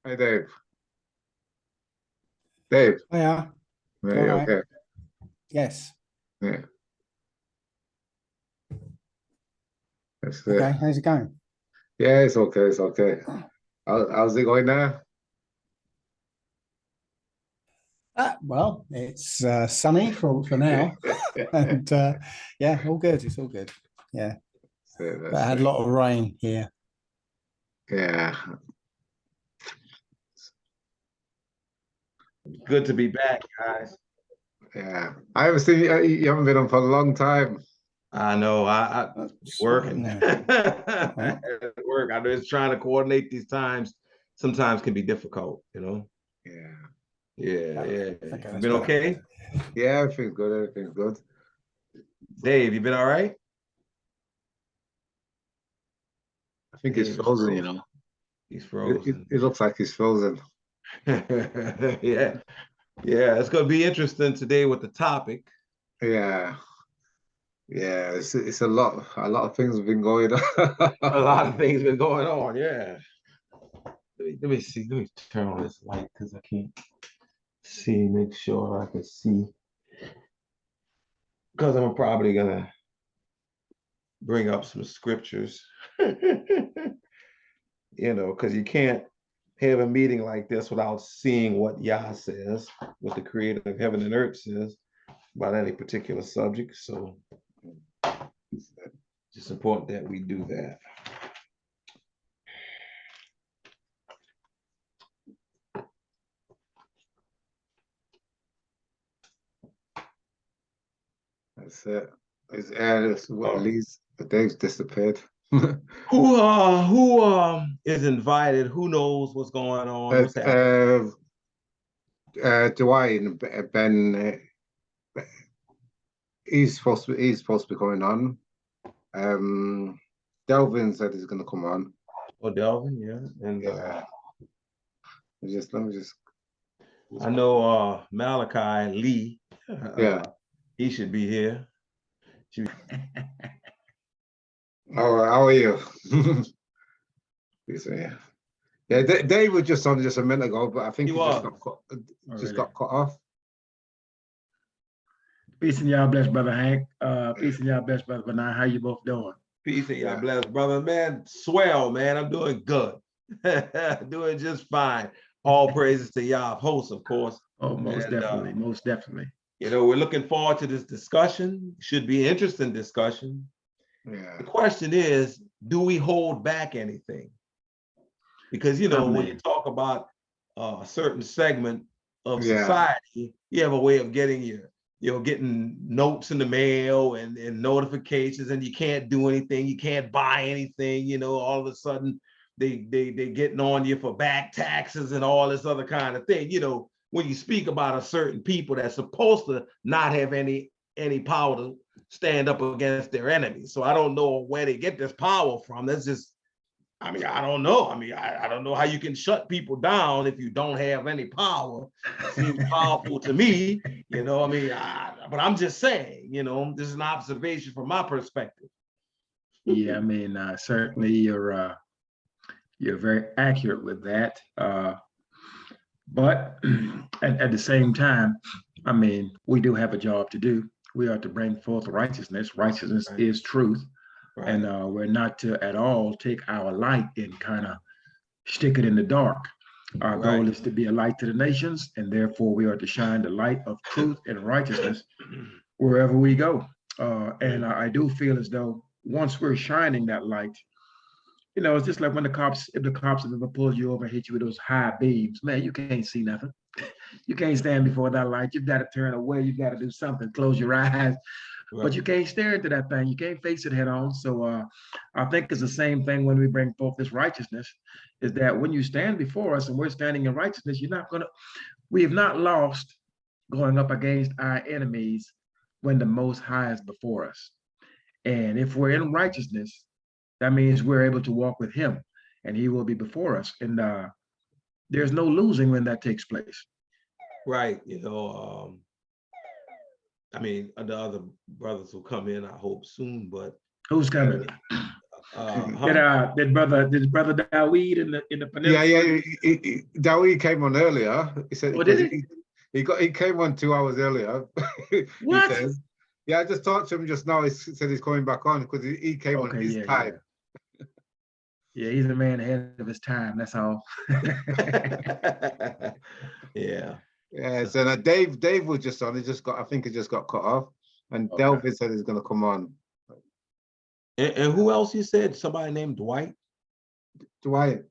Hi, Dave. Dave, Oh yeah, yeah, all you right. okay? Yes. Yeah, that's it. Okay. How's it going? Yeah, it's okay. It's okay. How's it going now? Well, it's sunny for now, and yeah, all good. It's all good. Yeah, That's it. but I That's had a it. lot of rain here. Yeah, Good to be back, guys. yeah. I haven't seen you. You haven't been on for a long time. I know I working. No. At Well, work. I know it's trying to coordinate these times. Sometimes can be difficult. Yeah, Yeah, yeah, yeah. okay, You that's been better. okay? yeah. Everything's good. Everything's good. Dave, you been all right? I think he's Dave is frozen. You frozen. know, He's it, it, frozen. it looks like he's frozen. Yeah, yeah. It's gonna be interesting today with the topic. Yeah, yeah. It's a lot. A lot of things have been going on. A lot of things been going on. Yeah. Let me see. Let me turn on this light because I can't see. Make sure I can see. Because I'm probably gonna bring up some scriptures, because you can't have a meeting like this without seeing what Yah says, what the creator of heaven and earth says about any particular subject. So it's just important that we do that. That's it. It's what Lee's. Dave's disappeared. Who is invited? Wwho knows what's going on? Uh, What's happening? uh, Dwayne Ben, he's supposed to be going on. Um, Delvin said he's going to come on. Oh, Delvin, yeah. And Yeah, let me just. I know Malachi Lee, Yeah. he should be here. How are you? Yeah. Yeah, Dave was just on just a minute ago, but I think He he just was. got cut, Oh, just really? got cut off. Peace and y'all bless, brother Hank. Peace and y'all bless, brother Benai. How you both doing? Peace and y'all Yeah. bless, brother. Man, swell, man. I'm doing good. Doing just fine. All praises to Yah, host, of course. Oh, most And, definitely, most definitely. We're looking forward to this discussion. Should be an interesting discussion. Yeah. The question is, do we hold back anything? Because, when you Amen. talk about a certain segment of Yeah. society, you have a way of getting getting notes in the mail and notifications, and you can't do anything, you can't buy anything, all of a sudden they getting on you for back taxes and all this other kind of thing. When you speak about a certain people that's supposed to not have any power to stand up against their enemies. So I don't know where they get this power from. That's just, I don't know. I don't know how you can shut people down if you don't have any power. It seems powerful to me, but I'm just saying, this is an observation from my perspective. Yeah, certainly you're very accurate with that. But at the same time, we do have a job to do. We are to bring forth righteousness. Righteousness Right. is truth. Right. And we're not to at all take our light and kind of stick it in the dark. Our goal Right. is to be a light to the nations, and therefore we are to shine the light of truth and righteousness wherever we go. And I do feel as though once we're shining that light, it's just like when if the cops have ever pulled you over and hit you with those high beams, man, you can't see nothing. You can't stand before that light. You've got to turn away. You've got to do something, close your eyes, but you can't stare into that thing. You can't face it head on. So I think it's the same thing when we bring forth this righteousness, is that when you stand before us and we're standing in righteousness, we have not lost going up against our enemies when the Most High is before us. And if we're in righteousness, that means we're able to walk with him and he will be before us. And there's no losing when that takes place. Right. The other brothers will come in, I hope soon, but Who's coming? Did brother Dawid in the peninsula? Yeah. Dawid came on earlier. He said, Oh, did he came on 2 hours earlier. What? He says. Yeah, I just talked to him just now. He said he's coming back on because he came on his time. Yeah, he's a man ahead of his time. That's all. Yeah. Yeah. So now Dave was just on. I think he just got cut off. And Okay. Delvin said he's gonna come on. And who else you said? Somebody named Dwight? Dwight.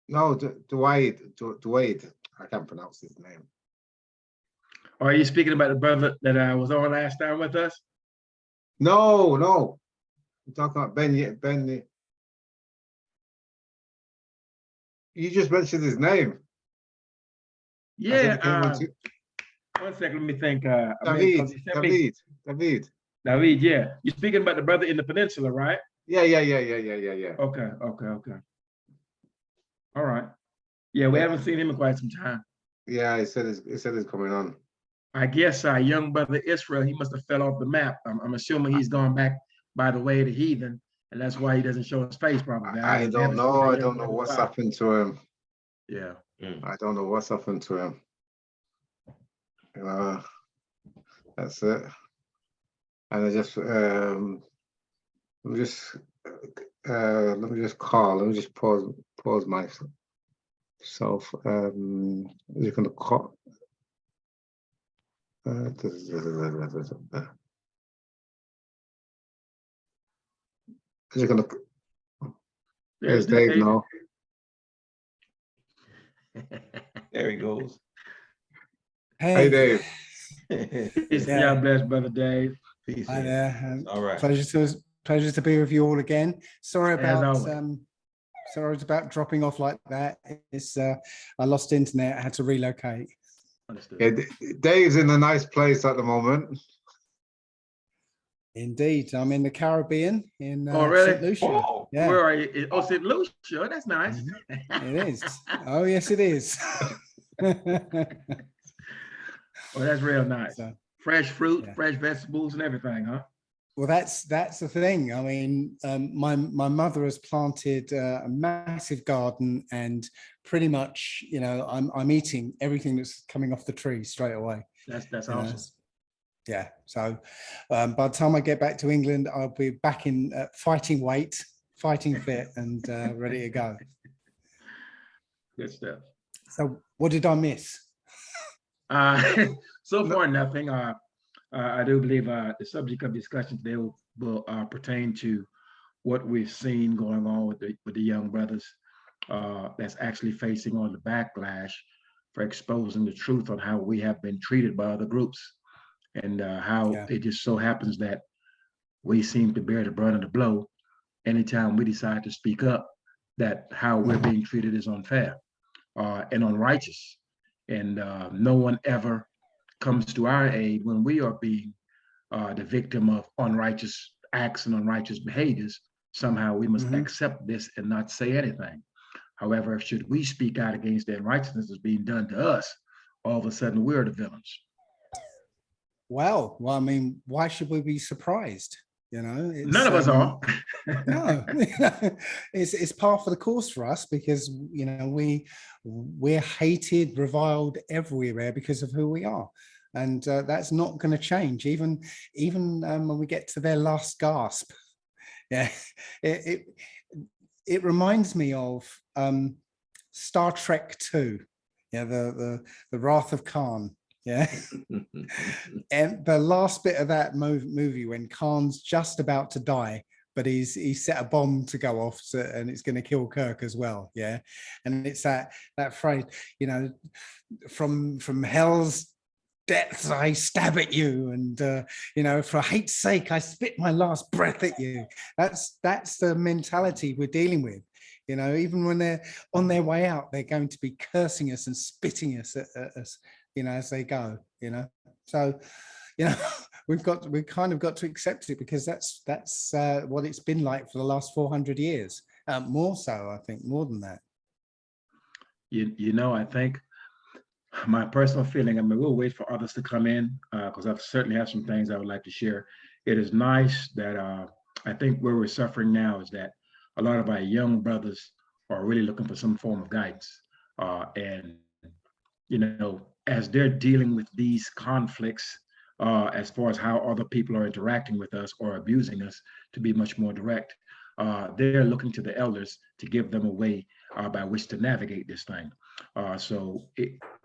No, Dwayne. I can't pronounce his name. Are you speaking about the brother that was on last time with us? No. I'm talking about Ben. You just mentioned his name. Yeah. One second, let me think. David. David, yeah. You're speaking about the brother in the peninsula, right? Yeah. Okay. All right. Yeah, we haven't seen him in quite some time. Yeah, he said he's coming on. I guess our young brother Yisrrael, he must have fell off the map. I'm assuming he's gone back by the way of the heathen, and that's why he doesn't show his face probably. I don't know. I don't know what's happened to him. Yeah. I don't know what's happened to him. That's it. And I just let me just pause myself. You're gonna call. You're gonna. There's Dave now. There he goes. Hey Dave. God bless, brother Dave. Peace. Hi there. All right. Pleasure to be with you all again. Sorry about dropping off like that. It's I lost internet. I had to relocate. Understood. Yeah, Dave's in a nice place at the moment. Indeed, I'm in the Caribbean in really? St. Lucia. Oh, yeah. Where are you? Oh, St. Lucia. That's nice. It is. Oh, yes, it is. Oh, that's real nice. So, fresh fruit, fresh vegetables, and everything, huh? Well, that's the thing. I mean, my mother has planted a massive garden, and pretty much, I'm eating everything that's coming off the tree straight away. That's awesome. Yeah. So by the time I get back to England, I'll be back in fighting weight, fighting fit, and ready to go. Good stuff. So what did I miss? So far, nothing. I do believe the subject of discussion today will pertain to what we've seen going on with the young brothers that's actually facing on the backlash for exposing the truth on how we have been treated by other groups, and how it just so happens that we seem to bear the brunt of the blow anytime we decide to speak up that how we're being treated is unfair and unrighteous. And no one ever comes to our aid when we are being the victim of unrighteous acts and unrighteous behaviors. Somehow we must accept this and not say anything. However, should we speak out against the unrighteousness that's being done to us, all of a sudden we're the villains. Well, I mean, why should we be surprised? None of us are. No, it's par for the course for us, because we're hated, reviled everywhere because of who we are, and that's not going to change even when we get to their last gasp. Yeah, it reminds me of Star Trek 2. Yeah, the Wrath of Khan. Yeah. And the last bit of that movie, when Khan's just about to die, but he's set a bomb to go off, and it's going to kill Kirk as well. Yeah. And it's that phrase, from hell's depths I stab at you, and for hate's sake I spit my last breath at you. That's the mentality we're dealing with. Even when they're on their way out, they're going to be cursing us and spitting us at us, as they go. So we've kind of got to accept it, because that's what it's been like for the last 400 years. More so, I think, more than that. I think my personal feeling, we'll wait for others to come in, because I certainly have some things I would like to share. It is nice that I think where we're suffering now is that a lot of our young brothers are really looking for some form of guidance. And, you know, as they're dealing with these conflicts, as far as how other people are interacting with us or abusing us, to be much more direct, they're looking to the elders to give them a way by which to navigate this thing.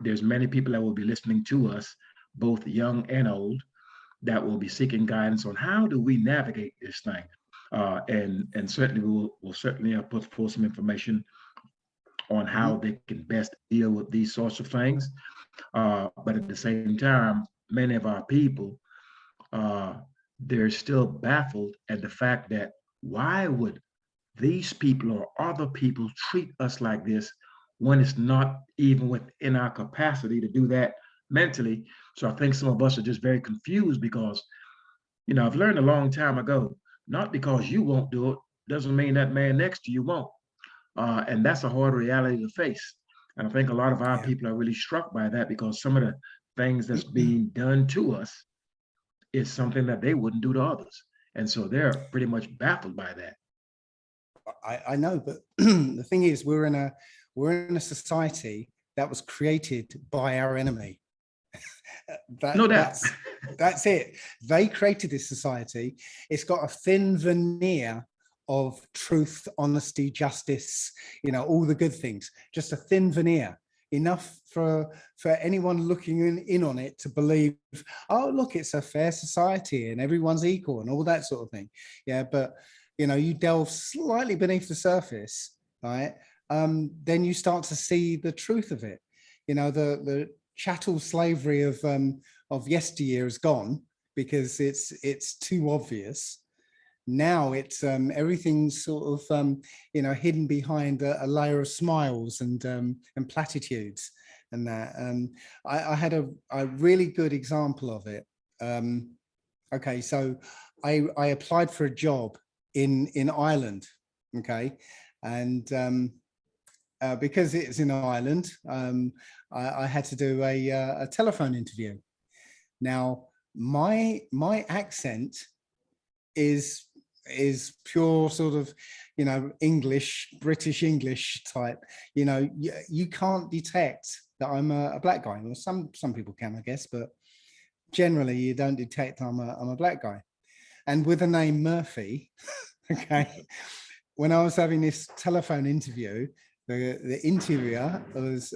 There's many people that will be listening to us, both young and old, that will be seeking guidance on how do we navigate this thing. And certainly we'll certainly put forth some information on how they can best deal with these sorts of things. But at the same time, many of our people, they're still baffled at the fact that why would these people or other people treat us like this when it's not even within our capacity to do that mentally. So I think some of us are just very confused because, you know, I've learned a long time ago, not because you won't do it, doesn't mean that man next to you won't. And that's a hard reality to face. And I think a lot of our people are really struck by that because some of the things that's being done to us is something that they wouldn't do to others. And so they're pretty much baffled by that. I know, but the thing is, we're in a society that was created by our enemy. No doubt. That's it. They created this society. It's got a thin veneer of truth, honesty, justice, you know, all the good things, just a thin veneer, enough for anyone looking in on it to believe, oh, look, it's a fair society and everyone's equal and all that sort of thing. Yeah, but you know, you delve slightly beneath the surface, right? Then you start to see the truth of it. You know, the chattel slavery of yesteryear is gone because it's too obvious. Now it's everything's sort of you know, hidden behind a layer of smiles and platitudes and that. I had a really good example of it. Okay, so I applied for a job in Ireland, okay, and because it's in Ireland, I had to do a telephone interview. Now, my accent is pure sort of, you know, British English type. You know, you can't detect that I'm a black guy. Well, some people can, I guess, but generally you don't detect I'm a black guy. And with the name Murphy, okay, when I was having this telephone interview, the interviewer was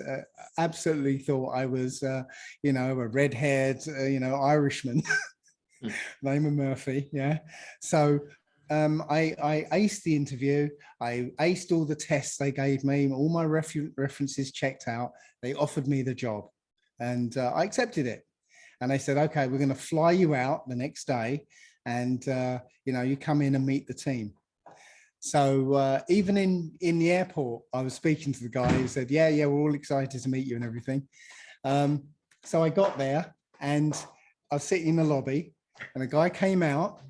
absolutely thought I was, you know, a red-haired, you know, Irishman, name of Murphy, yeah. So I aced the interview. I aced all the tests they gave me, all my references checked out. They offered me the job, and I accepted it. And they said, okay, we're going to fly you out the next day, and you know, you come in and meet the team. So even in the airport, I was speaking to the guy who said, yeah, we're all excited to meet you and everything. So I got there and I was sitting in the lobby and a guy came out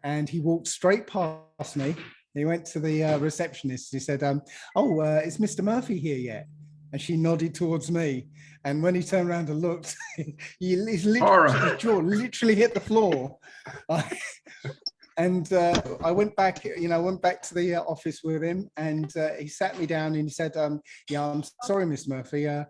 and he walked straight past me. He went to the receptionist. He said, oh, is Mr. Murphy here yet? And she nodded towards me. And when he turned around and looked, his jaw literally hit the floor. And I went back, you know, to the office with him, and he sat me down and he said, yeah, I'm sorry, Miss Murphy, an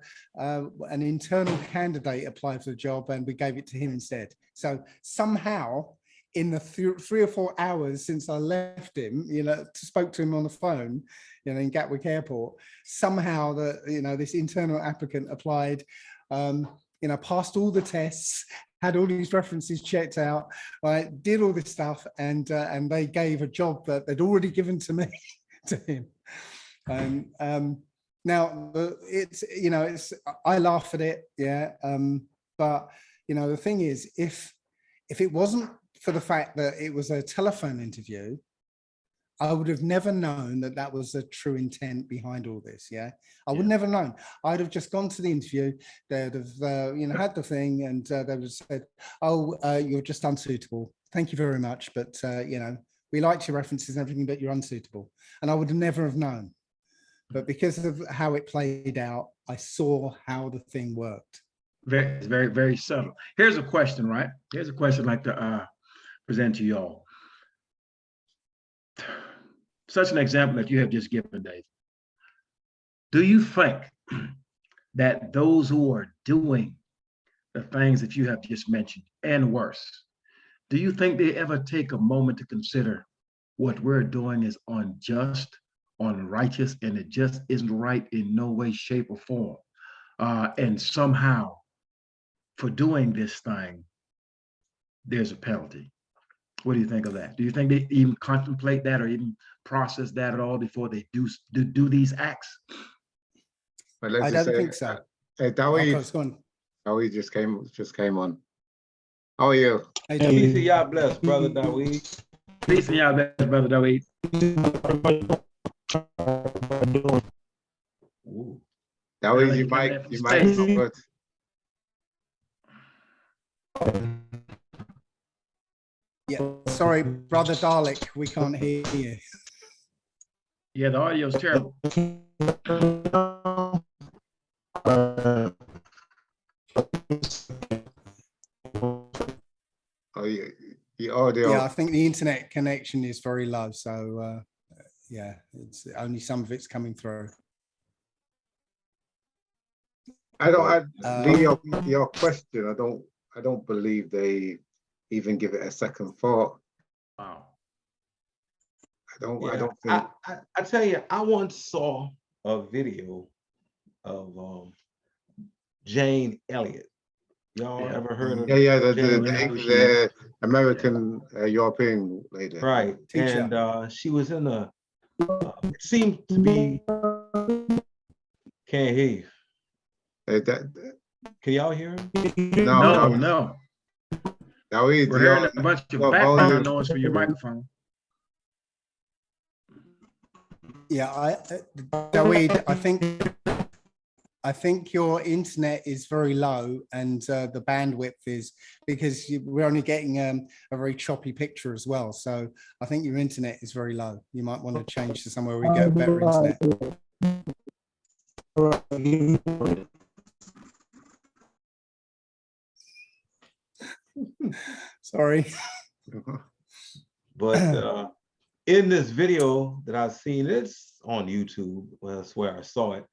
internal candidate applied for the job and we gave it to him instead. So somehow in the 3 or 4 hours since I left him, you know, spoke to him on the phone, you know, in Gatwick Airport, somehow you know, this internal applicant applied, you know, passed all the tests, had all these references checked out, right, did all this stuff, and they gave a job that they'd already given to me, to him. And now it's, you know, I laugh at it, yeah, but you know, the thing is, if it wasn't for the fact that it was a telephone interview, I would have never known that that was the true intent behind all this. Yeah, I would never known. I'd have just gone to the interview. They'd have, you know, had the thing, and they would have said, "Oh, you're just unsuitable. Thank you very much, but you know, we liked your references and everything, but you're unsuitable." And I would never have known. But because of how it played out, I saw how the thing worked. Very, very, very subtle. Here's a question, right? Here's a question I'd like to present to y'all. such an example that you have just given, Dave, do you think that those who are doing the things that you have just mentioned and worse, do you think they ever take a moment to consider what we're doing is unjust, unrighteous, and it just isn't right in no way, shape, or form? And somehow, for doing this thing, there's a penalty. What do you think of that? Do you think they even contemplate that or even process that at all before they do these acts? But let's I just don't say, think so. Dawid, Dawid just came on. How are you? Hey, Peace and y'all bless, brother Dawid. Peace and y'all bless, brother Dawid. Dawid, you might be good. Yeah, sorry, brother Dalek, we can't hear you. Yeah, the audio's terrible. Oh, the audio. Yeah, I think the internet connection is very low, so yeah, it's only some of it's coming through. Lee, your question, I don't believe they even give it a second thought. Wow. I don't think. I tell you, I once saw a video of Jane Elliott. Y'all ever heard of? Yeah, Jane the American European lady. Right, Teacher. and she was in a. It seemed to be. Can't hear you. Can y'all hear him? No. Dawid, We're hearing a bunch of background noise from your microphone. Yeah, Dawid, I think your internet is very low, and the bandwidth is because we're only getting a very choppy picture as well. So I think your internet is very low. You might want to change to somewhere we get better internet. Sorry. But in this video that I've seen, it's on YouTube. Well, that's where I saw it.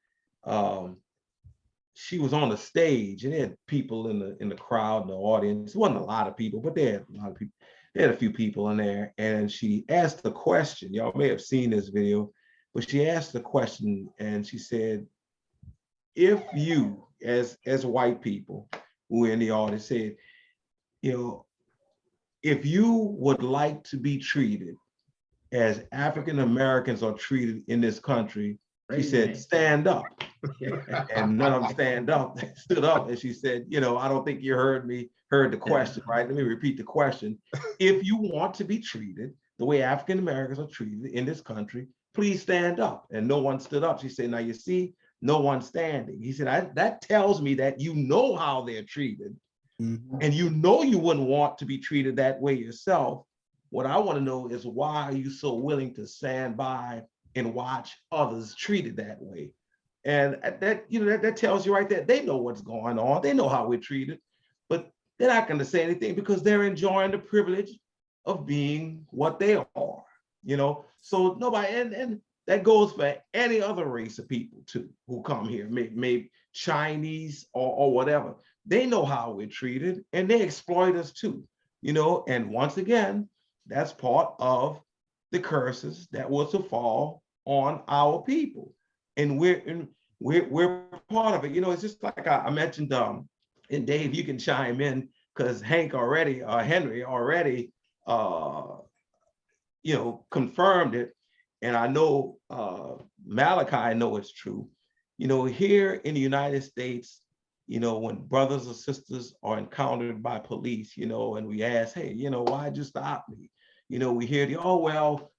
She was on the stage, and they had people in the crowd, in the audience. It wasn't a lot of people, but they had a lot of people. They had a few people in there, and she asked the question. Y'all may have seen this video, but she asked the question, and she said, "If you, as white people who were in the audience, said, you know, if you would like to be treated as African Americans are treated in this country," she said, "stand up." And none of them stood up. And she said, "I don't think you heard the question, right? Let me repeat the question. If you want to be treated the way African Americans are treated in this country, please stand up." And no one stood up. She said, "Now you see, no one standing." He said, "That tells me that you know how they're treated. Mm-hmm. And you wouldn't want to be treated that way yourself. What I want to know is, why are you so willing to stand by and watch others treated that way?" And that tells you right there, they know what's going on. They know how we're treated, but they're not going to say anything because they're enjoying the privilege of being what they are, So nobody, and that goes for any other race of people too, who come here, maybe Chinese or whatever. They know how we're treated, and they exploit us too, And once again, that's part of the curses that was to fall on our people. And we're part of it. It's just like I mentioned, and Dave, you can chime in, because Henry already, confirmed it. And I know Malachi, I know it's true. Here in the United States, when brothers or sisters are encountered by police, and we ask, "Hey, why'd you stop me?" We hear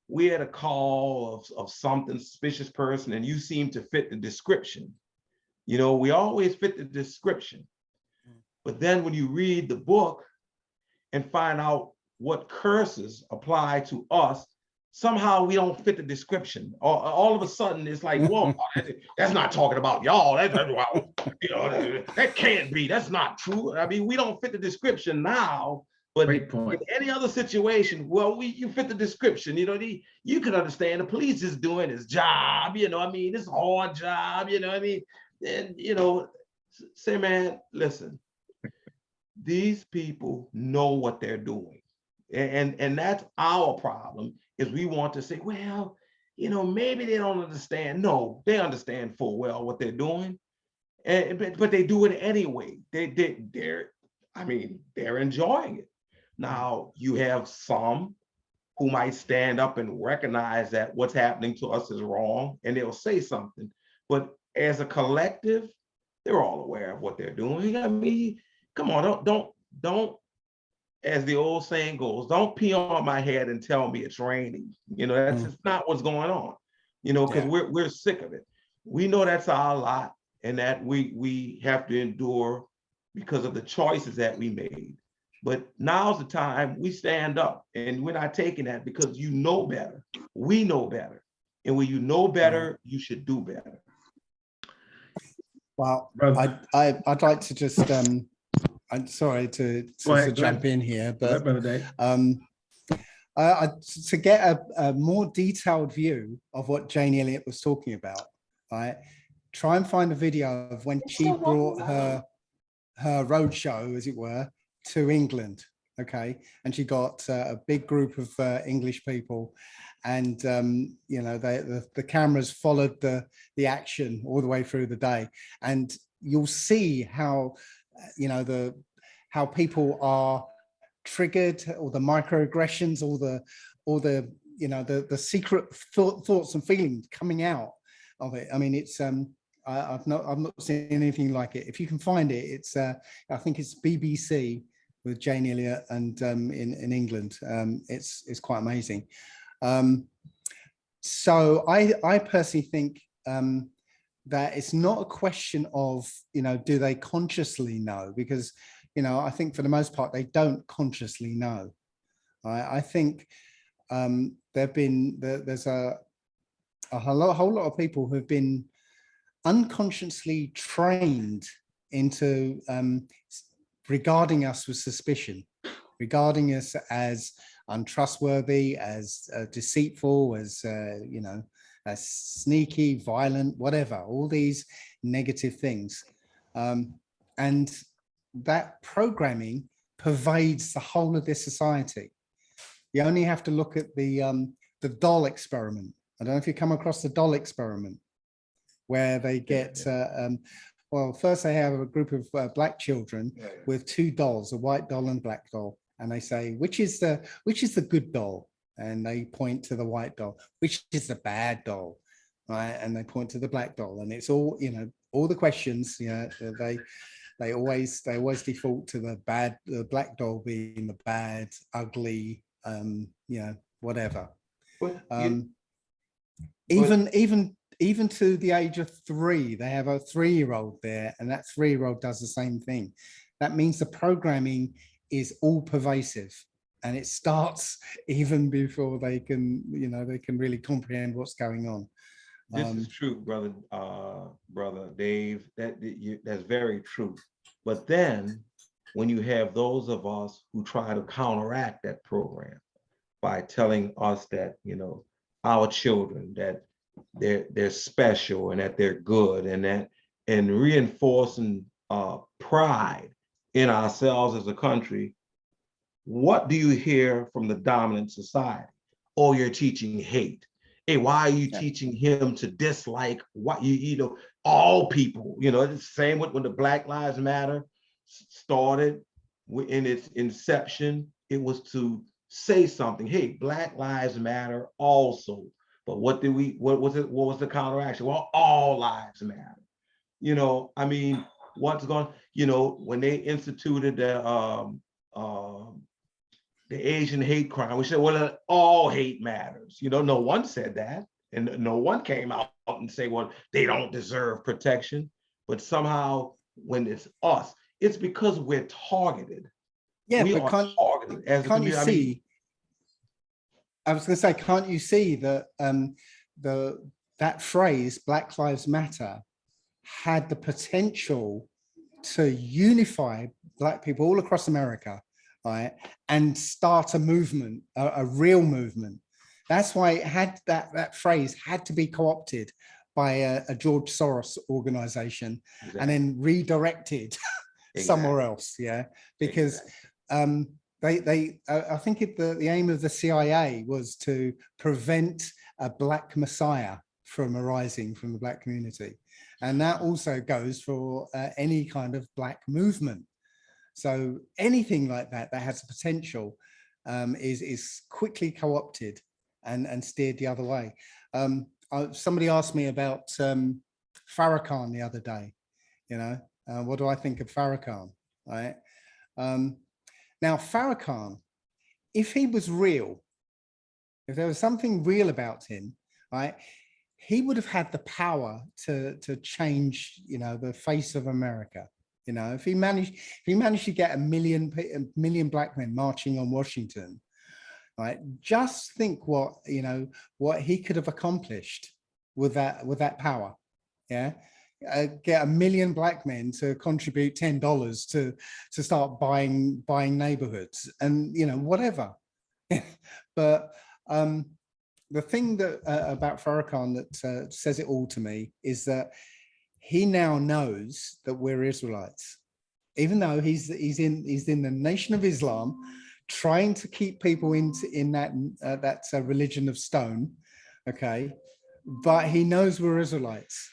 we had a call of something suspicious person, and you seem to fit the description. We always fit the description. But then when you read the book and find out what curses apply to us, somehow we don't fit the description. All of a sudden, it's like, whoa, that's not talking about y'all. That can't be. That's not true. I mean, we don't fit the description now But Great in point. any other situation, well, you fit the description. You can understand the police is doing his job. It's a hard job. And say, man, listen, these people know what they're doing, and that's our problem. Is we want to say, well, maybe they don't understand. No, they understand full well what they're doing, but they do it anyway. They're enjoying it. Now, you have some who might stand up and recognize that what's happening to us is wrong, and they'll say something. But as a collective, they're all aware of what they're doing. Come on, don't, as the old saying goes, don't pee on my head and tell me it's raining. That's just not what's going on. Because we're sick of it. We know that's our lot, and that we have to endure because of the choices that we made. But now's the time we stand up, and we're not taking that because you know better. We know better. And when you know better, you should do better. Well, Brother. I'd like to just, I'm sorry to jump in here, but Brother Dave. to get a more detailed view of what Jane Elliott was talking about, right? Try and find a video of when she brought her roadshow, as it were, to England, okay? And she got a big group of English people, and the cameras followed the action all the way through the day, and you'll see how how people are triggered, or the microaggressions, or the secret thoughts and feelings coming out of it. I mean, it's I've not seen anything like it. If you can find it, it's I think it's BBC with Jane Elliott, and in England. It's quite amazing. So I personally think that it's not a question of, do they consciously know? Because, I think for the most part, they don't consciously know. I think there's a whole lot of people who have been unconsciously trained into regarding us with suspicion, regarding us as untrustworthy, as deceitful, as as sneaky, violent, whatever, all these negative things. And that programming pervades the whole of this society. You only have to look at the doll experiment. I don't know if you come across the doll experiment, where they get, well, first they have a group of black children with two dolls, a white doll and black doll. And they say, which is the good doll? And they point to the white doll. Which is the bad doll? Right? And they point to the black doll. And it's all, all the questions, they always default to the black doll being the bad, ugly, whatever. Even to the age of 3, they have a 3-year-old there, and that 3-year-old does the same thing. That means the programming is all pervasive, and it starts even before they can, they can really comprehend what's going on. This is true, brother Dave. That's very true. But then, when you have those of us who try to counteract that program by telling us that, our children, that they're special and that they're good, and reinforcing pride in ourselves as a country, what do you hear from the dominant society? Oh, you're teaching hate. Hey, why are you teaching him to dislike what all people? It's the same when the Black Lives Matter started in its inception. It was to say something. Hey, Black Lives Matter also. But what was it? What was the counteraction? Well, all lives matter. What's going, when they instituted the Asian hate crime, we said, well, all hate matters. No one said that. And no one came out and say, well, they don't deserve protection. But somehow when it's us, it's because we're targeted. Yeah, we but are targeted as a community. I was going to say, can't you see that that phrase, Black Lives Matter, had the potential to unify Black people all across America, right, and start a movement, a real movement. That's why it had that phrase had to be co-opted by a George Soros organization and then redirected somewhere else. Yeah, because I think the aim of the CIA was to prevent a black messiah from arising from the black community. And that also goes for any kind of black movement. So anything like that has the potential is quickly co-opted and steered the other way. Somebody asked me about Farrakhan the other day. You know, what do I think of Farrakhan? Right. Now, Farrakhan, if he was real, if there was something real about him, right, he would have had the power to change, you know, the face of America. You know, if he managed to get a million black men marching on Washington, right? Just think what, you know, what he could have accomplished with that power. Yeah. Get a million black men to contribute $10 to start buying neighborhoods and, you know, whatever. But the thing that about Farrakhan that says it all to me is that he now knows that we're Israelites, even though he's in the Nation of Islam, trying to keep people in that religion of stone. Okay, but he knows we're Israelites.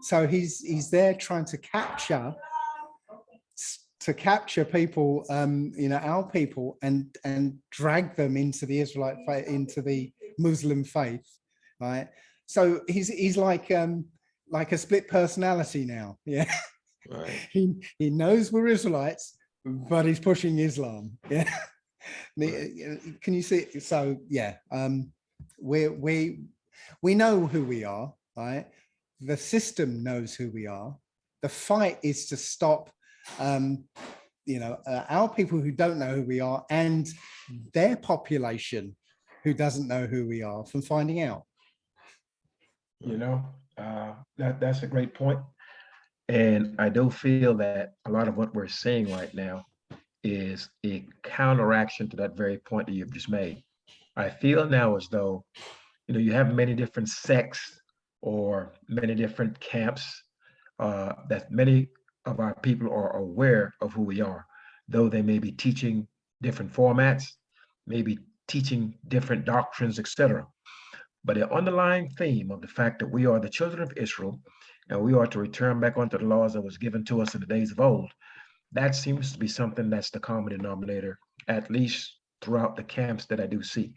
So he's there trying to capture people, you know, our people, and drag them into the Israelite faith, into the Muslim faith, right? So he's like a split personality now. Yeah, Right. he knows we're Israelites, but he's pushing Islam. Yeah, can you see? So yeah, we know who we are, right? The system knows who we are. The fight is to stop, you know, our people who don't know who we are and their population who doesn't know who we are from finding out. You know, that's a great point. And I do feel that a lot of what we're seeing right now is a counteraction to that very point that you've just made. I feel now as though, you know, you have many different sects or many different camps that many of our people are aware of who we are, though they may be teaching different formats, maybe teaching different doctrines, etc. But the underlying theme of the fact that we are the children of Israel and we are to return back unto the laws that was given to us in the days of old, that seems to be something that's the common denominator, at least throughout the camps that I do see.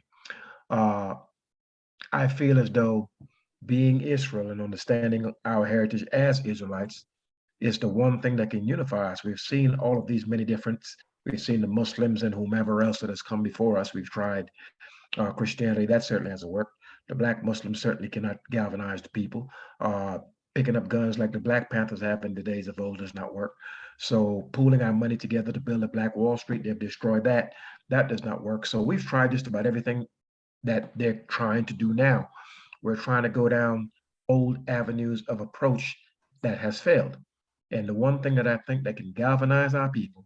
I feel as though being Israel and understanding our heritage as Israelites is the one thing that can unify us. We've seen all of these many difference. We've seen the Muslims and whomever else that has come before us. We've tried Christianity. That certainly hasn't worked. The Black Muslims certainly cannot galvanize the people. Picking up guns like the Black Panthers have in the days of old does not work. So pooling our money together to build a Black Wall Street, they've destroyed that. That does not work. So we've tried just about everything that they're trying to do now. We're trying to go down old avenues of approach that has failed. And the one thing that I think that can galvanize our people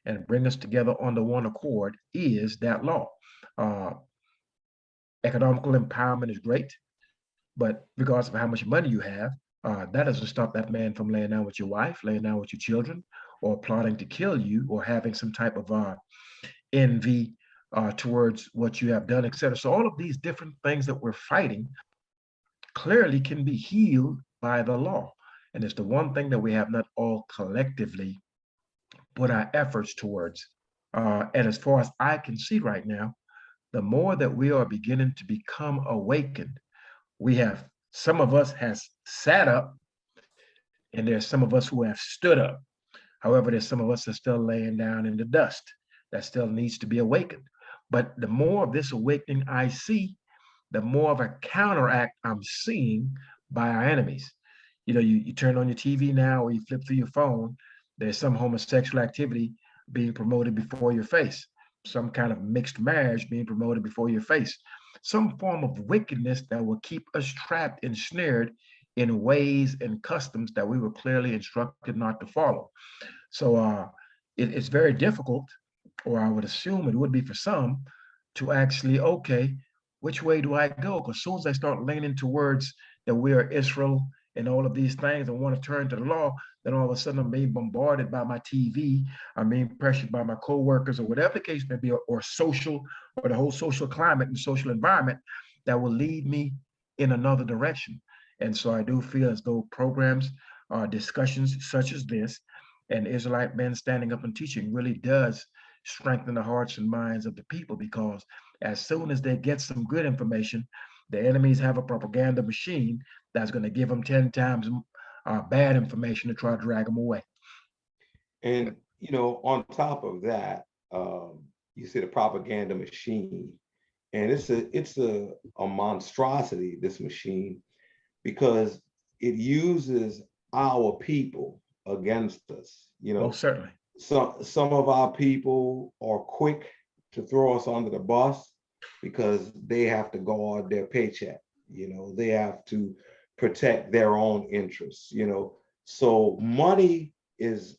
and bring us together under one accord is that law. Economical empowerment is great, but regardless of how much money you have, that doesn't stop that man from laying down with your wife, laying down with your children, or plotting to kill you, or having some type of envy towards what you have done, etc. So all of these different things that we're fighting clearly can be healed by the law. And it's the one thing that we have not all collectively put our efforts towards. And as far as I can see right now, the more that we are beginning to become awakened, we have, some of us has sat up, and there's some of us who have stood up. However, there's some of us that are still laying down in the dust that still needs to be awakened. But the more of this awakening I see, the more of a counteract I'm seeing by our enemies. You know, you turn on your TV now or you flip through your phone, there's some homosexual activity being promoted before your face, some kind of mixed marriage being promoted before your face, some form of wickedness that will keep us trapped and snared in ways and customs that we were clearly instructed not to follow. So it's very difficult or I would assume it would be for some, to actually, okay, which way do I go? Because as soon as I start leaning towards that we are Israel and all of these things and want to turn to the law, then all of a sudden I'm being bombarded by my TV, I'm being pressured by my coworkers or whatever the case may be, or social, or the whole social climate and social environment that will lead me in another direction. And so I do feel as though programs, discussions such as this, and Israelite men standing up and teaching really does strengthen the hearts and minds of the people, because as soon as they get some good information, the enemies have a propaganda machine that's going to give them 10 times bad information to try to drag them away. And on top of that, you see the propaganda machine, and it's a monstrosity, this machine, because it uses our people against us. Most certainly. Some of our people are quick to throw us under the bus because they have to guard their paycheck. They have to protect their own interests. So money is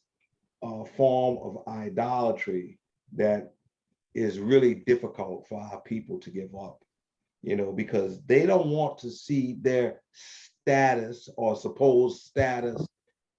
a form of idolatry that is really difficult for our people to give up, because they don't want to see their status or supposed status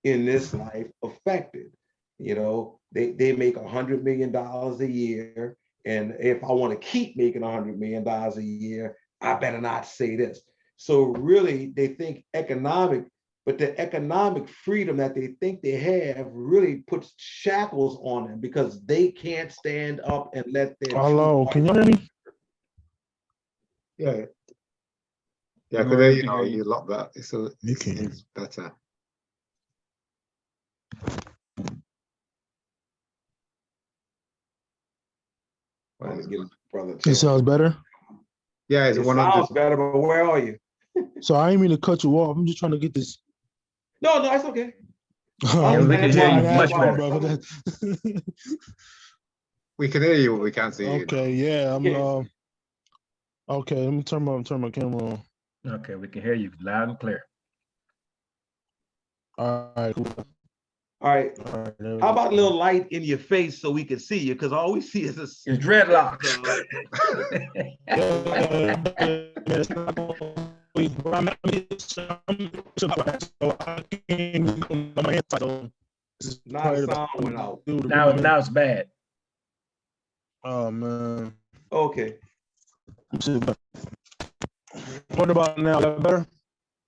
in this life affected. They make $100 million a year. And if I want to keep making $100 million a year, I better not say this. So really, they think economic, but the economic freedom that they think they have really puts shackles on them, because they can't stand up and let their Hello, can you hear me? Yeah. Yeah, I could hear you now. You lot better. It's better. It sounds better. Yeah, it's It 100. sounds better, but where are you? So I didn't mean to cut you off. I'm just trying to get this. No, it's okay. I'm we can hear you fine, much better. brother. We can hear you, but we can't see you. Okay, yeah. Okay, let me turn my camera on. Okay, we can hear you loud and clear. All right, cool. All right. There we How go. about a little light in your face so we can see you? Because all we see is It's dreadlocks. It's not gonna be- but I'm so I can't on my inside, so this is Now part the of the- sound went out. now it's bad. Oh man. Okay. What about now? Is that better?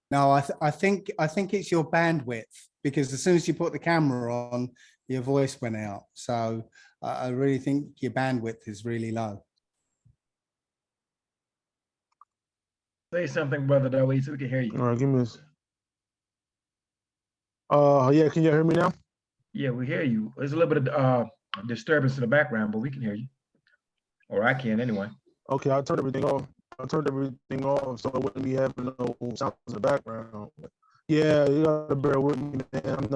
No, I think it's your bandwidth, because as soon as you put the camera on, your voice went out. So I really think your bandwidth is really low. Say something, brother Dawid, so we can hear you. All right, give me this. Yeah, can you hear me now? Yeah, we hear you. There's a little bit of disturbance in the background, but we can hear you. Or I can anyway. Okay, I turned everything off. So I wouldn't be having no sounds in the background. Yeah, you gotta bear with me, man.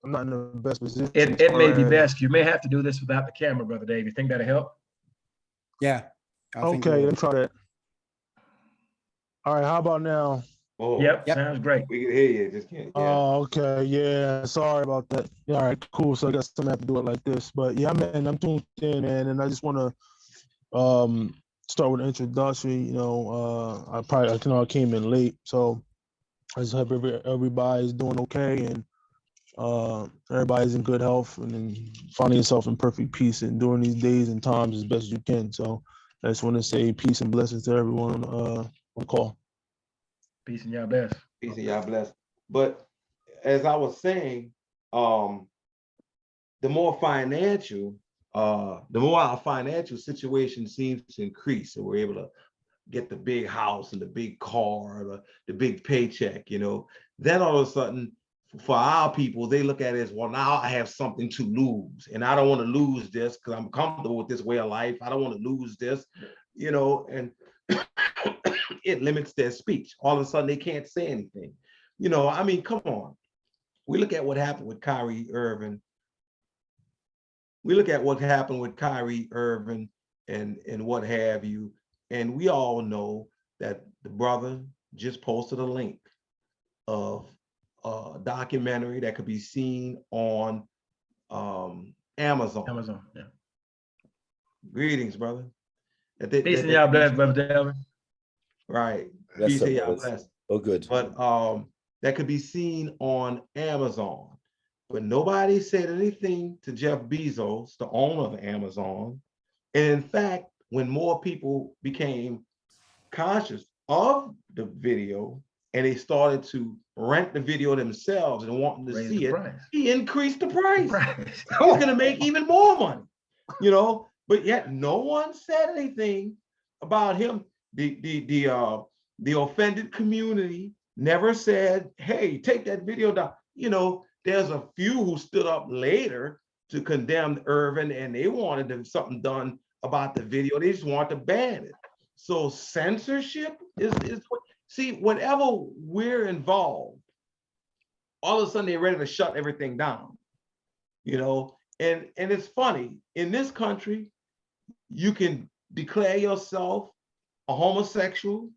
I'm not in the best position. It may be best. You may have to do this without the camera, brother Dave. You think that'll help? Yeah. I think it Okay, will. let me try that. All right, how about now? Oh, Yep, Yep. sounds great. we can hear you. Just can't. Yeah. Oh, okay, yeah. Sorry about that. Yeah, all right, cool. So I guess I'm gonna have to do it like this. But yeah, man, I'm tuned in, man, and I just wanna start with an introduction. I came in late, so I just hope everybody's doing okay and everybody's in good health and then finding yourself in perfect peace and during these days and times as best you can. So I just want to say peace and blessings to everyone on the call. Peace and y'all bless. Peace and y'all bless. But as I was saying, the more our financial situation seems to increase, and we're able to get the big house and the big car, the big paycheck, then all of a sudden, for our people, they look at it as, well, now I have something to lose, and I don't want to lose this because I'm comfortable with this way of life. I don't want to lose this, and it limits their speech. All of a sudden, they can't say anything. I mean, come on. We look at what happened with Kyrie Irving. And what have you. And we all know that the brother just posted a link of a documentary that could be seen on Amazon. Yeah. Greetings, brother. Peace and y'all blessed, brother Delvin. Right. Bless Peace up, and y'all brothers. blessed. Oh, good. But that could be seen on Amazon. But nobody said anything to Jeff Bezos, the owner of Amazon. And in fact, when more people became conscious of the video and they started to rent the video themselves and wanting to see it, he increased the price. He's gonna make even more money, you know. But yet no one said anything about him. The offended community never said, hey, take that video down. You know, there's a few who stood up later to condemn Irvin, and they wanted something done about the video. They just want to ban it. So censorship is see, whenever we're involved, all of a sudden they're ready to shut everything down, you know. And it's funny, in this country, you can declare yourself a homosexual,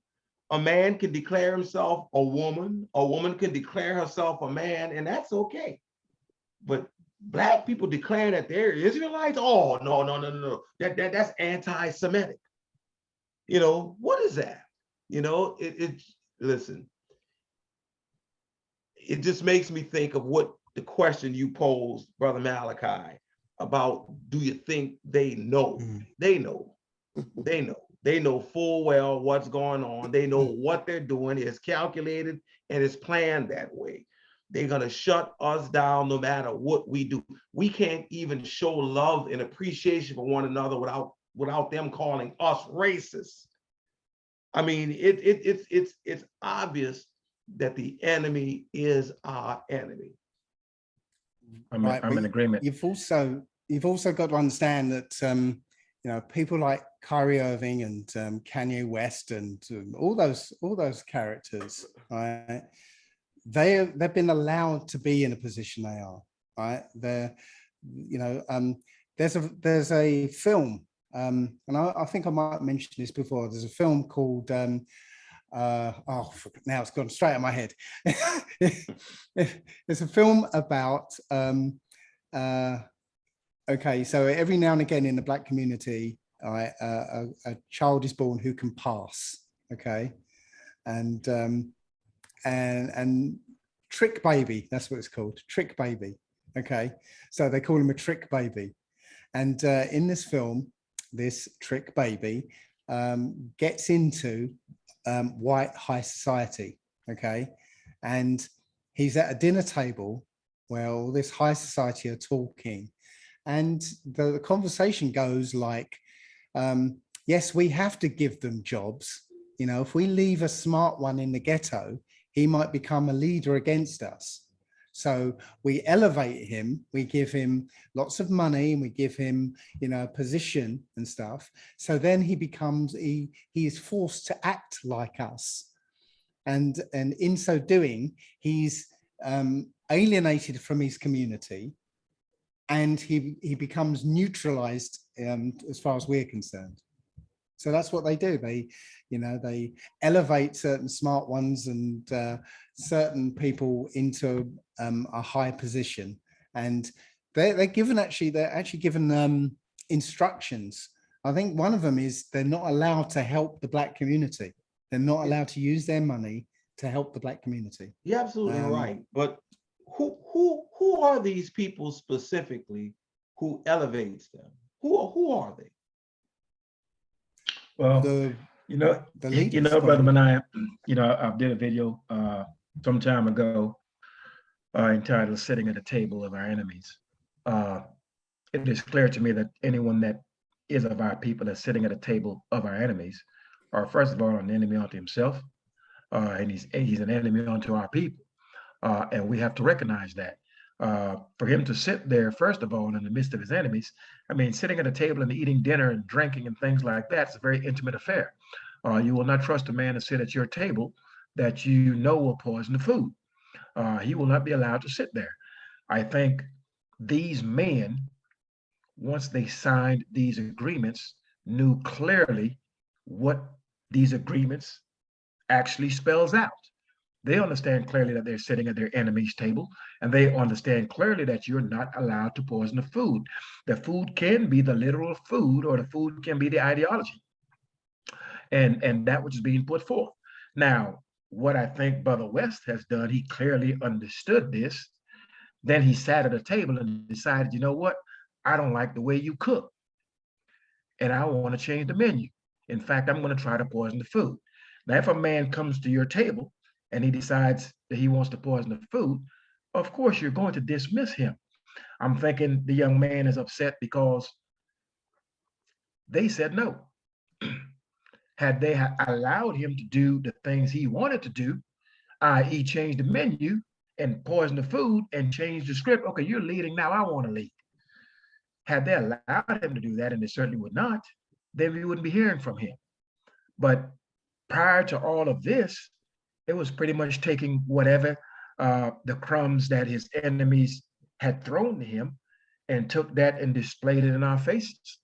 a man can declare himself a woman can declare herself a man, and that's okay. But Black people declaring that they're Israelites, oh, no. That's anti-Semitic. You know, what is that? You know, listen, it just makes me think of what the question you posed, Brother Malachi, about do you think they know? They know. They know full well what's going on. They know what they're doing. It's calculated and it's planned that way. They're gonna shut us down no matter what we do. We can't even show love and appreciation for one another without them calling us racist. I mean, it's obvious that the enemy is our enemy. I'm in agreement. You've also got to understand that you know, people like Kyrie Irving and Kanye West and all those characters, right? They've been allowed to be in a position they are, right? They're, you know, there's a film, and I think I might have mentioned this before. There's a film called now it's gone straight out of my head. There's a film about okay, so every now and again in the Black community, a child is born who can pass, okay, and trick baby, that's what it's called, trick baby, okay, so they call him a trick baby, and in this film, this trick baby gets into white high society, okay, and he's at a dinner table where all this high society are talking. And the conversation goes like, yes, we have to give them jobs. You know, if we leave a smart one in the ghetto, he might become a leader against us. So we elevate him, we give him lots of money, and we give him, you know, a position and stuff. So then he becomes, he is forced to act like us. And in so doing, he's alienated from his community, and he becomes neutralized as far as we're concerned. So that's what they do. They, you know, they elevate certain smart ones and certain people into a high position, and they're actually given instructions. I think one of them is they're not allowed to help the Black community. They're not allowed to use their money to help the Black community. You're absolutely right. But who are these people specifically who elevates them? Who are they? Well, The leaders, Brother Benaiah, I did a video some time ago entitled "Sitting at the Table of Our Enemies." It is clear to me that anyone that is of our people that's sitting at a table of our enemies are, first of all, an enemy unto himself, and he's an enemy unto our people. And we have to recognize that. For him to sit there, first of all, in the midst of his enemies, I mean, sitting at a table and eating dinner and drinking and things like that is a very intimate affair. You will not trust a man to sit at your table that you know will poison the food. He will not be allowed to sit there. I think these men, once they signed these agreements, knew clearly what these agreements actually spells out. They understand clearly that they're sitting at their enemy's table, and they understand clearly that you're not allowed to poison the food. The food can be the literal food, or the food can be the ideology, and that which is being put forth. Now, what I think Brother West has done, he clearly understood this. Then he sat at a table and decided, you know what? I don't like the way you cook, and I want to change the menu. In fact, I'm going to try to poison the food. Now, if a man comes to your table and he decides that he wants to poison the food, of course you're going to dismiss him. I'm thinking the young man is upset because they said no. Had they allowed him to do the things he wanted to do, i.e., change the menu and poison the food and change the script, okay, you're leading now, I want to lead. Had they allowed him to do that, and they certainly would not, then we wouldn't be hearing from him. But prior to all of this, it was pretty much taking whatever the crumbs that his enemies had thrown to him and took that and displayed it in our faces.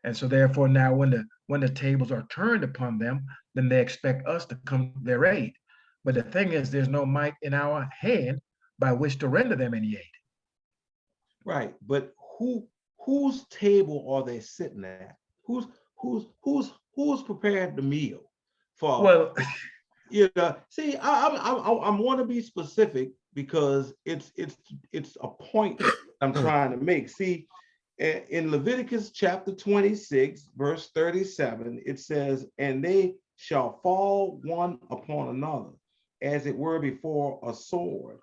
And so therefore now when the tables are turned upon them, then they expect us to come to their aid. But the thing is, there's no might in our hand by which to render them any aid. Right, but whose table are they sitting at? Who's prepared the meal for? Well, you know, see, I want to be specific because it's a point I'm trying to make. See, in Leviticus chapter 26, verse 37, it says, "And they shall fall one upon another, as it were before a sword,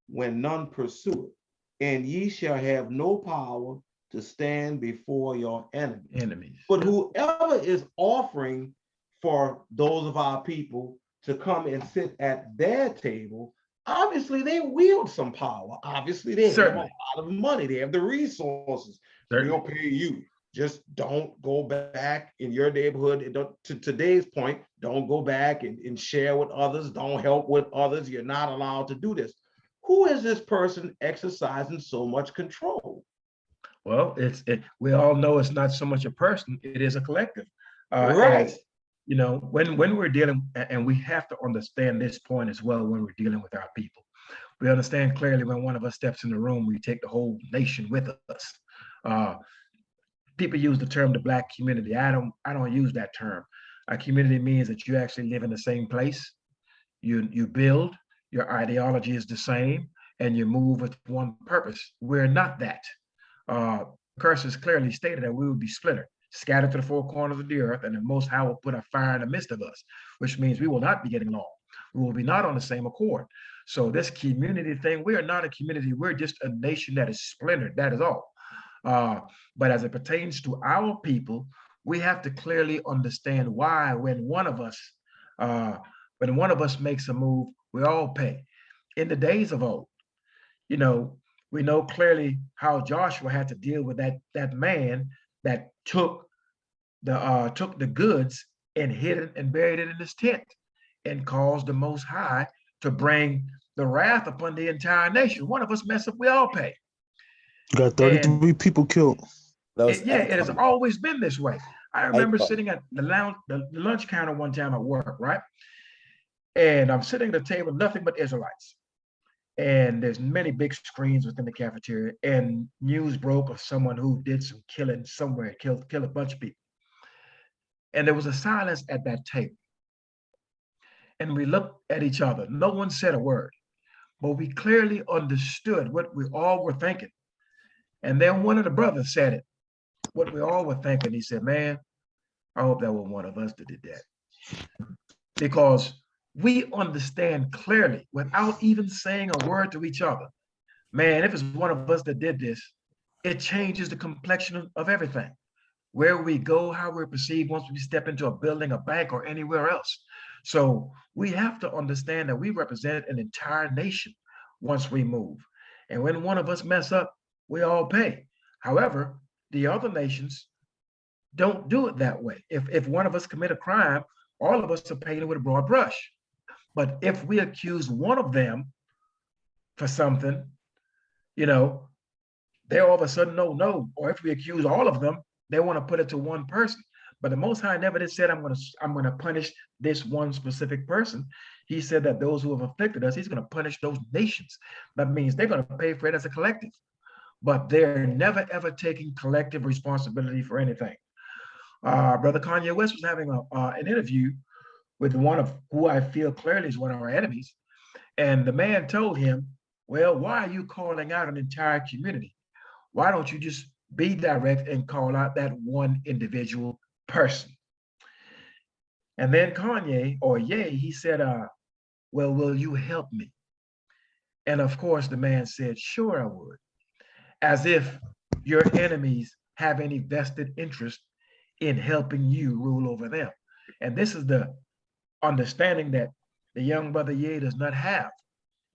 when none pursue it. And ye shall have no power to stand before your enemies. But whoever is offering for those of our people to come and sit at their table, obviously they wield some power. Obviously they have a lot of money. They have the resources. We'll pay you. Just don't go back in your neighborhood. And to today's point, don't go back and share with others. Don't help with others. You're not allowed to do this. Who is this person exercising so much control? Well, we all know it's not so much a person, it is a collective. Right. You know, when we're dealing, and we have to understand this point as well when we're dealing with our people. We understand clearly when one of us steps in the room, we take the whole nation with us. People use the term the Black community. I don't use that term. A community means that you actually live in the same place. You build, your ideology is the same, and you move with one purpose. We're not that. Curse is clearly stated that we will be splintered, scattered to the four corners of the earth, and the Most High will put a fire in the midst of us, which means we will not be getting along. We will be not on the same accord. So this community thing, we are not a community. We're just a nation that is splintered. That is all. But as it pertains to our people, we have to clearly understand why when one of us makes a move, we all pay. In the days of old, you know, we know clearly how Joshua had to deal with that man that took the goods and hid it and buried it in his tent and caused the Most High to bring the wrath upon the entire nation. One of us mess up, we all pay. You got 33 people killed. It has always been this way. I remember sitting at the lunch counter one time at work, right? And I'm sitting at a table, nothing but Israelites. And there's many big screens within the cafeteria, and news broke of someone who did some killing somewhere, killed a bunch of people. And there was a silence at that table. And we looked at each other. No one said a word, but we clearly understood what we all were thinking. And then one of the brothers said it, what we all were thinking. He said, man, I hope that was one of us that did that. Because we understand clearly without even saying a word to each other, man, if it's one of us that did this, it changes the complexion of everything. Where we go, how we're perceived once we step into a building, a bank, or anywhere else. So we have to understand that we represent an entire nation once we move. And when one of us mess up, we all pay. However, the other nations don't do it that way. If one of us commit a crime, all of us are painted with a broad brush. But if we accuse one of them for something, you know, they all of a sudden no. Or if we accuse all of them, they want to put it to one person. But the Most High never did said, I'm gonna punish this one specific person. He said that those who have afflicted us, he's going to punish those nations. That means they're going to pay for it as a collective, but they're never, ever taking collective responsibility for anything. Brother Kanye West was having an interview with one of who I feel clearly is one of our enemies. And the man told him, well, why are you calling out an entire community? Why don't you just be direct and call out that one individual person? And then Kanye, or Ye, he said, well, will you help me? And of course, the man said, sure, I would. As if your enemies have any vested interest in helping you rule over them. And this is the understanding that the young brother Ye does not have.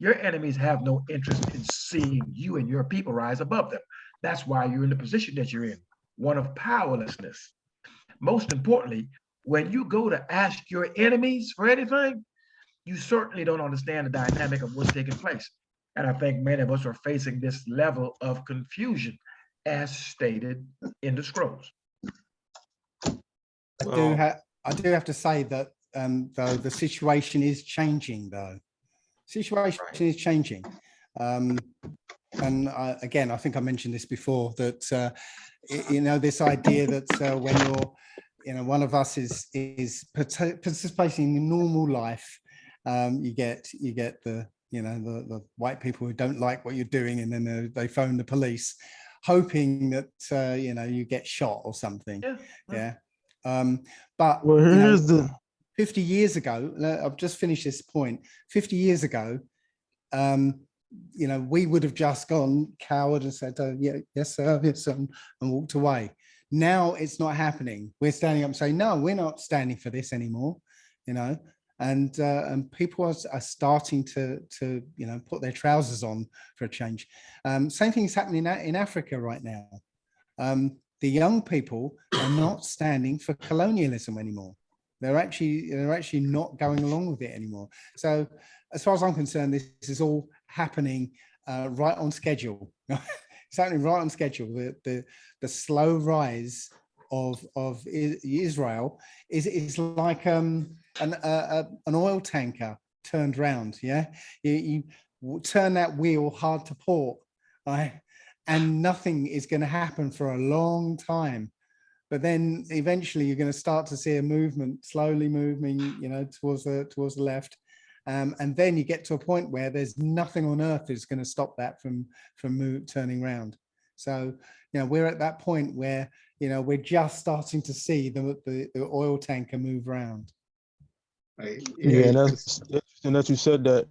Your enemies have no interest in seeing you and your people rise above them. That's why you're in the position that you're in, one of powerlessness. Most importantly, when you go to ask your enemies for anything, you certainly don't understand the dynamic of what's taking place. And I think many of us are facing this level of confusion as stated in the scrolls. I do have to say that though the situation is changing, though. Situation is changing. And again, I think I mentioned this before, that, this idea that when you're, one of us is participating in normal life, you get the, the white people who don't like what you're doing, and then they phone the police, hoping that, you get shot or something. Yeah. But well, here's the 50 years ago, I've just finished this point. 50 years ago, we would have just gone coward and said, yeah, yes, sir, and walked away. Now it's not happening. We're standing up and saying, no, we're not standing for this anymore, and people are starting to put their trousers on for a change. Same thing is happening in Africa right now. The young people are not standing for colonialism anymore. They're actually not going along with it anymore. So as far as I'm concerned, this is all happening right on schedule. It's happening right on schedule. The slow rise of Israel is like an oil tanker turned round. Yeah, you turn that wheel hard to port, right? And nothing is going to happen for a long time. But then eventually you're going to start to see a movement slowly moving, towards the left. And then you get to a point where there's nothing on earth that's going to stop that from turning around. So, we're at that point where, we're just starting to see the oil tanker move around. Yeah, and that's interesting that you said that.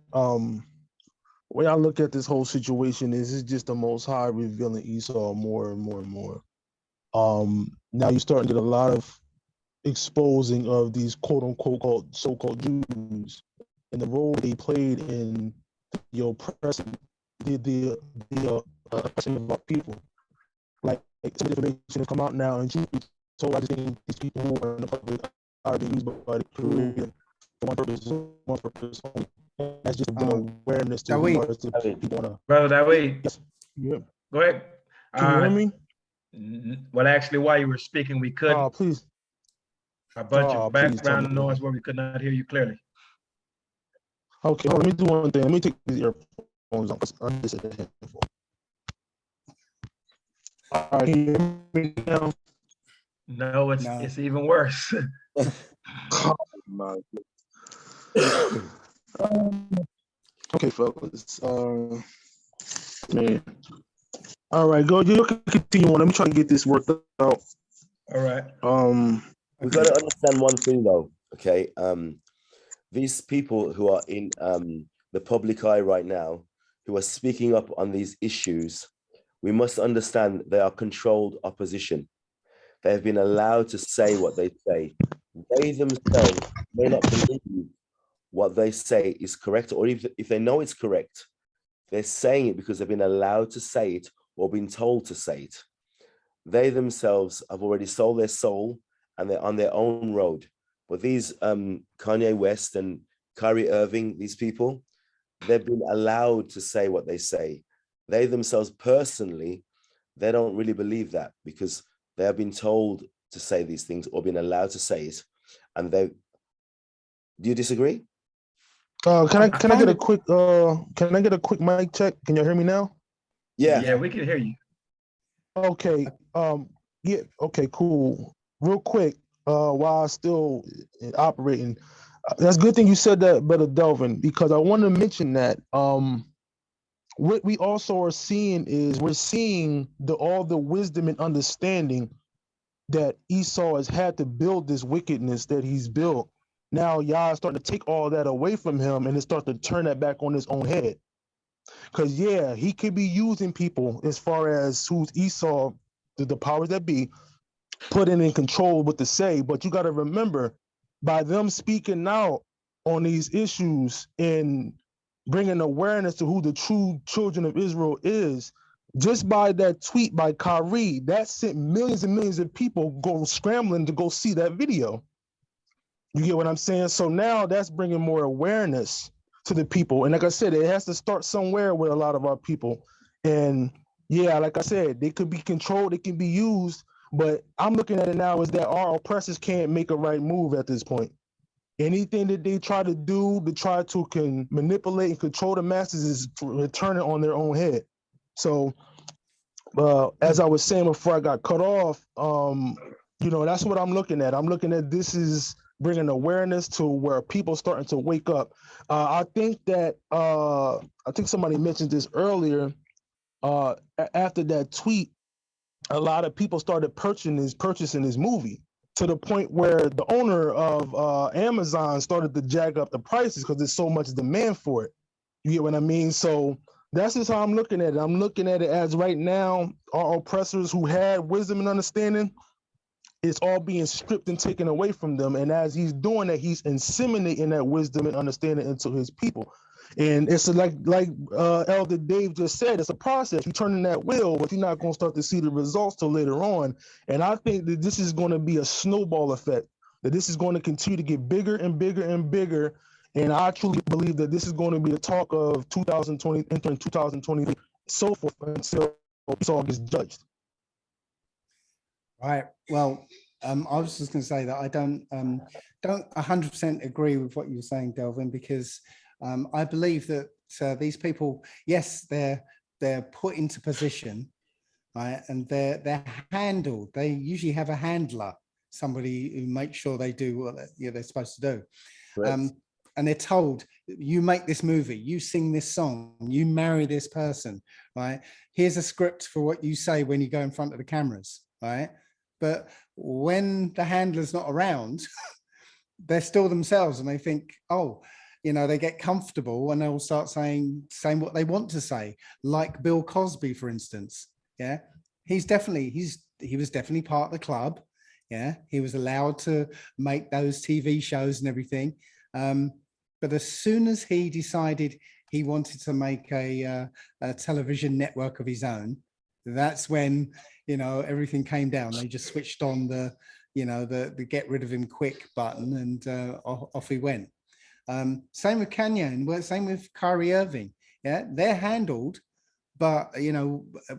When I look at this whole situation, is just the Most High revealing Esau more and more and more. Now you're starting to get a lot of exposing of these quote unquote so-called Jews and the role they played in the oppressing the oppressing of our people. Like some information has come out now, and told I just think these people who are in the public are being used by the Caribbean for one purpose only. That's just awareness to people. Brother Dawid. Yes. Yeah. Go ahead. Can you hear me? Well, actually, while you were speaking, we couldn't. Oh, please. A bunch of background noise where we could not hear you clearly. Okay, let me do one thing. Let me take these earphones off. All right, can you hear me now? No, it's even worse. Okay, fellas. Man. All right, go. You can continue on. Let me try to get this worked out. All right. We've got to understand one thing, though. Okay. These people who are in the public eye right now, who are speaking up on these issues, we must understand they are controlled opposition. They have been allowed to say what they say. They themselves may not believe what they say is correct, or if they know it's correct, they're saying it because they've been allowed to say it or been told to say it. They themselves have already sold their soul and they're on their own road. But these Kanye West and Kyrie Irving, these people, they've been allowed to say what they say. They themselves personally, they don't really believe that because they have been told to say these things or been allowed to say it. And do you disagree? Can I get a quick mic check? Can you hear me now? Yeah. we can hear you. Okay. Yeah. Okay. Cool. Real quick. While still operating, that's a good thing you said that, Brother Delvin, because I want to mention that. What we also are seeing is we're seeing all the wisdom and understanding that Esau has had to build this wickedness that he's built. Now Yah is starting to take all that away from him and it starts to turn that back on his own head. Because yeah, he could be using people as far as who's Esau, the powers that be, putting in control what to say. But you got to remember, by them speaking out on these issues and bringing awareness to who the true children of Israel is, just by that tweet by Kyrie, that sent millions and millions of people go scrambling to go see that video. You get what I'm saying? So now that's bringing more awareness to the people. And like I said, it has to start somewhere with a lot of our people. And yeah, like I said, they could be controlled, they can be used, but I'm looking at it now as that our oppressors can't make a right move at this point. Anything that they try to do to try to manipulate and control the masses is returning on their own head. So as I was saying before I got cut off, that's what I'm looking at. I'm looking at this is bringing awareness to where people starting to wake up. I think somebody mentioned this earlier. After that tweet, a lot of people started purchasing this movie to the point where the owner of Amazon started to jack up the prices because there's so much demand for it. You get what I mean? So that's just how I'm looking at it. I'm looking at it as right now, our oppressors who had wisdom and understanding, it's all being stripped and taken away from them. And as he's doing that, he's inseminating that wisdom and understanding into his people. And it's like Elder Dave just said, it's a process. You're turning that wheel, but you're not going to start to see the results till later on. And I think that this is going to be a snowball effect, that this is going to continue to get bigger and bigger and bigger. And I truly believe that this is going to be the talk of 2020, entering 2023, so forth until Esau gets judged. Right. Well, I was just going to say that I don't 100% agree with what you were saying, Delvin, because I believe that these people, yes, they're put into position, right, and they're handled. They usually have a handler, somebody who makes sure they do what they're supposed to do. And they're told, you make this movie, you sing this song, you marry this person, right? Here's a script for what you say when you go in front of the cameras, right? But when the handler's not around, they're still themselves and they think, oh, they get comfortable and they'll start saying what they want to say, like Bill Cosby, for instance. Yeah, he was definitely part of the club. Yeah, he was allowed to make those TV shows and everything. But as soon as he decided he wanted to make a television network of his own, that's when everything came down. They just switched on the get rid of him quick button, and off he went. Same with Kanye, and same with Kyrie Irving. Yeah, they're handled, but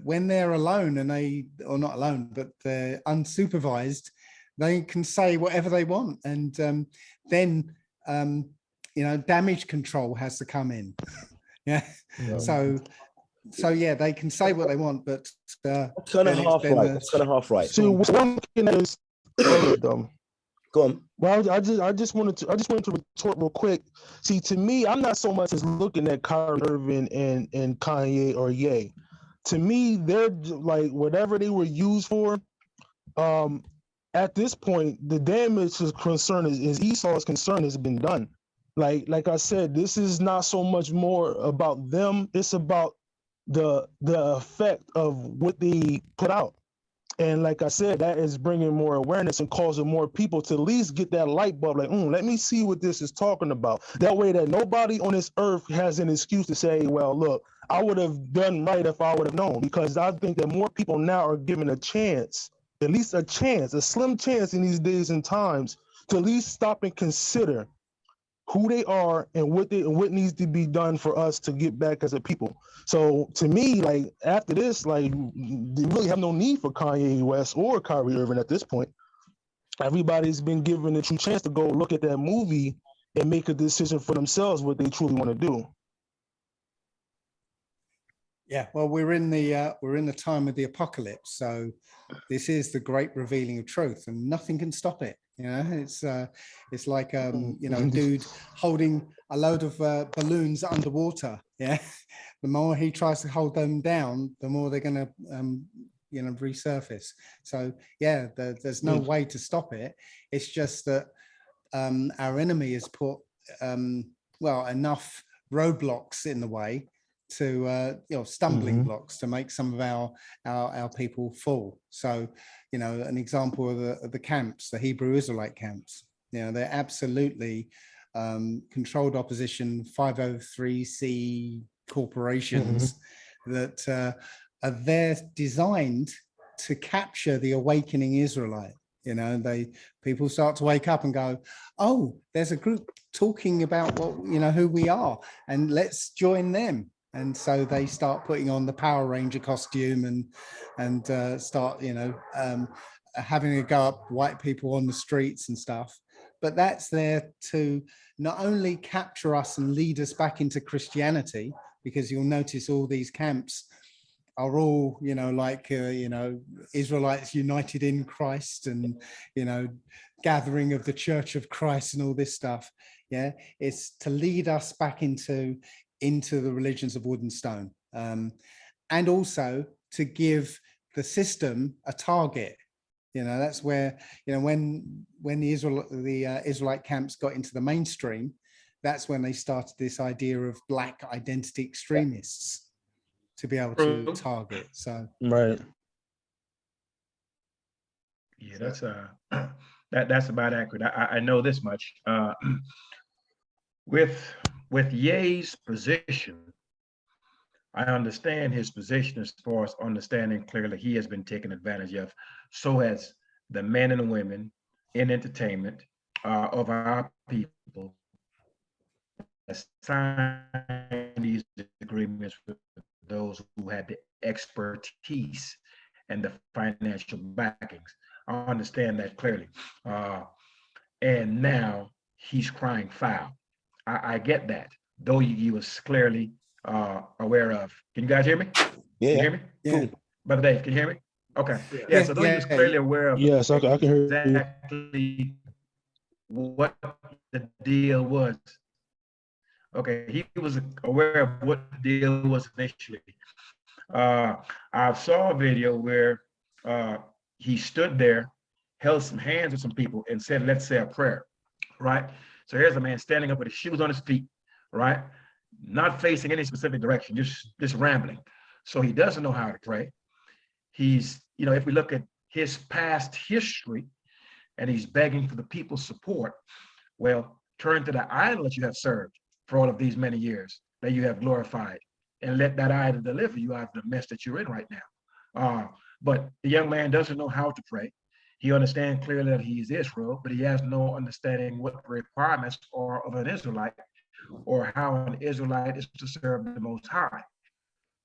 when they're alone or not alone, but they're unsupervised, they can say whatever they want, and then damage control has to come in. Yeah. So yeah, they can say what they want, but that's kind of half right. That's kind of half right. So one thing is them. Go on. Well, I just wanted to retort real quick. See, to me, I'm not so much as looking at Kyrie Irving and Kanye or Ye. To me, they're like whatever they were used for. At this point, the damage is concern is Esau's concern has been done. Like I said, this is not so much more about them. It's about the effect of what they put out. And like I said, that is bringing more awareness and causing more people to at least get that light bulb, like, let me see what this is talking about. That way that nobody on this earth has an excuse to say, well, look, I would have done right if I would have known, because I think that more people now are given a chance, at least a chance, a slim chance in these days and times to at least stop and consider who they are and what needs to be done for us to get back as a people. So to me, like after this, like they really have no need for Kanye West or Kyrie Irving at this point. Everybody's been given a true chance to go look at that movie and make a decision for themselves what they truly want to do. Yeah, well, we're in the time of the apocalypse, so this is the great revealing of truth, and nothing can stop it. You know, it's like you know, a dude holding a load of balloons underwater. Yeah, the more he tries to hold them down, the more they're going to you know, resurface. So yeah, there's no way to stop it. It's just that our enemy has put well, enough roadblocks in the way to you know, stumbling blocks to make some of our people fall. So, you know, an example of the camps, the Hebrew Israelite camps, you know, they're absolutely controlled opposition 503c corporations that are there designed to capture the awakening Israelite. You know, people start to wake up and go, oh, there's a group talking about what, you know, who we are, and let's join them. And so they start putting on the Power Ranger costume and start, you know, having a go up white people on the streets and stuff. But that's there to not only capture us and lead us back into Christianity, because you'll notice all these camps are all, you know, like, you know, Israelites united in Christ and, you know, gathering of the Church of Christ and all this stuff. Yeah, it's to lead us back into the religions of wood and stone, and also to give the system a target. You know, that's where, you know, when the Israelite camps got into the mainstream, that's when they started this idea of black identity extremists to be able to target. So right. Yeah, that's that's about accurate. I know this much. With Ye's position, I understand his position as far as understanding clearly he has been taken advantage of. So has the men and women in entertainment of our people that signed these agreements with those who had the expertise and the financial backings. I understand that clearly. And now he's crying foul. I get that, though he was clearly aware of. Can you guys hear me? Yeah. Can you hear me? yeah. Cool. Brother Dave, can you hear me? Okay. Yeah, so though he was clearly aware of Yes, I can hear you. exactly what the deal was. Okay, he was aware of what the deal was initially. I saw a video where he stood there, held some hands with some people and said, let's say a prayer, right? So here's a man standing up with his shoes on his feet, right? Not facing any specific direction, just rambling. So he doesn't know how to pray. He's, you know, if we look at his past history and he's begging for the people's support, well, turn to the idol that you have served for all of these many years, that you have glorified, and let that idol deliver you out of the mess that you're in right now. But the young man doesn't know how to pray. He understands clearly that he is Israel, but he has no understanding what the requirements are of an Israelite or how an Israelite is to serve the Most High.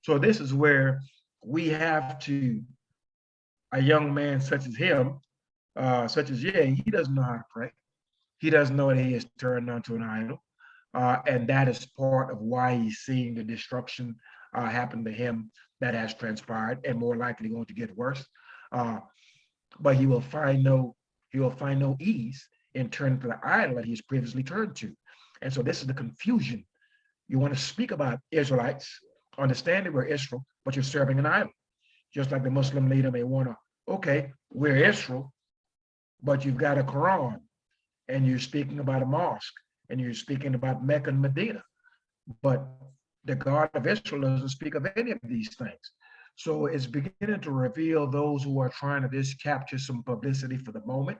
So this is where we have to, a young man such as him, such as he doesn't know how to pray. He doesn't know that he is turned onto an idol. And that is part of why he's seeing the destruction happen to him that has transpired and more likely going to get worse. But he will find no ease in turning to the idol that he's previously turned to. And so this is the confusion. You want to speak about Israelites, understanding we're Israel, but you're serving an idol. Just like the Muslim leader may want to, okay, we're Israel, but you've got a Quran and you're speaking about a mosque and you're speaking about Mecca and Medina. But the God of Israel doesn't speak of any of these things. So it's beginning to reveal those who are trying to just capture some publicity for the moment.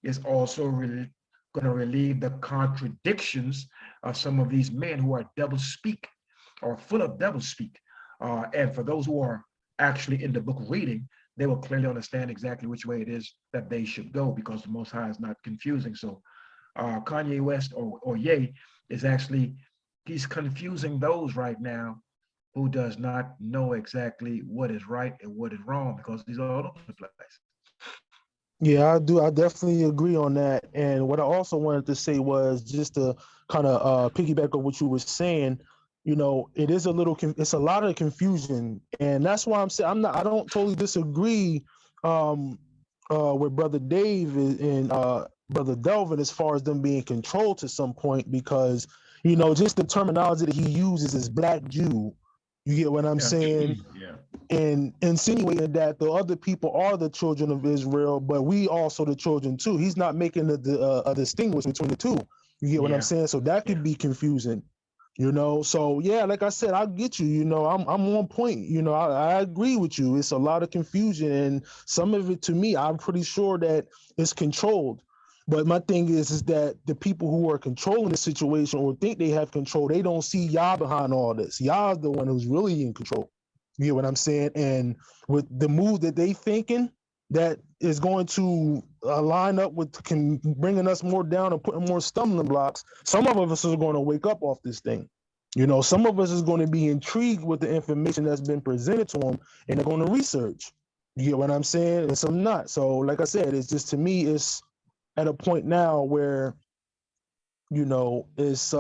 It's also really going to relieve the contradictions of some of these men who are double speak or full of double speak. And for those who are actually in the book reading, they will clearly understand exactly which way it is that they should go, because the Most High is not confusing. So Kanye West or Ye is actually, he's confusing those right now who does not know exactly what is right and what is wrong, because he's all over the place. Yeah, I do. I definitely agree on that. And what I also wanted to say was just to kind of piggyback on what you were saying. You know, it is a little, it's a lot of confusion, and that's why I'm saying I don't totally disagree um, with Brother Dave and Brother Delvin as far as them being controlled to some point, because you know just the terminology that he uses is Black Jew. You get what I'm Yeah. saying? Yeah. And insinuating that the other people are the children of Israel, but we also the children too. He's not making a distinguish between the two. You get what I'm Yeah. saying? So that could Yeah. be confusing, you know. So yeah, like I said, I get you. You know, I'm on point. You know, I agree with you. It's a lot of confusion, and some of it to me, I'm pretty sure that it's controlled. But my thing is that the people who are controlling the situation or think they have control, they don't see Yah behind all this. Yah is the one who's really in control. You get what I'm saying? And with the move that they thinking that is going to line up with bringing us more down and putting more stumbling blocks, some of us are going to wake up off this thing. You know, some of us is going to be intrigued with the information that's been presented to them, and they're going to research. You get what I'm saying? And some not. So, like I said, it's just to me, it's at a point now where you know it's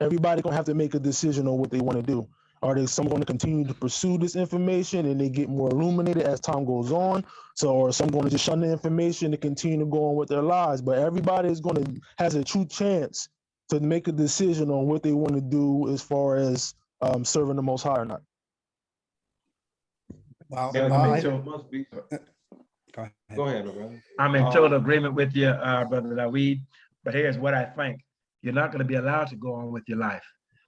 everybody gonna have to make a decision on what they want to do. Are they some going to continue to pursue this information and they get more illuminated as time goes on? So, or some going to just shun the information and continue to go on with their lives? But everybody is going to has a true chance to make a decision on what they want to do as far as serving the Most High or not. Well, Yeah, I I, think it must be. go ahead. Go ahead, my brother. I'm in total agreement with you, Brother Dawid. But here's what I think. You're not going to be allowed to go on with your life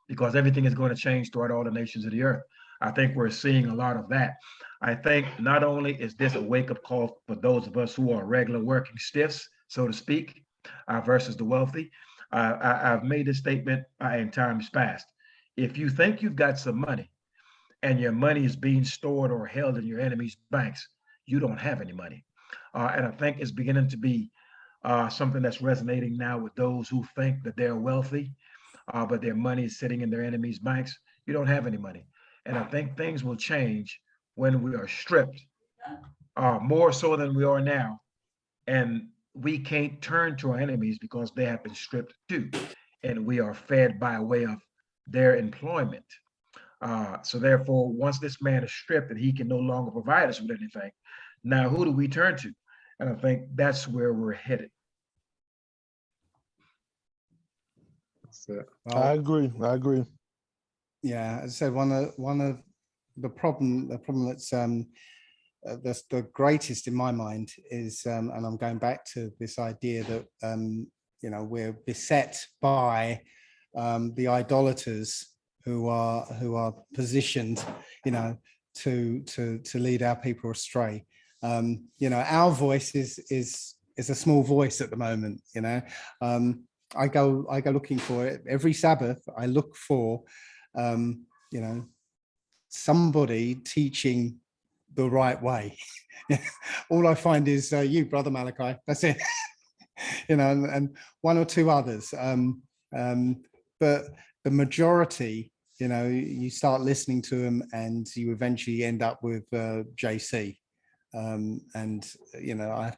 because everything is going to change throughout all the nations of the earth. I think we're seeing a lot of that. I think not only is this a wake-up call for those of us who are regular working stiffs, so to speak, versus the wealthy. I've made this statement in times past. If you think you've got some money and your money is being stored or held in your enemy's banks, you don't have any money. And I think it's beginning to be something that's resonating now with those who think that they're wealthy, but their money is sitting in their enemies' banks. You don't have any money. And I think things will change when we are stripped, more so than we are now. And we can't turn to our enemies because they have been stripped too. And we are fed by way of their employment. So therefore, once this man is stripped and he can no longer provide us with anything, now who do we turn to? And I think that's where we're headed. So, Well, I agree. I agree. yeah, as I said, one of the problem that's the greatest in my mind is, and I'm going back to this idea that you know, we're beset by the idolaters who are positioned, you know, to lead our people astray. You know, our voice is a small voice at the moment. You know, I go looking for it every Sabbath. I look for you know, somebody teaching the right way. All I find is you, Brother Malachi. That's it. You know, and one or two others. But the majority, you know, you start listening to them, and you eventually end up with JC. And you know, I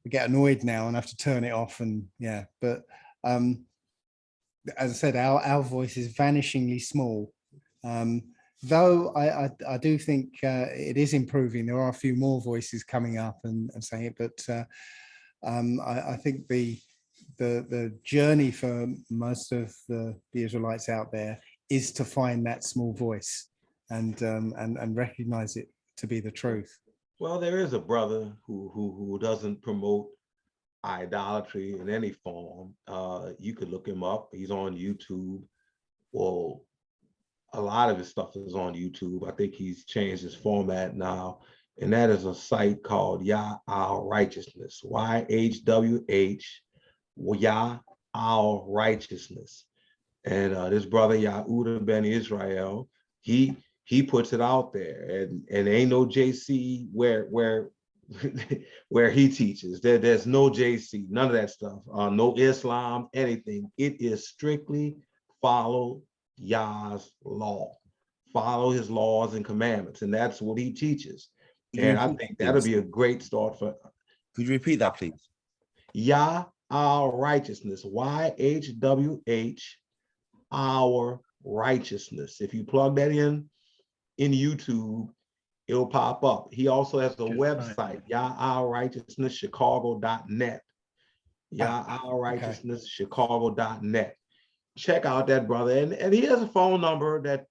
get annoyed now and have to turn it off. And yeah, but as I said, our voice is vanishingly small. Though I do think it is improving. There are a few more voices coming up and saying it, but I think the journey for most of the Israelites out there is to find that small voice and recognize it to be the truth. Well, there is a brother who doesn't promote idolatry in any form. You could look him up. He's on YouTube. Well, a lot of his stuff is on YouTube. I think he's changed his format now, and that is a site called Yah Our Righteousness. YHWH, Yah Our Righteousness. And this brother Yehuda ben Israel, he puts it out there, and ain't no JC where where he teaches. There's no JC, none of that stuff. No Islam, anything. It is strictly follow Yah's law, follow his laws and commandments, and that's what he teaches. And I think that'll be a great start for. Could you repeat that, please? Yah our righteousness. YHWH our righteousness. If you plug that in YouTube, it'll pop up. He also has a website, YahOurRighteousnessChicago.net. YahOurRighteousnessChicago.net. Check out that brother. And he has a phone number that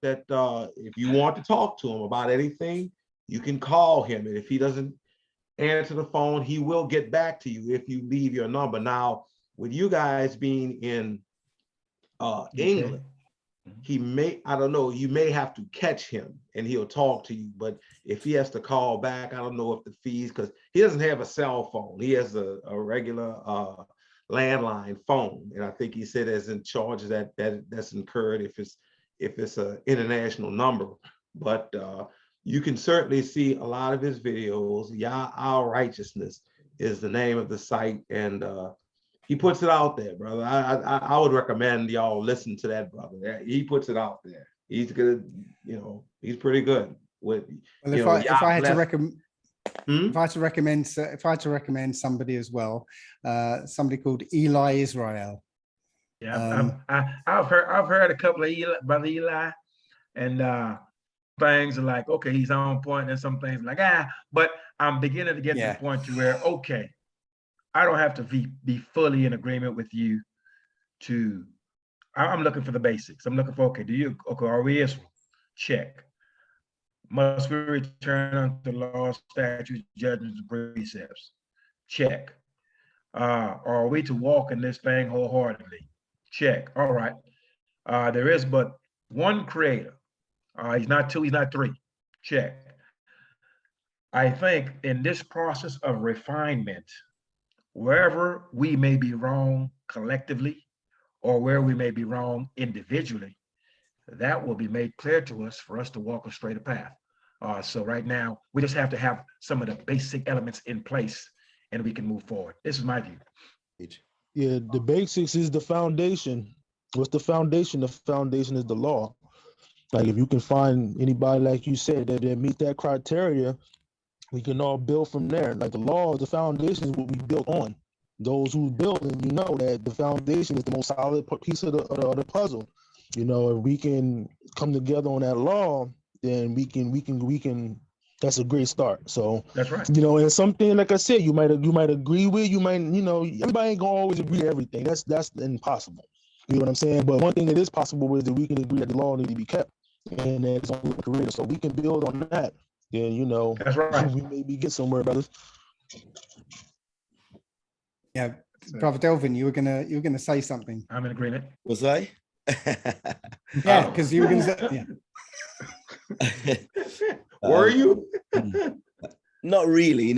if you want to talk to him about anything, you can call him. And if he doesn't answer the phone, he will get back to you if you leave your number. Now, with you guys being in England, he may, I don't know, you may have to catch him and he'll talk to you. But if he has to call back, I don't know if the fees, because he doesn't have a cell phone. He has a regular landline phone. And I think he said there's in charges that's incurred if it's an international number. But you can certainly see a lot of his videos. Yah Our Righteousness is the name of the site. And he puts it out there, brother. I would recommend y'all listen to that brother. He puts it out there. He's good, he's pretty good with. Well, if I had to recommend somebody as well, somebody called Eli Yisrrael. Yeah, I've heard a couple of Brother Eli, and things are like, okay, he's on point, and some things like but I'm beginning to get to the point to where, okay, I don't have to be fully in agreement with you. I'm looking for the basics. I'm looking for, okay, are we Israel? Check. Must we return unto laws, statutes, judgments, and precepts? Check. Are we to walk in this thing wholeheartedly? Check. All right. There is but one creator. He's not two, he's not three. Check. I think in this process of refinement, wherever we may be wrong collectively or where we may be wrong individually, that will be made clear to us for us to walk a straighter path. So right now, we just have to have some of the basic elements in place and we can move forward. This is my view. Yeah, the basics is the foundation. What's the foundation? The foundation is the law. Like if you can find anybody, like you said, that meet that criteria, we can all build from there. Like the law, the foundation is what we built on. Those who build, and you know that the foundation is the most solid piece of the puzzle. If we can come together on that law, then we can. That's a great start. So that's right. And something like I said, you might agree with, everybody ain't gonna always agree to everything. That's impossible. You know what I'm saying? But one thing that is possible is that we can agree that the law needs to be kept, and that it's only creator. So we can build on that. Then that's right. We maybe get somewhere, brothers. Yeah, Brother Delvin, you were gonna say something. I'm in agreement. Was I? Yeah, because you were gonna say. Yeah. Were you? Not really.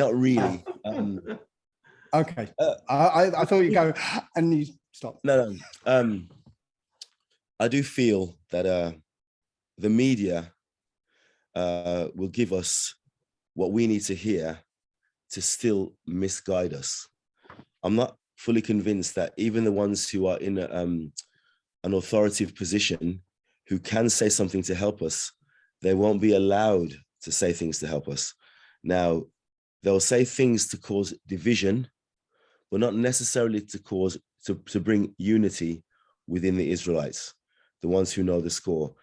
Okay. I thought you'd go and you stopped. No. I do feel that the media will give us what we need to hear to still misguide us. I'm not fully convinced that even the ones who are in an authoritative position who can say something to help us, they won't be allowed to say things to help us. Now, they'll say things to cause division, but not necessarily to bring unity within the Israelites, the ones who know the score.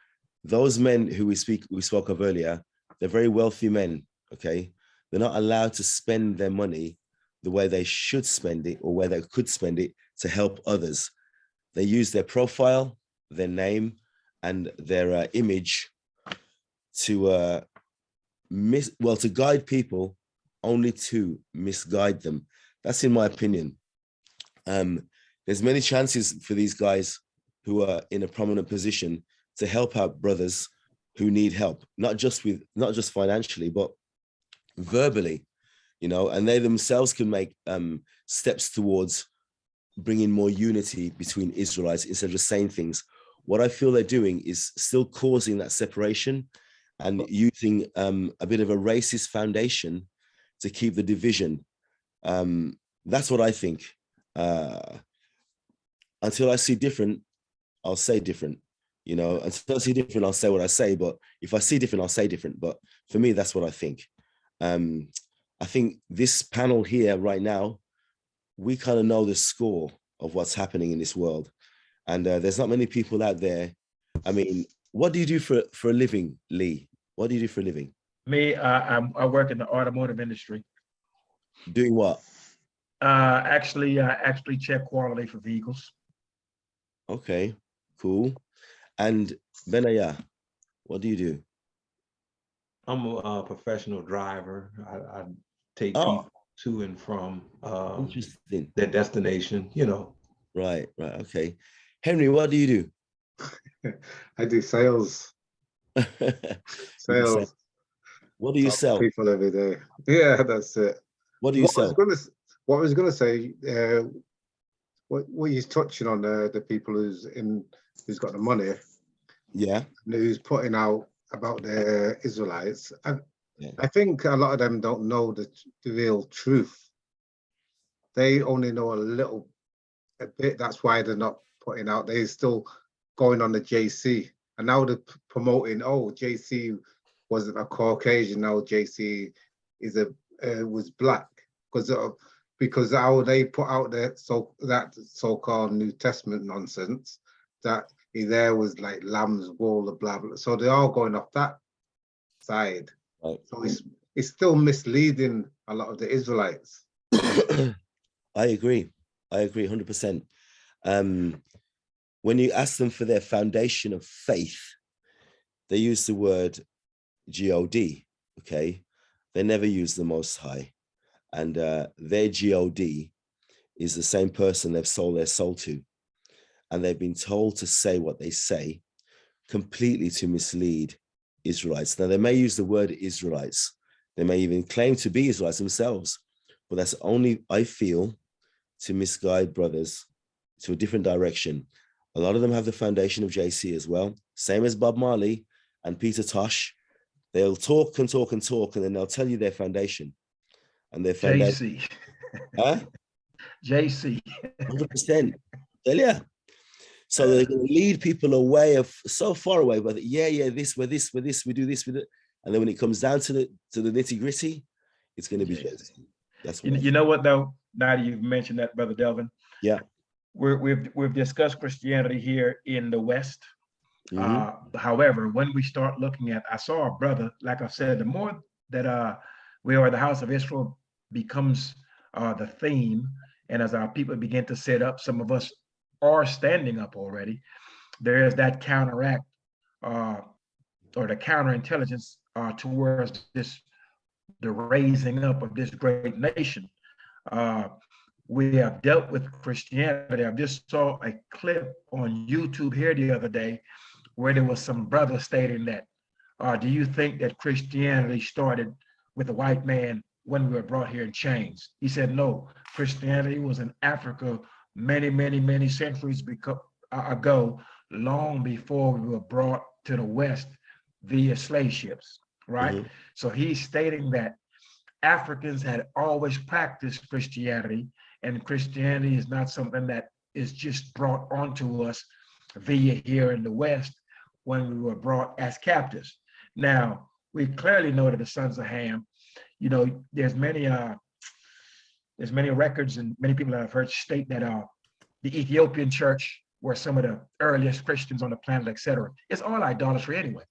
Those men who we spoke of earlier, they're very wealthy men, okay? They're not allowed to spend their money the way they should spend it or where they could spend it to help others. They use their profile, their name, and their image to guide people, only to misguide them. That's in my opinion. There's many chances for these guys who are in a prominent position to help out brothers who need help, not just financially, but verbally, and they themselves can make steps towards bringing more unity between Israelites instead of just saying things. What I feel they're doing is still causing that separation and using a bit of a racist foundation to keep the division. That's what I think. Until I see different, I'll say different. Until I see different, I'll say what I say. But if I see different, I'll say different. But for me, that's what I think. I think this panel here right now, we kind of know the score of what's happening in this world. And there's not many people out there. I mean, what do you do for a living, Lee? What do you do for a living? Me, I work in the automotive industry. Doing what? Actually check quality for vehicles. Okay, cool. And Benaya, what do you do? I'm a professional driver. I take Oh, people to and from interesting. their destination, you know. Right, okay. Henry, what do you do? I do sales. You do Sales. sell. What do you Talk to sell? people every day. Yeah, that's it. What do you sell? What I was gonna say, what you're touching on the people who's got the money, Yeah. and who's putting out about the Israelites. Yeah. I think a lot of them don't know the real truth. They only know a bit. That's why they're not putting out. They're still going on the JC, and now they're promoting. Oh, JC wasn't a Caucasian. Now JC is was black because how they put out that so-called New Testament nonsense that he there was like lamb's wool, blah blah. So they're all going off that side. Right. So it's still misleading a lot of the Israelites. I agree 100%. When you ask them for their foundation of faith, they use the word God. Okay, they never use the Most High, and their God is the same person they've sold their soul to, and they've been told to say what they say completely to mislead Israelites. Now, they may use the word Israelites, they may even claim to be Israelites themselves, but that's only, I feel, to misguide brothers to a different direction. A lot of them have the foundation of JC as well, same as Bob Marley and Peter Tosh. They'll talk and talk and talk, and then they'll tell you their foundation. And their foundation. JC. Huh? JC. 100%. Tell ya. So they're going to lead people away so far away, but we're this, we do this, we do. And then when it comes down to the nitty gritty, it's going to be JC. That's what you know what though? Now that you've mentioned that, Brother Delvin. Yeah. We've discussed Christianity here in the West. However, when we start looking at, I saw a brother, like I said, the more that we are the house of Israel becomes the theme, and as our people begin to set up, some of us are standing up already. There is that counteract or the counterintelligence towards the raising up of this great nation. We have dealt with Christianity. I just saw a clip on YouTube here the other day where there was some brother stating that, do you think that Christianity started with a white man when we were brought here in chains? He said, no, Christianity was in Africa many centuries ago, long before we were brought to the West via slave ships, right? So he's stating that Africans had always practiced Christianity, and Christianity is not something that is just brought onto us via here in the West when we were brought as captives. Now, we clearly know that the sons of Ham, you know, there's many records and many people that I've heard state that the Ethiopian church were some of the earliest Christians on the planet, etc. It's all idolatry anyway.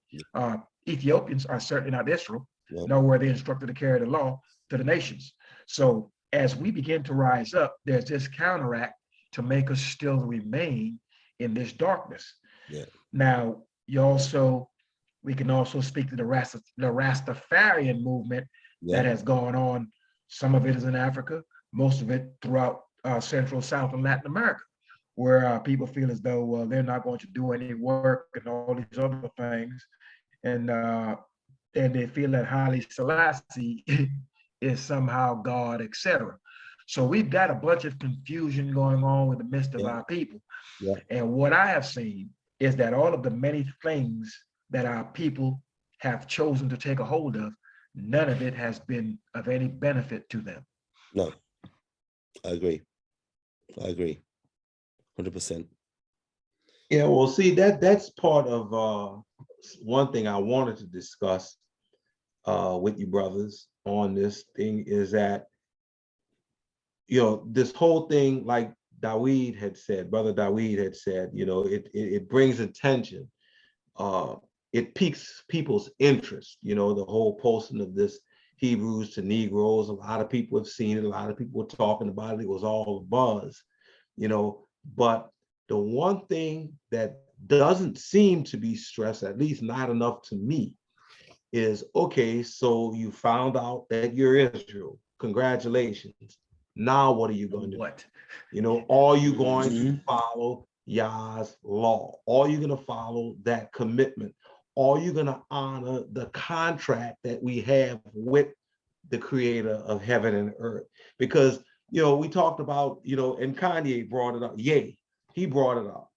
Ethiopians are certainly not Israel, nor were they instructed to carry the law to the nations. So as we begin to rise up, there's this counteract to make us still remain in this darkness. Now, we can also speak to the Rastafarian movement that has gone on. Some of it is in Africa, most of it throughout Central, South, and Latin America, where people feel as though they're not going to do any work and all these other things. And they feel that Haile Selassie is somehow God, etc. So we've got a bunch of confusion going on in the midst of our people. And what I have seen is that all of the many things that our people have chosen to take a hold of, none of it has been of any benefit to them. No, I agree 100%. Yeah, well, see, that's part of one thing I wanted to discuss with you brothers. on this thing is that, you know, this whole thing, like Dawid had said, Brother Dawid had said, you know, it brings attention. It piques people's interest, you know, the whole posting of this Hebrews to Negroes. A lot of people have seen it. A lot of people were talking about it. It was all a buzz, you know. But the one thing that doesn't seem to be stressed, at least not enough to me, is, okay, so you found out that you're Israel. Congratulations. Now what are you going to do? You know, are you going to follow Yah's law? Are you going to follow that commitment? Are you going to honor the contract that we have with the creator of heaven and earth? Because, you know, we talked about, you know, and Kanye brought it up. Yay, he brought it up.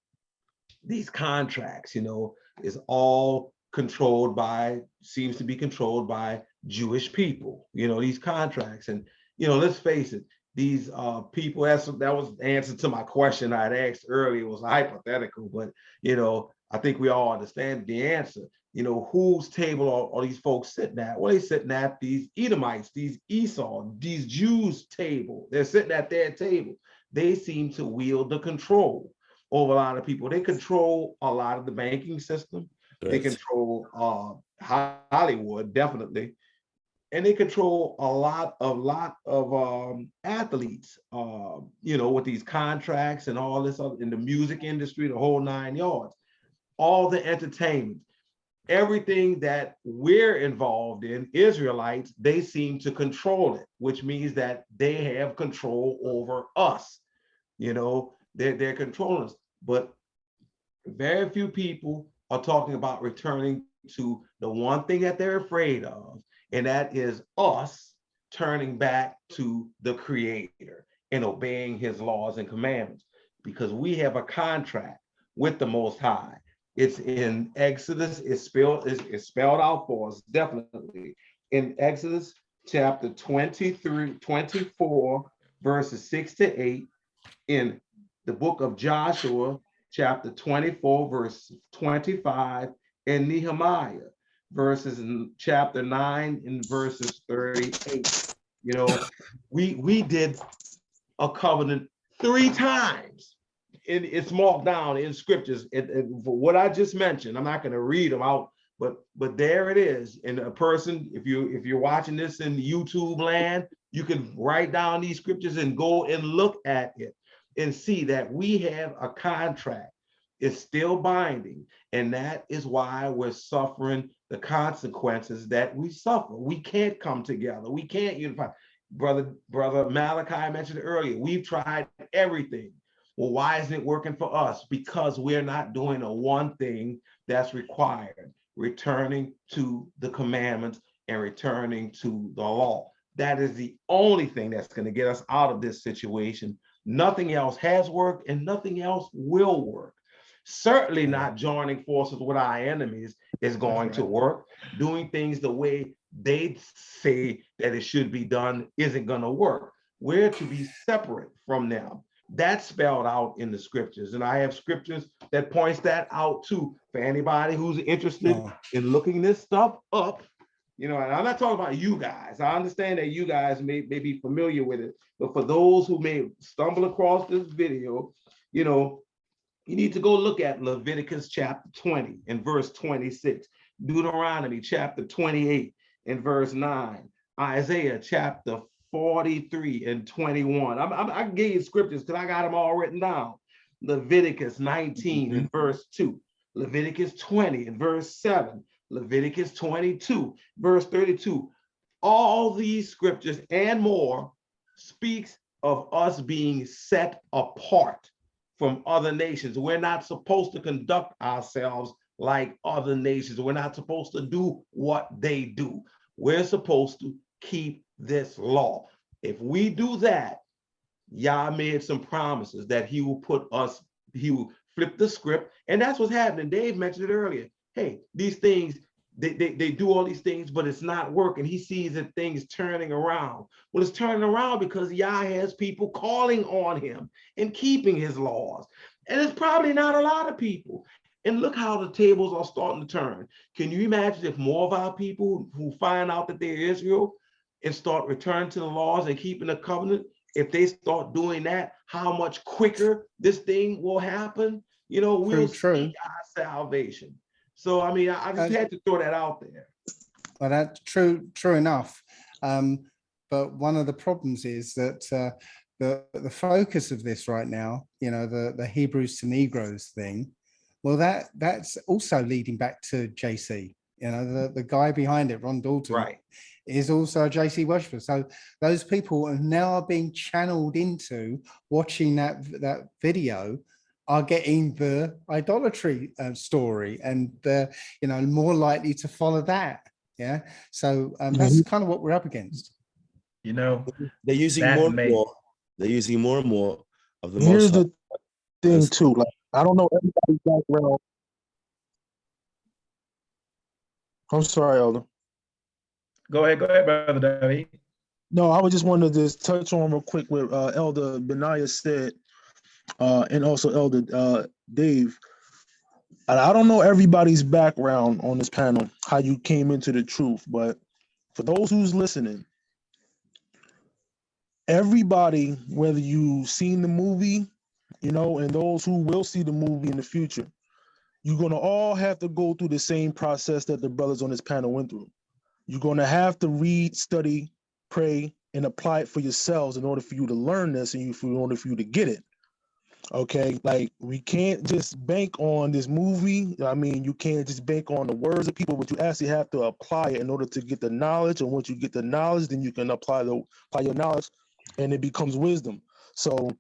These contracts, you know, is all controlled by, seems to be controlled by Jewish people, you know, these contracts. And, you know, let's face it, these people, that was the answer to my question I'd asked earlier. It was hypothetical, but, you know, I think we all understand the answer. You know, whose table are these folks sitting at? Well, they're sitting at these Edomites, these Esau, these Jews' table. They're sitting at their table. They seem to wield the control over a lot of people. They control a lot of the banking system. Right. They control Hollywood, definitely. And they control a lot of athletes, you know, with these contracts and all this other, in the music industry, the whole 9 yards, all the entertainment, everything that we're involved in, Israelites, they seem to control it, which means that they have control over us. You know, they're controlling us. But very few people are talking about returning to the one thing that they're afraid of, and that is us turning back to the Creator and obeying his laws and commandments, because we have a contract with the Most High. It's in Exodus. It's spelled out for us, definitely. In Exodus chapter 24, verses 6 to 8, in the book of Joshua, chapter 24, verse 25, and Nehemiah, verses in chapter 9 and verses 38. You know, we did a covenant 3 times. It's marked down in scriptures. For what I just mentioned, I'm not going to read them out, but there it is. And a person, if you're watching this in YouTube land, you can write down these scriptures and go and look at it and see that we have a contract. It's still binding, and that is why we're suffering the consequences that we suffer. We can't come together. We can't unify. Brother Malachi mentioned earlier, we've tried everything. Well, why isn't it working for us? Because we're not doing the one thing that's required, returning to the commandments and returning to the law. That is the only thing that's going to get us out of this situation. Nothing else has worked and nothing else will work. Certainly not joining forces with our enemies is going to work. Doing things the way they say that it should be done isn't going to work. We're to be separate from them. That's spelled out in the scriptures. And I have scriptures that points that out too, for anybody who's interested in looking this stuff up. You know, and I'm not talking about you guys. I understand that you guys may be familiar with it, but for those who may stumble across this video, you know, you need to go look at Leviticus chapter 20 and verse 26, Deuteronomy chapter 28 and verse 9, Isaiah chapter 43 and 21. I can give you scriptures because I got them all written down. Leviticus 19 and verse 2, Leviticus 20 and verse 7, Leviticus 22, verse 32. All these scriptures and more speaks of us being set apart from other nations. We're not supposed to conduct ourselves like other nations. We're not supposed to do what they do. We're supposed to keep this law. If we do that, Yah made some promises that he will put us, he will flip the script, and that's what's happening. Dave mentioned it earlier. Hey, these things, they do all these things, but it's not working. He sees that things turning around. Well, it's turning around because Yah has people calling on him and keeping his laws. And it's probably not a lot of people. And look how the tables are starting to turn. Can you imagine if more of our people who find out that they're Israel and start returning to the laws and keeping the covenant, if they start doing that, how much quicker this thing will happen, you know, we'll see our salvation. So, I mean, I just had to throw that out there. Well, that's true enough. But one of the problems is that the focus of this right now, you know, the Hebrews to Negroes thing, well, that's also leading back to JC. You know, the guy behind it, Ron Dalton, Right, is also a JC worshiper. So those people are now being channeled into watching that video, are getting the idolatry story, and you know, more likely to follow that. Yeah. So that's kind of what we're up against. you know, They're using that more and may- more. They're using more and more of the Here's Most the thing High. too. Like, I don't know everybody's background. I'm sorry, Elder. Go ahead, Brother David. No, I would just want to just touch on real quick what Elder Benaiah said, and also Elder Dave. I don't know everybody's background on this panel, how you came into the truth, but for those who's listening, everybody, whether you've seen the movie, you know, and those who will see the movie in the future, you're going to all have to go through the same process that the brothers on this panel went through. You're going to have to read, study, pray, and apply it for yourselves in order for you to learn this and in order for you to get it. Okay, like, we can't just bank on this movie. I mean, you can't just bank on the words of people, but you actually have to apply it in order to get the knowledge. And once you get the knowledge, then you can apply your knowledge, and it becomes wisdom. So,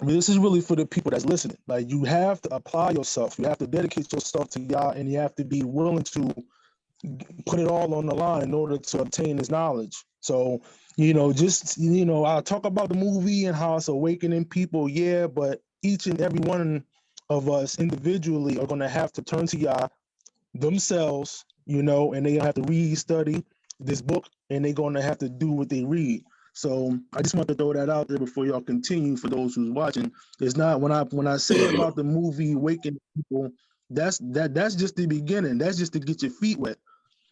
I mean, this is really for the people that's listening. Like, you have to apply yourself. You have to dedicate yourself to Yah, and you have to be willing to put it all on the line in order to obtain this knowledge. So, you know, just, you know, I'll talk about the movie and how it's awakening people, yeah, but each and every one of us individually are going to have to turn to Yah themselves, you know, and they have to read, study this book, and they're going to have to do what they read. So I just want to throw that out there before y'all continue. For those who's watching, it's not, when I say about the movie awakening people, that's just the beginning. That's just to get your feet wet.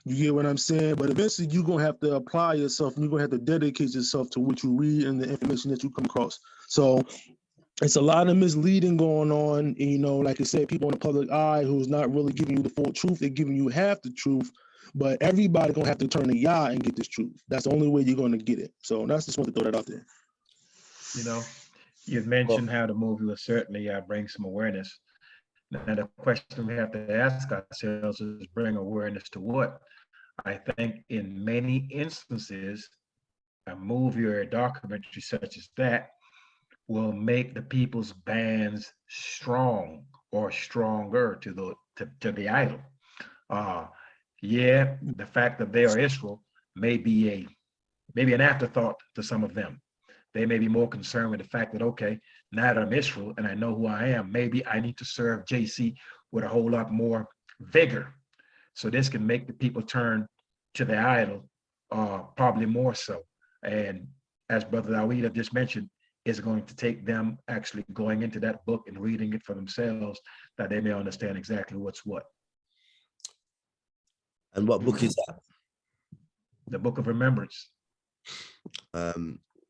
You get what I'm saying? But eventually you're going to have to apply yourself, and you're going to have to dedicate yourself to what you read and the information that you come across. So it's a lot of misleading going on. You know, like I said, people in the public eye who's not really giving you the full truth. They're giving you half the truth, but everybody going to have to turn to Yah and get this truth. That's the only way you're going to get it. So that's just want to throw that out there. You know, you've mentioned how the movie will certainly bring some awareness. Now, the question we have to ask ourselves is, bring awareness to what? I think in many instances, a movie or a documentary such as that will make the people's bands strong or stronger to the idol. Yeah, the fact that they are Israel may be an afterthought to some of them. They may be more concerned with the fact that, okay, now that I'm Israel and I know who I am, maybe I need to serve JC with a whole lot more vigor. So this can make the people turn to the idol, probably more so. And as Brother Dawid have just mentioned, it's going to take them actually going into that book and reading it for themselves, that they may understand exactly what's what. And what book is that? The Book of Remembrance.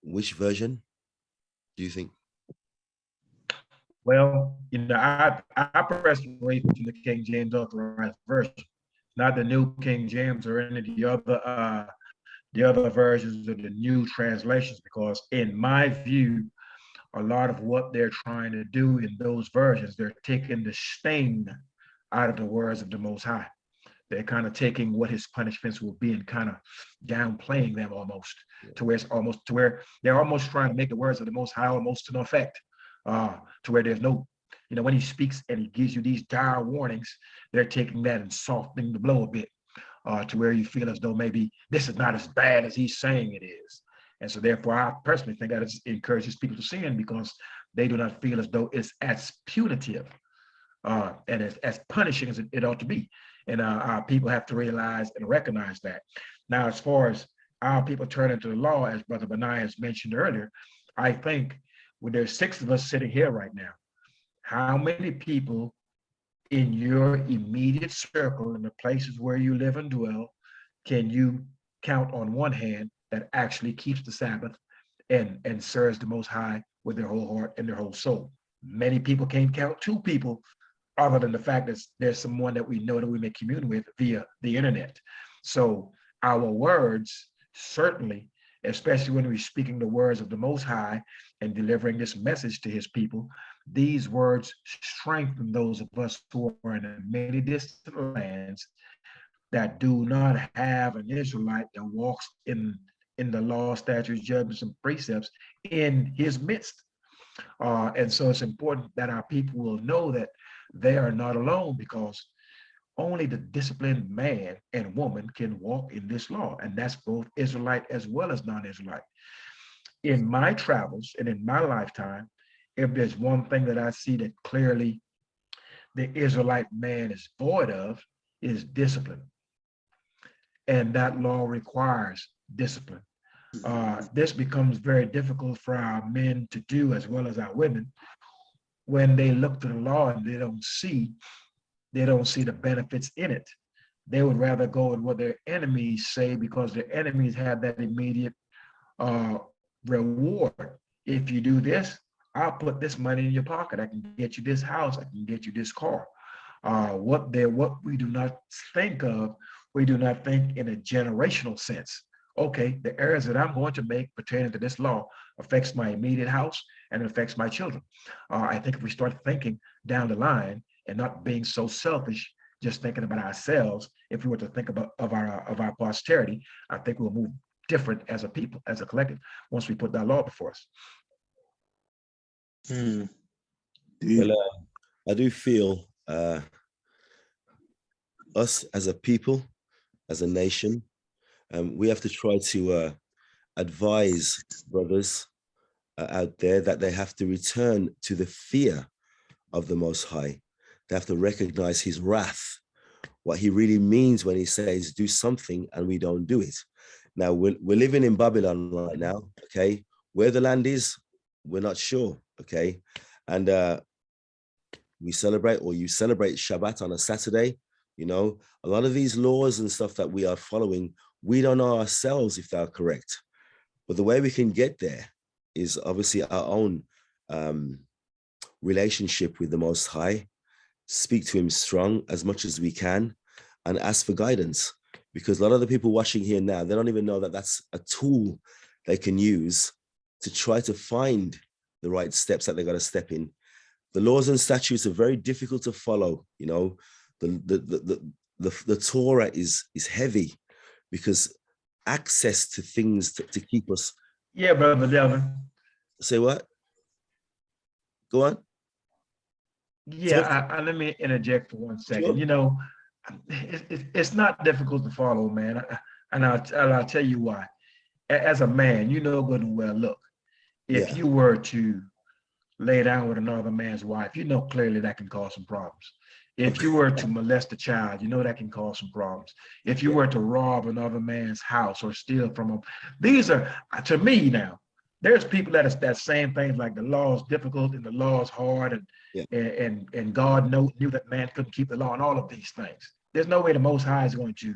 Which version do you think? Well, you know, I personally from the King James Authorized Version, not the New King James or any of the other versions of the new translations, because in my view, a lot of what they're trying to do in those versions, they're taking the sting out of the words of the Most High. They're kind of taking what his punishments will be and kind of downplaying them almost, to where they're almost trying to make the words of the Most High almost to no effect, to where there's no, you know, when he speaks and he gives you these dire warnings, they're taking that and softening the blow a bit, to where you feel as though maybe this is not as bad as he's saying it is. And so therefore, I personally think that it encourages people to sin, because they do not feel as though it's as punitive and as punishing as it ought to be. And our people have to realize and recognize that. Now, as far as our people turning to the law, as Brother Benaiah has mentioned earlier, I think when there's 6 of us sitting here right now, how many people in your immediate circle, in the places where you live and dwell, can you count on one hand that actually keeps the Sabbath and serves the Most High with their whole heart and their whole soul. Many people can't count two people other than the fact that there's someone that we know that we may commune with via the internet. So our words, certainly, especially when we're speaking the words of the Most High and delivering this message to his people, these words strengthen those of us who are in many distant lands that do not have an Israelite that walks in the law, statutes, judgments, and precepts in his midst. And so it's important that our people will know that they are not alone, because only the disciplined man and woman can walk in this law. And that's both Israelite as well as non-Israelite. In my travels and in my lifetime, if there's one thing that I see that clearly the Israelite man is void of, is discipline. And that law requires discipline. This becomes very difficult for our men to do, as well as our women, when they look to the law and they don't see the benefits in it. They would rather go with what their enemies say, because their enemies have that immediate reward. If you do this, I'll put this money in your pocket. I can get you this house. I can get you this car. What we do not think of, we do not think in a generational sense. Okay, the errors that I'm going to make pertaining to this law affects my immediate house and it affects my children. I think if we start thinking down the line and not being so selfish, just thinking about ourselves, if we were to think about of our posterity, I think we'll move different as a people, as a collective, once we put that law before us. Well, I do feel us as a people, as a nation, we have to try to advise brothers out there that they have to return to the fear of the Most High. They have to recognize his wrath, what he really means when he says, do something and we don't do it. Now, we're living in Babylon right now, okay? Where the land is, we're not sure, okay? And we celebrate, or you celebrate Shabbat on a Saturday, you know, a lot of these laws and stuff that we are following, we don't know ourselves if they're correct. But the way we can get there is obviously our own relationship with the Most High, speak to him strong as much as we can, and ask for guidance. Because a lot of the people watching here now, they don't even know that that's a tool they can use to try to find the right steps that they got to step in. The laws and statutes are very difficult to follow. You know, the Torah is heavy, because access to things to keep us. Yeah, brother Delvin. Say what? Go on. Yeah, let me interject for 1 second. Sure. You know, it's not difficult to follow, man. And I'll tell you why. As a man, you know good and well, look, if you were to lay down with another man's wife, you know clearly that can cause some problems. If you were to molest a child, you know that can cause some problems. If you were to rob another man's house or steal from him, these are, to me now, there's people that saying things like the law is difficult and the law is hard, and God knew that man couldn't keep the law, and all of these things. There's no way the Most High is going to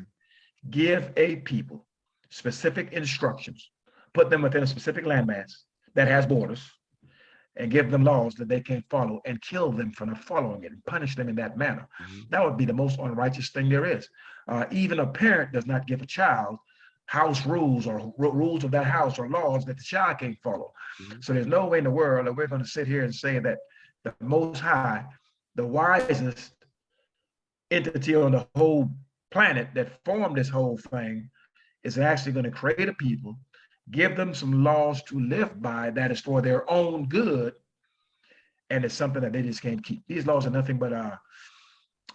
give a people specific instructions, put them within a specific landmass that has borders, and give them laws that they can't follow, and kill them for not following it and punish them in that manner. That would be the most unrighteous thing there is. Even a parent does not give a child house rules or rules of that house or laws that the child can't follow. So there's no way in the world that we're going to sit here and say that the Most High, the wisest entity on the whole planet that formed this whole thing, is actually going to create a people, give them some laws to live by that is for their own good, and it's something that they just can't keep. These laws are nothing but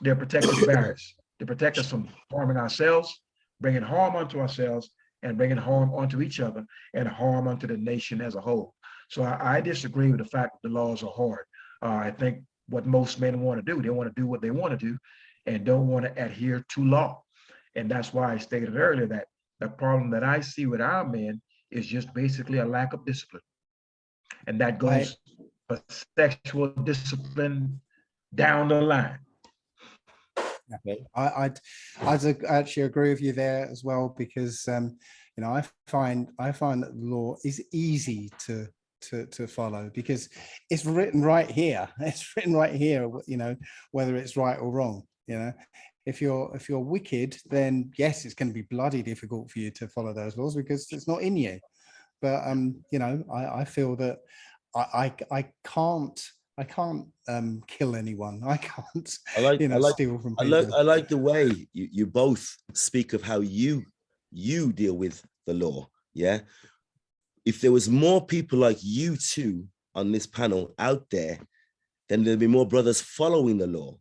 they're protective barriers. They protect us from harming ourselves, bringing harm onto ourselves, and bringing harm onto each other, and harm onto the nation as a whole. So I disagree with the fact that the laws are hard. I think what most men want to do, they want to do what they want to do and don't want to adhere to law. And that's why I stated earlier that the problem that I see with our men is just basically a lack of discipline. And that goes for sexual discipline down the line. Okay. I'd actually agree with you there as well, because you know, I find that the law is easy to follow, because it's written right here. It's written right here, you know, whether it's right or wrong. You know, if you're wicked, then yes, it's going to be bloody difficult for you to follow those laws because it's not in you. But you know, I feel that I can't kill anyone. I can't, you know, steal from people. I like the way you both speak of how you deal with the law. Yeah. If there was more people like you two on this panel out there, then there'd be more brothers following the law.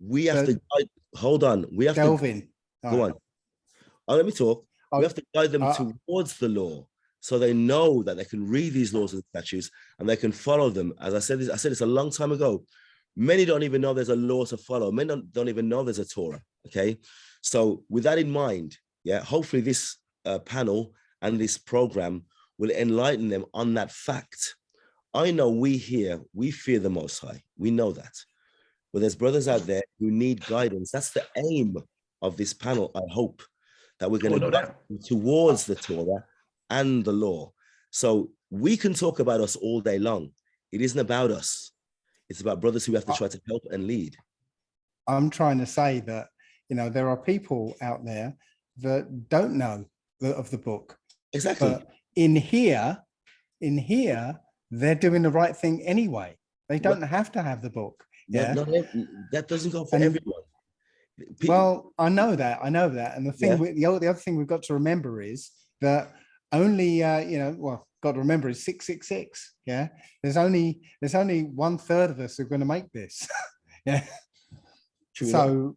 We have to guide, hold on. We have Delvin. to go on. Oh, let me talk. We have to guide them towards the law, so they know that they can read these laws and statutes and they can follow them. As I said this a long time ago. Many don't even know there's a law to follow. Many don't even know there's a Torah. Okay. So with that in mind, yeah, hopefully this panel and this program will enlighten them on that fact. I know we here, we fear the Most High. We know that. But there's brothers out there who need guidance. That's the aim of this panel, I hope, that we're going to guide towards the Torah and the law. So we can talk about us all day long. It isn't about us. It's about brothers who have to try to help and lead. I'm trying to say that, you know, there are people out there that don't know of the book. Exactly. But in here, they're doing the right thing anyway. They don't have to have the book. Yeah, that doesn't go for everyone. Well, I know that, and the thing, the other thing we've got to remember is that only, you know, well, got to remember is 666. Yeah, there's only 1/3 of us who are going to make this. Yeah. True.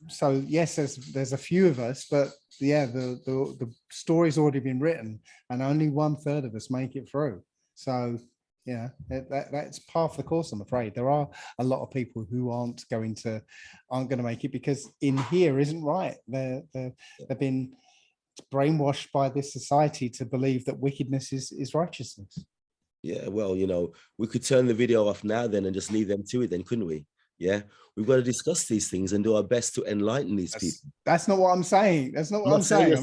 So yes, there's a few of us, but yeah, the story's already been written, and only 1/3 of us make it through. So yeah, that's part of the course. I'm afraid there are a lot of people who aren't going to make it because in here isn't right. They've been brainwashed by this society to believe that wickedness is righteousness. Yeah, well, you know, we could turn the video off now then and just leave them to it then, couldn't we? Yeah, we've got to discuss these things and do our best to enlighten these people. That's not what I'm saying. That's not what I'm saying.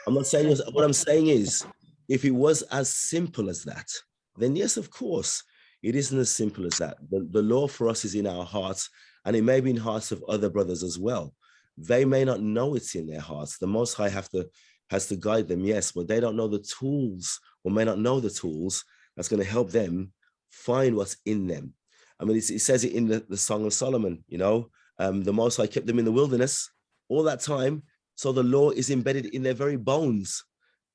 I'm not saying. What I'm saying is, if it was as simple as that, then yes, of course, it isn't as simple as that. The law for us is in our hearts, and it may be in hearts of other brothers as well. They may not know it's in their hearts. The Most High has to guide them, yes, but they don't know the tools or may not know the tools that's going to help them find what's in them. I mean, it says it in the Song of Solomon, you know, the Most High kept them in the wilderness all that time. So the law is embedded in their very bones.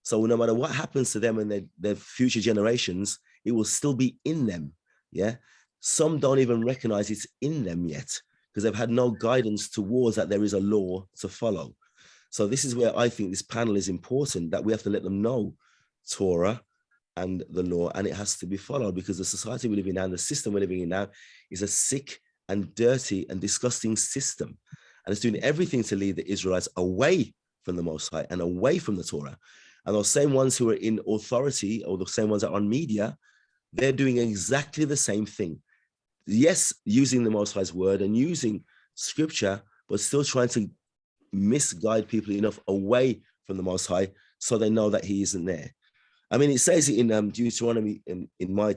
So no matter what happens to them and their future generations, it will still be in them. Yeah. Some don't even recognize it's in them yet because they've had no guidance towards that there is a law to follow. So this is where I think this panel is important, that we have to let them know Torah and the law, and it has to be followed because the society we live in now, and the system we're living in now is a sick and dirty and disgusting system. And it's doing everything to lead the Israelites away from the Most High and away from the Torah. And those same ones who are in authority or the same ones that are on media, they're doing exactly the same thing. Yes, using the Most High's word and using scripture, but still trying to misguide people enough away from the Most High so they know that he isn't there. I mean, it says it in Deuteronomy in my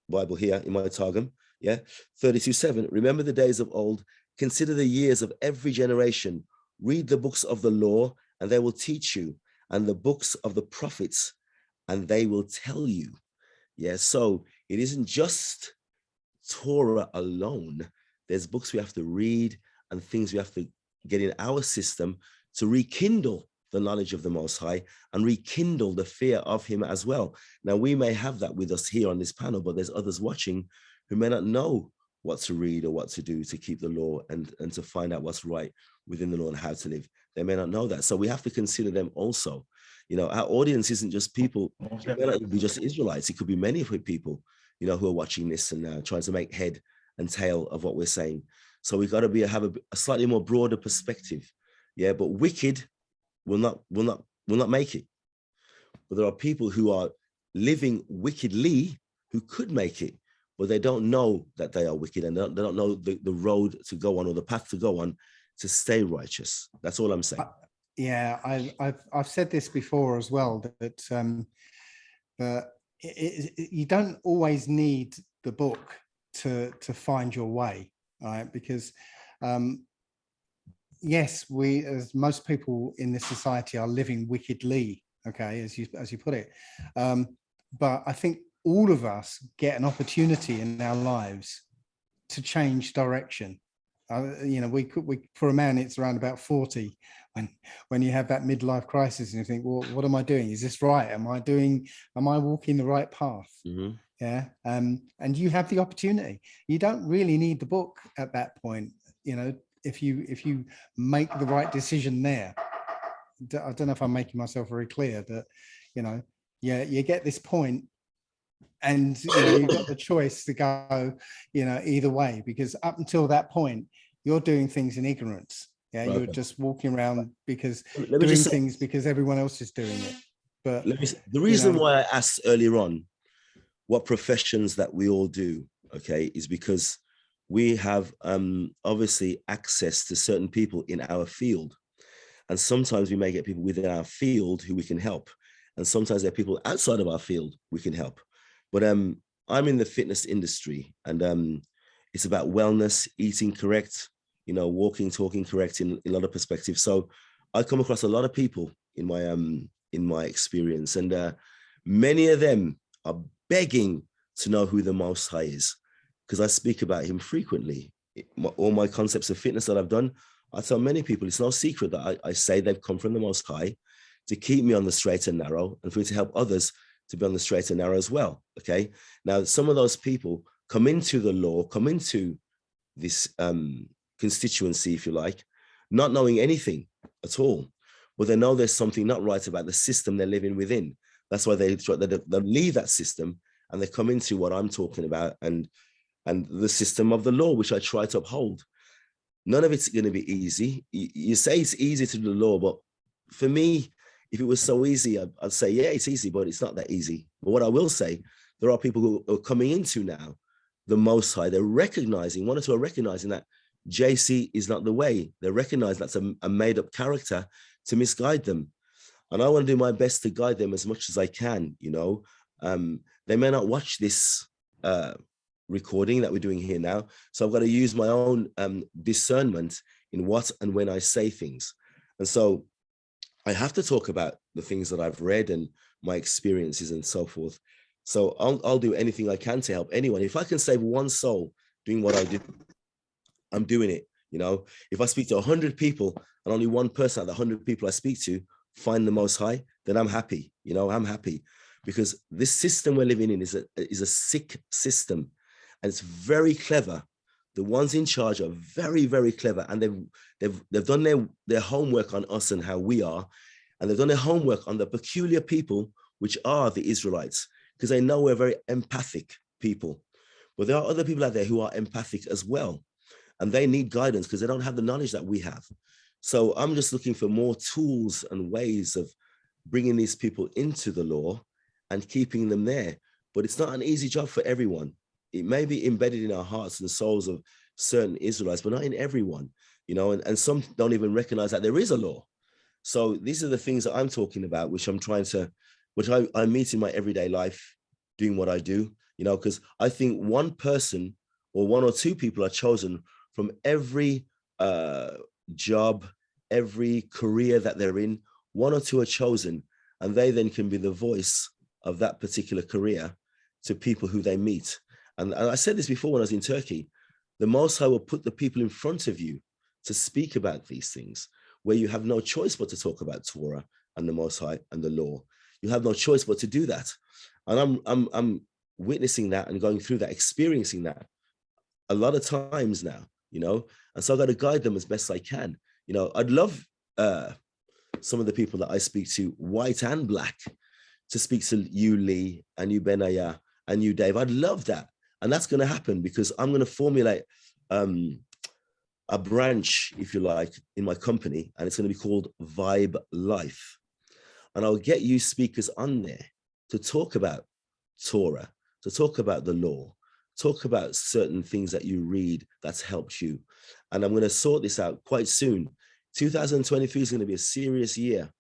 Bible here, in my Targum, yeah, 32:7. Remember the days of old, consider the years of every generation, read the books of the law, and they will teach you, and the books of the prophets, and they will tell you. Yeah, so it isn't just Torah alone. There's books we have to read and things we have to get in our system to rekindle the knowledge of the Most High and rekindle the fear of him as well. Now, we may have that with us here on this panel, but there's others watching who may not know what to read or what to do to keep the law and to find out what's right within the law and how to live. They may not know that. So we have to consider them also. You know, our audience isn't just people, it may not be just Israelites. It could be many people, you know, who are watching this and trying to make head and tail of what we're saying. So we've got to have a slightly more broader perspective. Yeah, but wicked will not make it. But there are people who are living wickedly who could make it, but they don't know that they are wicked and they don't know the road to go on or the path to go on to stay righteous. That's all I'm saying. Yeah, I've said this before as well, that you don't always need the book to find your way, right? Because yes, we, as most people in this society, are living wickedly, okay, as you put it. But I think all of us get an opportunity in our lives to change direction. You know, we for a man, it's around about 40 when you have that midlife crisis and you think, well, what am I doing? Is this right? Am I walking the right path? Mm-hmm. Yeah. And you have the opportunity. You don't really need the book at that point. You know, if you make the right decision there. I don't know if I'm making myself very clear, but you know, yeah, you get this point, and you know, you've got the choice to go, you know, either way, because up until that point, you're doing things in ignorance. Yeah, Right. you're just walking around because Let me doing just say, things because everyone else is doing it. But the reason know, why I asked earlier on what professions that we all do, okay, is because we have obviously access to certain people in our field. And sometimes we may get people within our field who we can help. And sometimes there are people outside of our field we can help. But I'm in the fitness industry, and it's about wellness, eating correct, you know, walking, talking correct in a lot of perspectives. So I come across a lot of people in my experience, and many of them are begging to know who the Most High is, because I speak about him frequently. All my concepts of fitness that I've done, I tell many people it's no secret that I say they've come from the Most High to keep me on the straight and narrow, and for me to help others to be on the straight and narrow as well. Okay. Now, some of those people come into the law, come into this constituency, if you like, not knowing anything at all, but they know there's something not right about the system they're living within. That's why they leave that system and they come into what I'm talking about, and the system of the law, which I try to uphold. None of it's going to be easy. You say it's easy to do the law, but for me, if it was so easy, I'd say, yeah, it's easy, but it's not that easy. But what I will say, there are people who are coming into now the Most High. They're recognizing, one or two are recognizing that JC is not the way. They recognize that's a made-up character to misguide them. And I want to do my best to guide them as much as I can, you know. They may not watch this recording that we're doing here now. So I've got to use my own discernment in what and when I say things. And so I have to talk about the things that I've read and my experiences and so forth. So I'll do anything I can to help anyone. If I can save one soul doing what I do, I'm doing it. You know, if I speak to 100 people and only one person out of the 100 people I speak to find the Most High, then I'm happy. You know, I'm happy, because this system we're living in is a sick system, and it's very clever. The ones in charge are very, very clever, and they've done their homework on us and how we are, and they've done their homework on the peculiar people, which are the Israelites, because they know we're very empathic people. But there are other people out there who are empathic as well, and they need guidance because they don't have the knowledge that we have. So I'm just looking for more tools and ways of bringing these people into the law and keeping them there. But it's not an easy job for everyone. It may be embedded in our hearts and souls of certain Israelites, but not in everyone, you know, and some don't even recognize that there is a law. So these are the things that I'm talking about, which I meet in my everyday life doing what I do, you know, because I think one person or one or two people are chosen from every job, every career that they're in. One or two are chosen, and they then can be the voice of that particular career to people who they meet. And I said this before when I was in Turkey, the Most High will put the people in front of you to speak about these things, where you have no choice but to talk about Torah and the Most High and the law. You have no choice but to do that. And I'm witnessing that and going through that, experiencing that a lot of times now, you know, and so I've got to guide them as best I can. You know, I'd love some of the people that I speak to, white and black, to speak to you, Lee, and you, Benaya, and you, Dave. I'd love that. And that's going to happen because I'm going to formulate a branch, if you like, in my company, and it's going to be called Vibe Life. And I'll get you speakers on there to talk about Torah, to talk about the law, talk about certain things that you read that's helped you. and I'm going to sort this out quite soon. 2023 is going to be a serious year.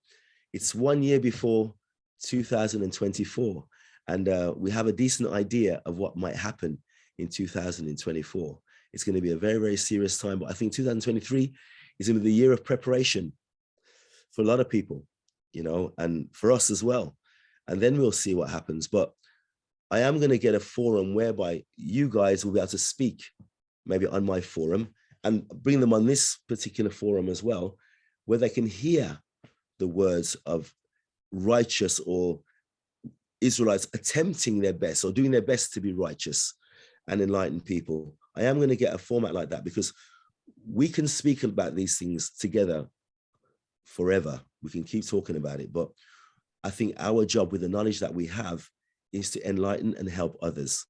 It's 1 year before 2024, and we have a decent idea of what might happen in 2024. It's going to be a very, very serious time, but I think 2023 is going to be the year of preparation for a lot of people, you know, and for us as well. And then we'll see what happens. But I am going to get a forum whereby you guys will be able to speak maybe on my forum and bring them on this particular forum as well, where they can hear the words of righteous or Israelites attempting their best or doing their best to be righteous and enlighten people. I am going to get a format like that because we can speak about these things together forever. We can keep talking about it, but I think our job with the knowledge that we have is to enlighten and help others.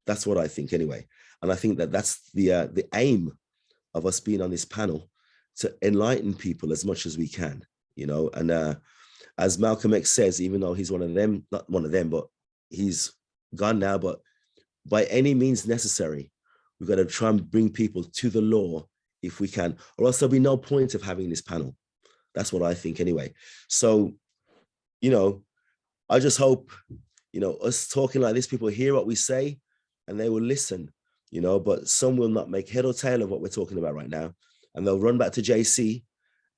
That's what I think anyway. And I think that that's the aim of us being on this panel, to enlighten people as much as we can, you know. And as Malcolm X says, even though he's one of them, not one of them, but he's gone now, but by any means necessary, we've got to try and bring people to the law if we can, or else there'll be no point of having this panel. That's what I think anyway. So, you know, I just hope, you know, us talking like this, people hear what we say and they will listen, you know, but some will not make head or tail of what we're talking about right now. And they'll run back to JC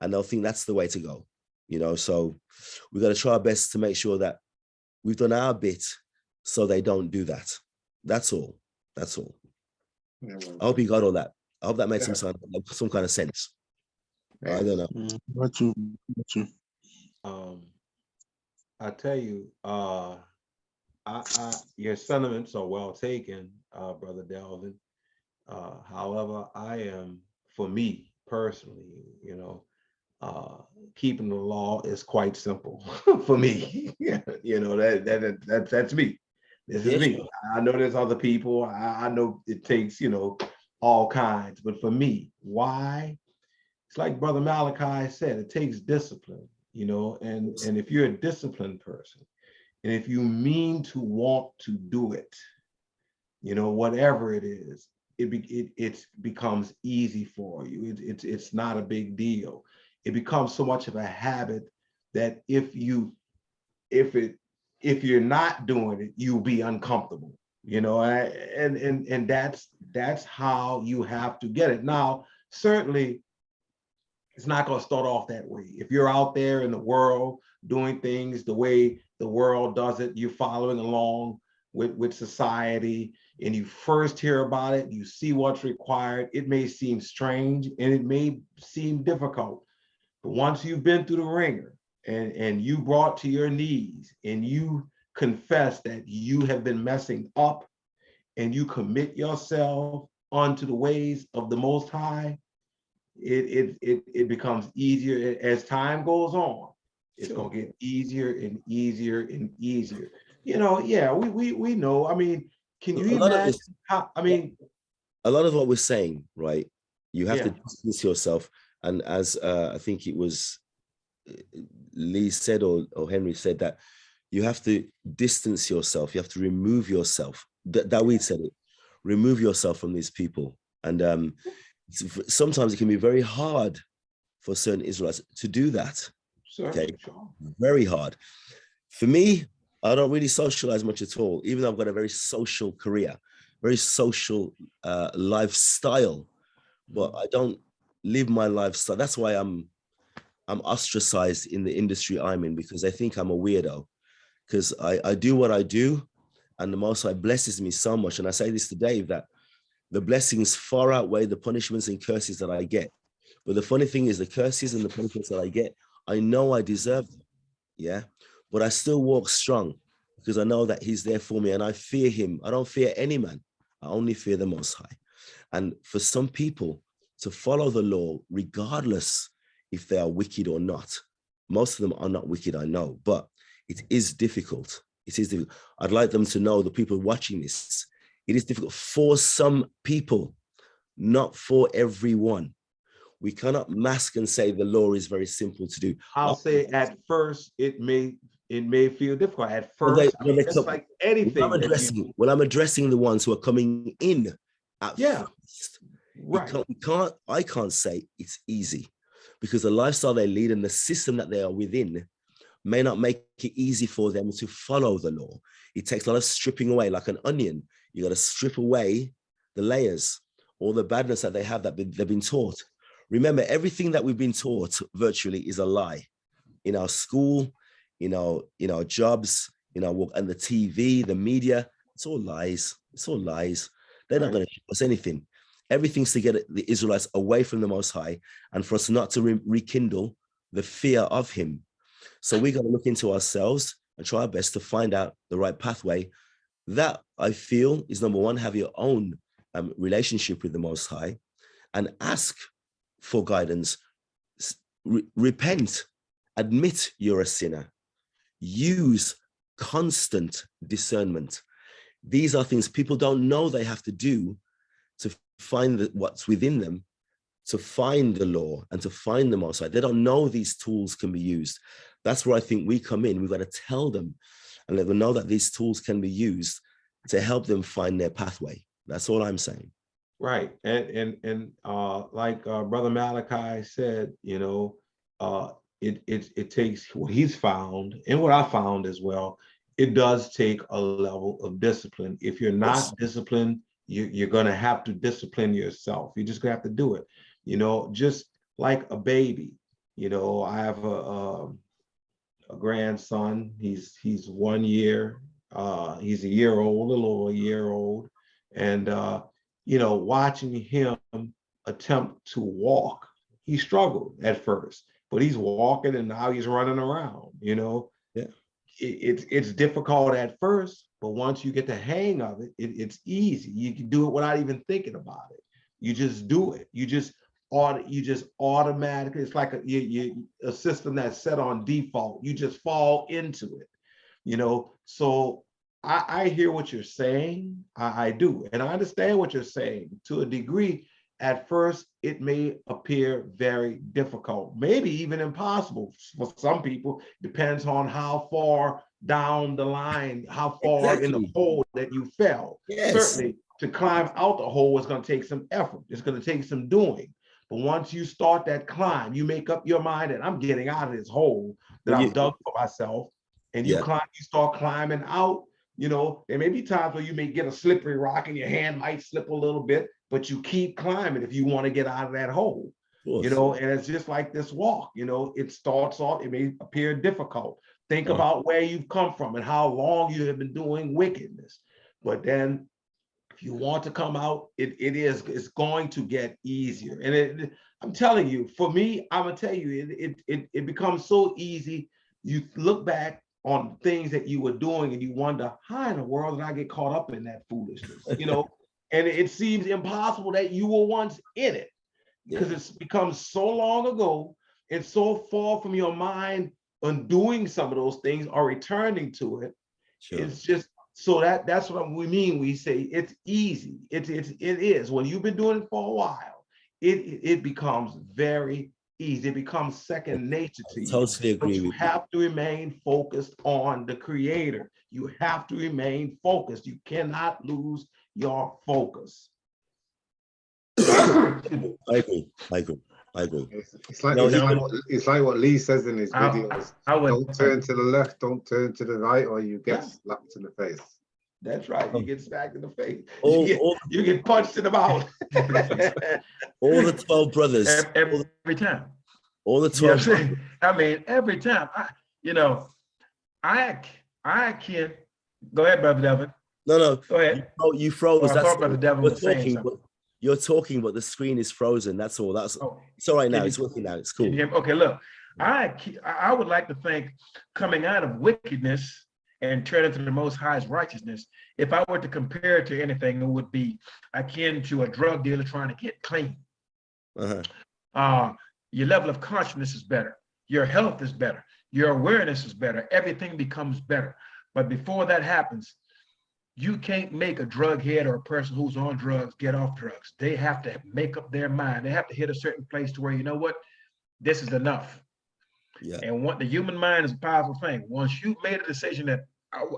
and they'll think that's the way to go, you know. So we've got to try our best to make sure that we've done our bit so they don't do that. That's all. That's all. Yeah, well, I hope you got all that. I hope that made Yeah. some kind of sense. I don't know. Got you. Got you. I tell you, your sentiments are well taken, Brother Delvin. However, I am, for me personally, you know, keeping the law is quite simple for me. You know, that's me. This is me. I know there's other people. I know it takes, you know, all kinds, but for me, why? It's like Brother Malachi said, it takes discipline, you know, and if you're a disciplined person, and if you mean to want to do it, you know, whatever it is, it becomes easy for you. It's not a big deal. It becomes so much of a habit that if you're not doing it, you'll be uncomfortable, you know, and that's how you have to get it. Now, certainly, it's not going to start off that way. If you're out there in the world doing things the way the world does it, you're following along with society, and you first hear about it, you see what's required, it may seem strange and it may seem difficult. But once you've been through the ringer and you brought to your knees and you confess that you have been messing up and you commit yourself unto the ways of the Most High, it becomes easier as time goes on. It's gonna get easier and easier and easier. You know, yeah, we know. I mean, can you imagine how? I mean, a lot of what we're saying, right? You have to Yeah. distance yourself, and as I think it was Lee said or Henry said, that you have to distance yourself. You have to remove yourself. Dawid said it. Remove yourself from these people, and sometimes it can be very hard for certain Israelites to do that. Okay, sure. very hard. For me, I don't really socialize much at all, even though I've got a very social career, very social lifestyle, but I don't live my lifestyle. That's why I'm ostracized in the industry I'm in, because they think I'm a weirdo, because I do what I do, and the Most High blesses me so much. And I say this to Dave, that the blessings far outweigh the punishments and curses that I get. But the funny thing is, the curses and the punishments that I get, I know I deserve them, yeah? But I still walk strong because I know that he's there for me and I fear him. I don't fear any man. I only fear the Most High. And for some people to follow the law, regardless if they are wicked or not, most of them are not wicked, I know, but it is difficult. It is difficult. I'd like them to know, the people watching this, it is difficult for some people, not for everyone. We cannot mask and say the law is very simple to do. I'll say at first it may feel difficult at first. It's like anything. When I'm addressing the ones who are coming in at first, Right. I can't say it's easy, because the lifestyle they lead and the system that they are within may not make it easy for them to follow the law. It takes a lot of stripping away, like an onion. You got to strip away the layers, all the badness that they have that they've been taught. Remember, everything that we've been taught virtually is a lie. In our school, in our jobs, in our work, and the TV, the media, it's all lies. It's all lies. They're not going to show us anything. Everything's to get the Israelites away from the Most High and for us not to rekindle the fear of him. So we got to look into ourselves and try our best to find out the right pathway. That, I feel, is number one, have your own relationship with the Most High and ask for guidance. Repent, admit you're a sinner, use constant discernment. These are things people don't know they have to do to find what's within them, to find the law and to find the Most High. They don't know these tools can be used. That's where I think we come in. We've got to tell them and let them know that these tools can be used to help them find their pathway. That's all I'm saying. Right. And like Brother Malachi said, you know, it takes what he's found and what I found as well. It does take a level of discipline. If you're not disciplined, you're going to have to discipline yourself. You're just going to have to do it. You know, just like a baby. You know, I have a grandson. He's 1 year. He's a year old, a little over a year old, and you know, watching him attempt to walk, he struggled at first, but he's walking and now he's running around. You know, yeah, it's difficult at first, but once you get the hang of it, it's easy. You can do it without even thinking about it. You just do it. You just automatically. It's like a system that's set on default. You just fall into it. You know, so I hear what you're saying. I do. And I understand what you're saying to a degree. At first, it may appear very difficult, maybe even impossible for some people. Depends on how far down the line, how far in the hole that you fell. Yes. Certainly, to climb out the hole is going to take some effort. It's going to take some doing. But once you start that climb, you make up your mind that I'm getting out of this hole that I've dug for myself. And you start climbing out. You know, there may be times where you may get a slippery rock and your hand might slip a little bit, but you keep climbing if you want to get out of that hole. You know, and it's just like this walk. You know, it starts off, it may appear difficult. Think about where you've come from and how long you have been doing wickedness. But then if you want to come out, it's going to get easier. And I'm telling you, for me, I'm gonna tell you, it becomes so easy. You look back on things that you were doing and you wonder, how in the world did I get caught up in that foolishness? You know, and it seems impossible that you were once in it, because it's become so long ago and so far from your mind on doing some of those things or returning to it. Sure. It's just, so that's what we mean. We say it's easy. It is. When you've been doing it for a while, it becomes very easy. It becomes second nature to you. Totally agree. But you have to remain focused on the Creator. You have to remain focused. You cannot lose your focus. I agree. It's like what Lee says in his videos. Don't turn to the left, don't turn to the right, or you get slapped in the face. That's right. You get smacked in the face. You get punched in the mouth. All the 12 brothers. Every time. All the 12. You know I mean, every time. I can't. Go ahead, Brother Delvin. No. Go ahead. You froze. Well, I thought Brother Delvin was saying something. You're talking, but the screen is frozen. That's all. It's all right now. It's working now. It's cool. Okay, look. I would like to think, coming out of wickedness and turning to the Most High's righteousness, if I were to compare it to anything, it would be akin to a drug dealer trying to get clean. Your level of consciousness is better. Your health is better. Your awareness is better. Everything becomes better. But before that happens, you can't make a drug head or a person who's on drugs get off drugs. They have to make up their mind. They have to hit a certain place to where, you know what, this is enough. Yeah. And the human mind is a powerful thing. Once you've made a decision that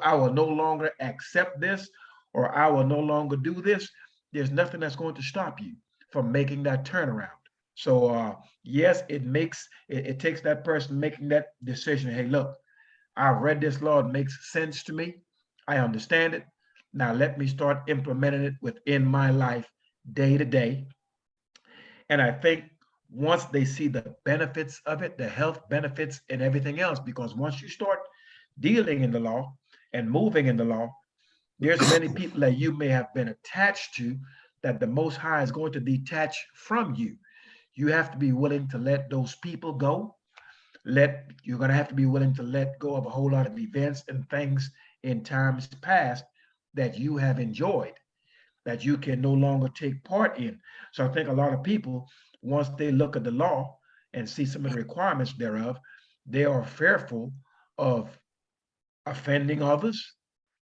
I will no longer accept this, or I will no longer do this, there's nothing that's going to stop you for making that turnaround. So yes, it takes that person making that decision. Hey, look, I've read this law, it makes sense to me. I understand it. Now let me start implementing it within my life day to day. And I think once they see the benefits of it, the health benefits and everything else, because once you start dealing in the law and moving in the law, there's many people that you may have been attached to that the Most High is going to detach from you. You have to be willing to let those people go. You're going to have to be willing to let go of a whole lot of events and things in times past that you have enjoyed, that you can no longer take part in. So I think a lot of people, once they look at the law and see some of the requirements thereof, they are fearful of offending others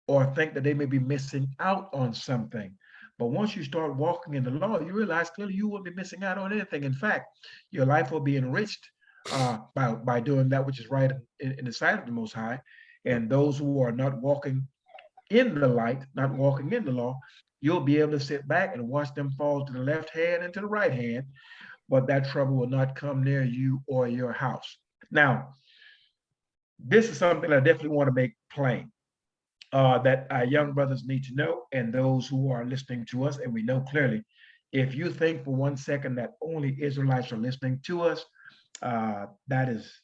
or think that they may be missing out on something. But once you start walking in the law, you realize clearly you won't be missing out on anything. In fact, your life will be enriched by doing that which is right in the sight of the Most High. And those who are not walking in the light, not walking in the law, you'll be able to sit back and watch them fall to the left hand and to the right hand, but that trouble will not come near you or your house. Now, this is something I definitely want to make plain. That our young brothers need to know, and those who are listening to us, and we know clearly, if you think for 1 second that only Israelites are listening to us, that is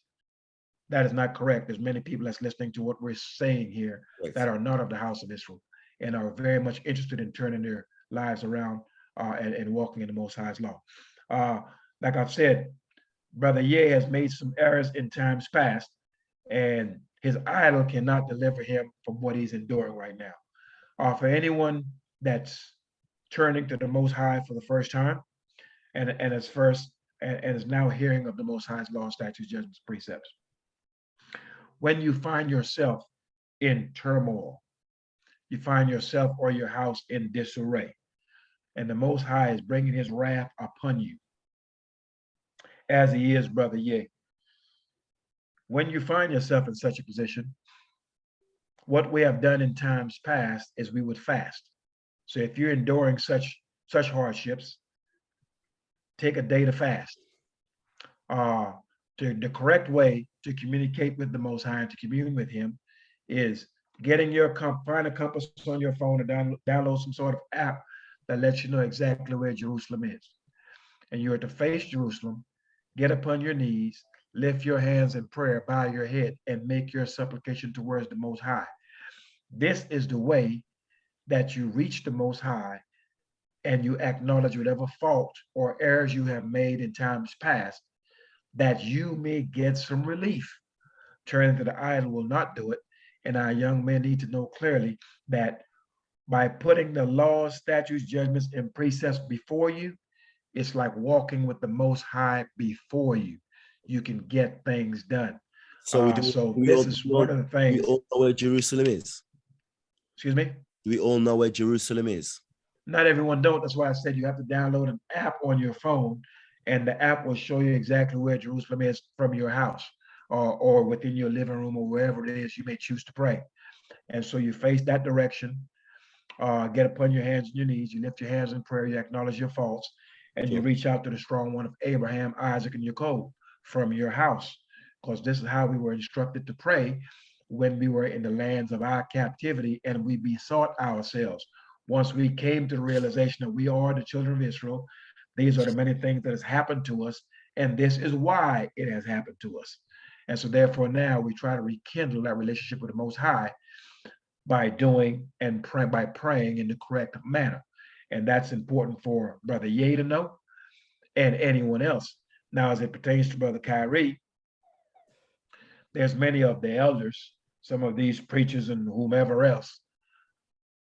not correct. There's many people that's listening to what we're saying here that are not of the house of Israel and are very much interested in turning their lives around and walking in the Most High's law. Like I've said, Brother Ye has made some errors in times past, and his idol cannot deliver him from what he's enduring right now. For anyone that's turning to the Most High for the first time and is now hearing of the Most High's law, statutes, judgments, precepts, when you find yourself in turmoil, you find yourself or your house in disarray, and the Most High is bringing his wrath upon you, as he is, Brother Ye. When you find yourself in such a position, what we have done in times past is we would fast. So if you're enduring such hardships, take a day to fast. The correct way to communicate with the Most High and to commune with him is getting find a compass on your phone and download some sort of app that lets you know exactly where Jerusalem is. And you're to face Jerusalem, get upon your knees, lift your hands in prayer, bow your head, and make your supplication towards the Most High. This is the way that you reach the Most High and you acknowledge whatever fault or errors you have made in times past, that you may get some relief. Turning to the idol will not do it. And our young men need to know clearly that by putting the laws, statutes, judgments, and precepts before you, it's like walking with the Most High before you. You can get things done. So this is one of the things. We all know where Jerusalem is. Excuse me? Do we all know where Jerusalem is? Not everyone don't. That's why I said you have to download an app on your phone, and the app will show you exactly where Jerusalem is from your house or within your living room or wherever it is you may choose to pray. And so you face that direction, get upon your hands and your knees, you lift your hands in prayer, you acknowledge your faults, and you reach out to the strong one of Abraham, Isaac, and Jacob from your house, because this is how we were instructed to pray when we were in the lands of our captivity and we besought ourselves. Once we came to the realization that we are the children of Israel, these are the many things that has happened to us, and this is why it has happened to us. And so therefore now we try to rekindle that relationship with the Most High by doing and by praying in the correct manner. And that's important for Brother Ye to know and anyone else. Now, as it pertains to Brother Kyrie, there's many of the elders, some of these preachers and whomever else,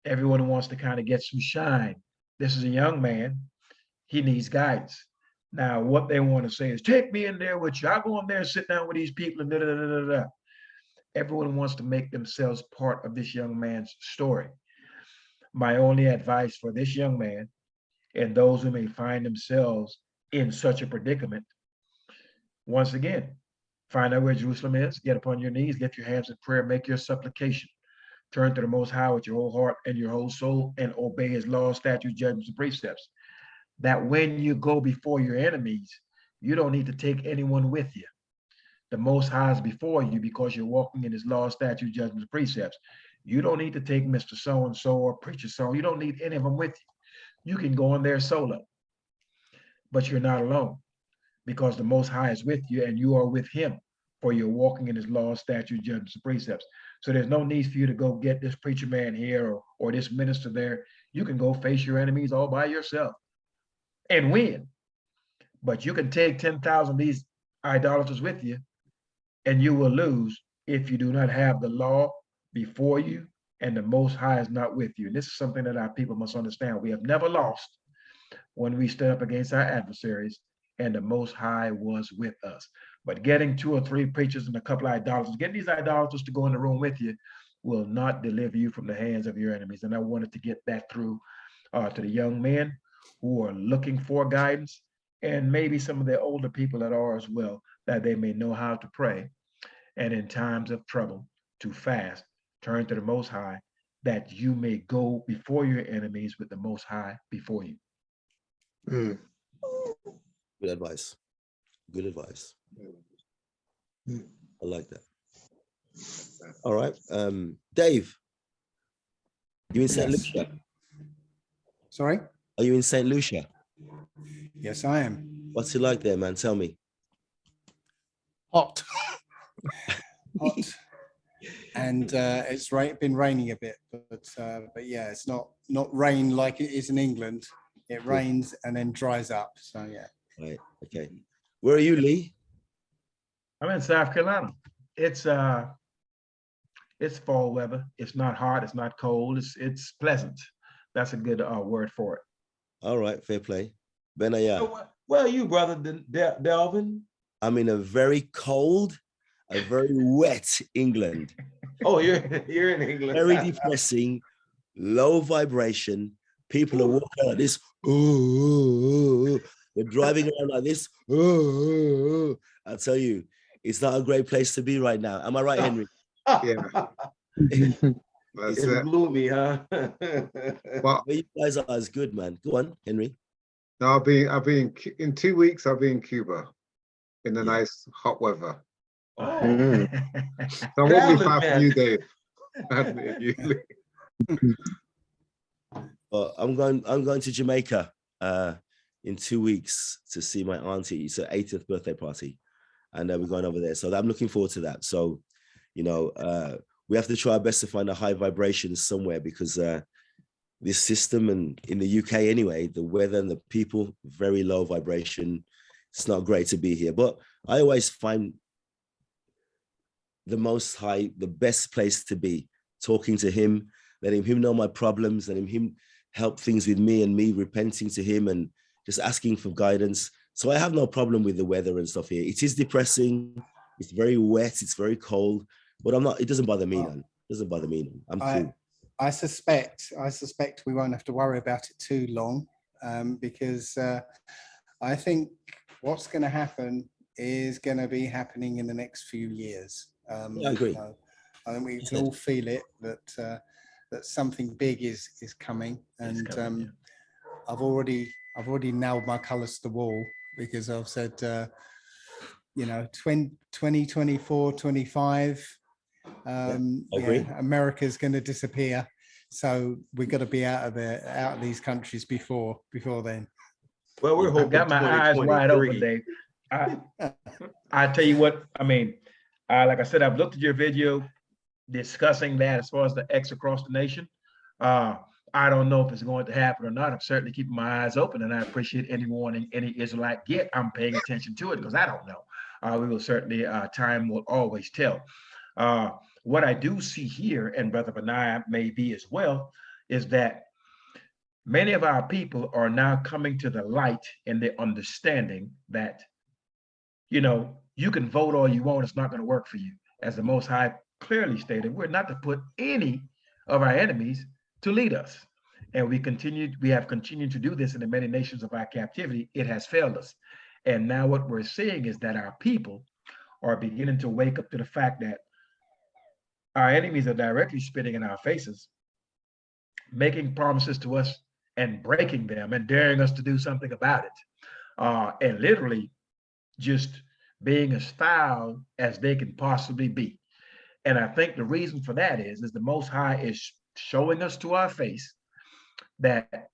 everyone wants to kind of get some shine. This is a young man. He needs guidance. Now, what they want to say is, take me in there with you. I'll go in there and sit down with these people and da-da-da-da-da. Everyone wants to make themselves part of this young man's story. My only advice for this young man and those who may find themselves in such a predicament, once again, find out where Jerusalem is, get upon your knees, lift your hands in prayer, make your supplication. Turn to the Most High with your whole heart and your whole soul and obey his laws, statutes, judgments, and precepts. that when you go before your enemies, you don't need to take anyone with you. The Most High is before you because you're walking in his law, statute, judgments, precepts. You don't need to take Mr. So-and-so or preacher so. You don't need any of them with you. You can go in there solo, but you're not alone because the Most High is with you and you are with him, for you're walking in his law, statute, judgments, and precepts. So there's no need for you to go get this preacher man here or this minister there. You can go face your enemies all by yourself and win. But you can take 10,000 of these idolaters with you and you will lose if you do not have the law before you and the Most High is not with you. And this is something that our people must understand. We have never lost when we stood up against our adversaries and the Most High was with us. But getting 2 or 3 preachers and a couple of idolaters, getting these idolaters to go in the room with you will not deliver you from the hands of your enemies. And I wanted to get that through to the young men who are looking for guidance, and maybe some of the older people that are as well, that they may know how to pray. And in times of trouble, to fast, turn to the Most High, that you may go before your enemies with the Most High before you. Mm. Good advice. Good advice. I like that. All right. Dave, you in St. Yes. Lucia? Sorry? Are you in St. Lucia? Yes, I am. What's it like there, man? Tell me. Hot. Hot. And it's been raining a bit, but yeah, it's not rain like it is in England. It rains and then dries up. So yeah. Right. Okay. Where are you, Lee? I'm in South Carolina. It's fall weather. It's not hot. It's not cold. It's pleasant. That's a good word for it. All right. Fair play. Benaya. So where are you, brother Delvin? I'm in a very cold, a very wet England. Oh, you're in England. Very depressing, low vibration. People are walking like this. Ooh, they're driving around like this. Ooh, I tell you, it's not a great place to be right now. Am I right, Henry? Yeah. It's gloomy, huh? Well, You guys are as good, man. Go on, Henry. no, I've been in 2 weeks. I'll be in Cuba in the nice hot weather. Oh. So I won't be far from you, Dave. I'm going to Jamaica in 2 weeks to see my auntie. It's her 80th birthday party, and we're going over there. So I'm looking forward to that. So, you know, we have to try our best to find a high vibration somewhere, because this system, and in the UK anyway, the weather and the people, very low vibration. It's not great to be here, but I always find the Most High the best place to be, talking to him, letting him know my problems, letting him help things with me, and me repenting to him and just asking for guidance. So I have no problem with the weather and stuff here. It is depressing. It's very wet. It's very cold, but it doesn't bother me, man. It doesn't bother me. I'm cool. I suspect we won't have to worry about it too long, because I think what's going to happen is going to be happening in the next few years. I agree. I think we can all feel it, that something big is coming, and coming, I've already nailed my colours to the wall, because I've said, 2024, 25. America's going to disappear, so we've got to be out of these countries before then. Well, we're hoping. I've got my eyes wide open, Dave. I tell you what, I mean, like I said, I've looked at your video discussing that as far as the X across the nation. I don't know if it's going to happen or not. I'm certainly keeping my eyes open, and I appreciate any warning any Israelite get. I'm paying attention to it because I don't know. We will certainly, time will always tell. What I do see here, and Brother Benaiah may be as well, is that many of our people are now coming to the light in the understanding that, you can vote all you want, it's not going to work for you. As the Most High clearly stated, we're not to put any of our enemies to lead us. And we have continued to do this in the many nations of our captivity. It has failed us. And now what we're seeing is that our people are beginning to wake up to the fact that our enemies are directly spitting in our faces, making promises to us and breaking them and daring us to do something about it. And literally just being as foul as they can possibly be. And I think the reason for that is the Most High is showing us to our face that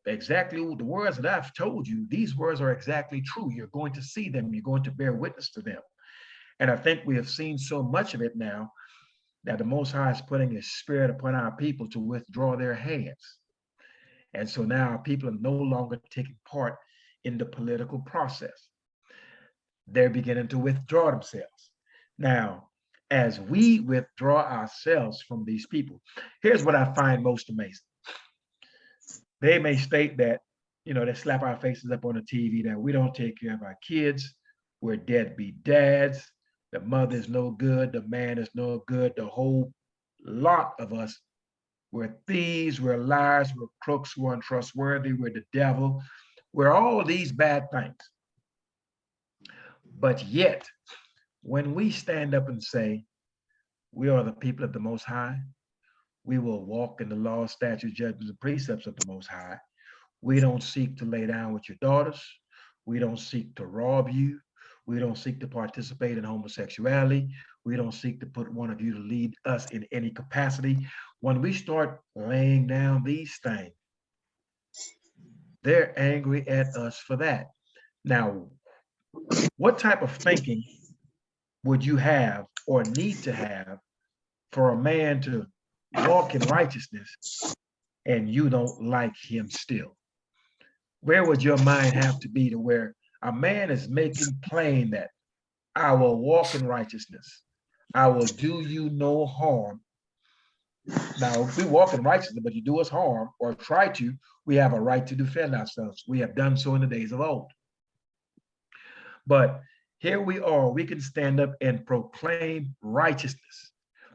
exactly the words that I've told you, these words are exactly true. You're going to see them. You're going to bear witness to them. And I think we have seen so much of it now that the Most High is putting his spirit upon our people to withdraw their hands. And so now our people are no longer taking part in the political process. They're beginning to withdraw themselves. Now, as we withdraw ourselves from these people, here's what I find most amazing. They may state that, they slap our faces up on the TV that we don't take care of our kids, we're deadbeat dads, the mother is no good, the man is no good, the whole lot of us, we're thieves, we're liars, we're crooks, we're untrustworthy, we're the devil, we're all these bad things. But yet, when we stand up and say, we are the people of the Most High, we will walk in the law, statutes, judgments, and precepts of the Most High. We don't seek to lay down with your daughters. We don't seek to rob you. We don't seek to participate in homosexuality. We don't seek to put one of you to lead us in any capacity. When we start laying down these things, they're angry at us for that. Now, what type of thinking would you have or need to have for a man to walk in righteousness and you don't like him still? Where would your mind have to be to where a man is making plain that I will walk in righteousness, I will do you no harm? Now, if we walk in righteousness, but you do us harm or try to, we have a right to defend ourselves. We have done so in the days of old. But here we are, we can stand up and proclaim righteousness,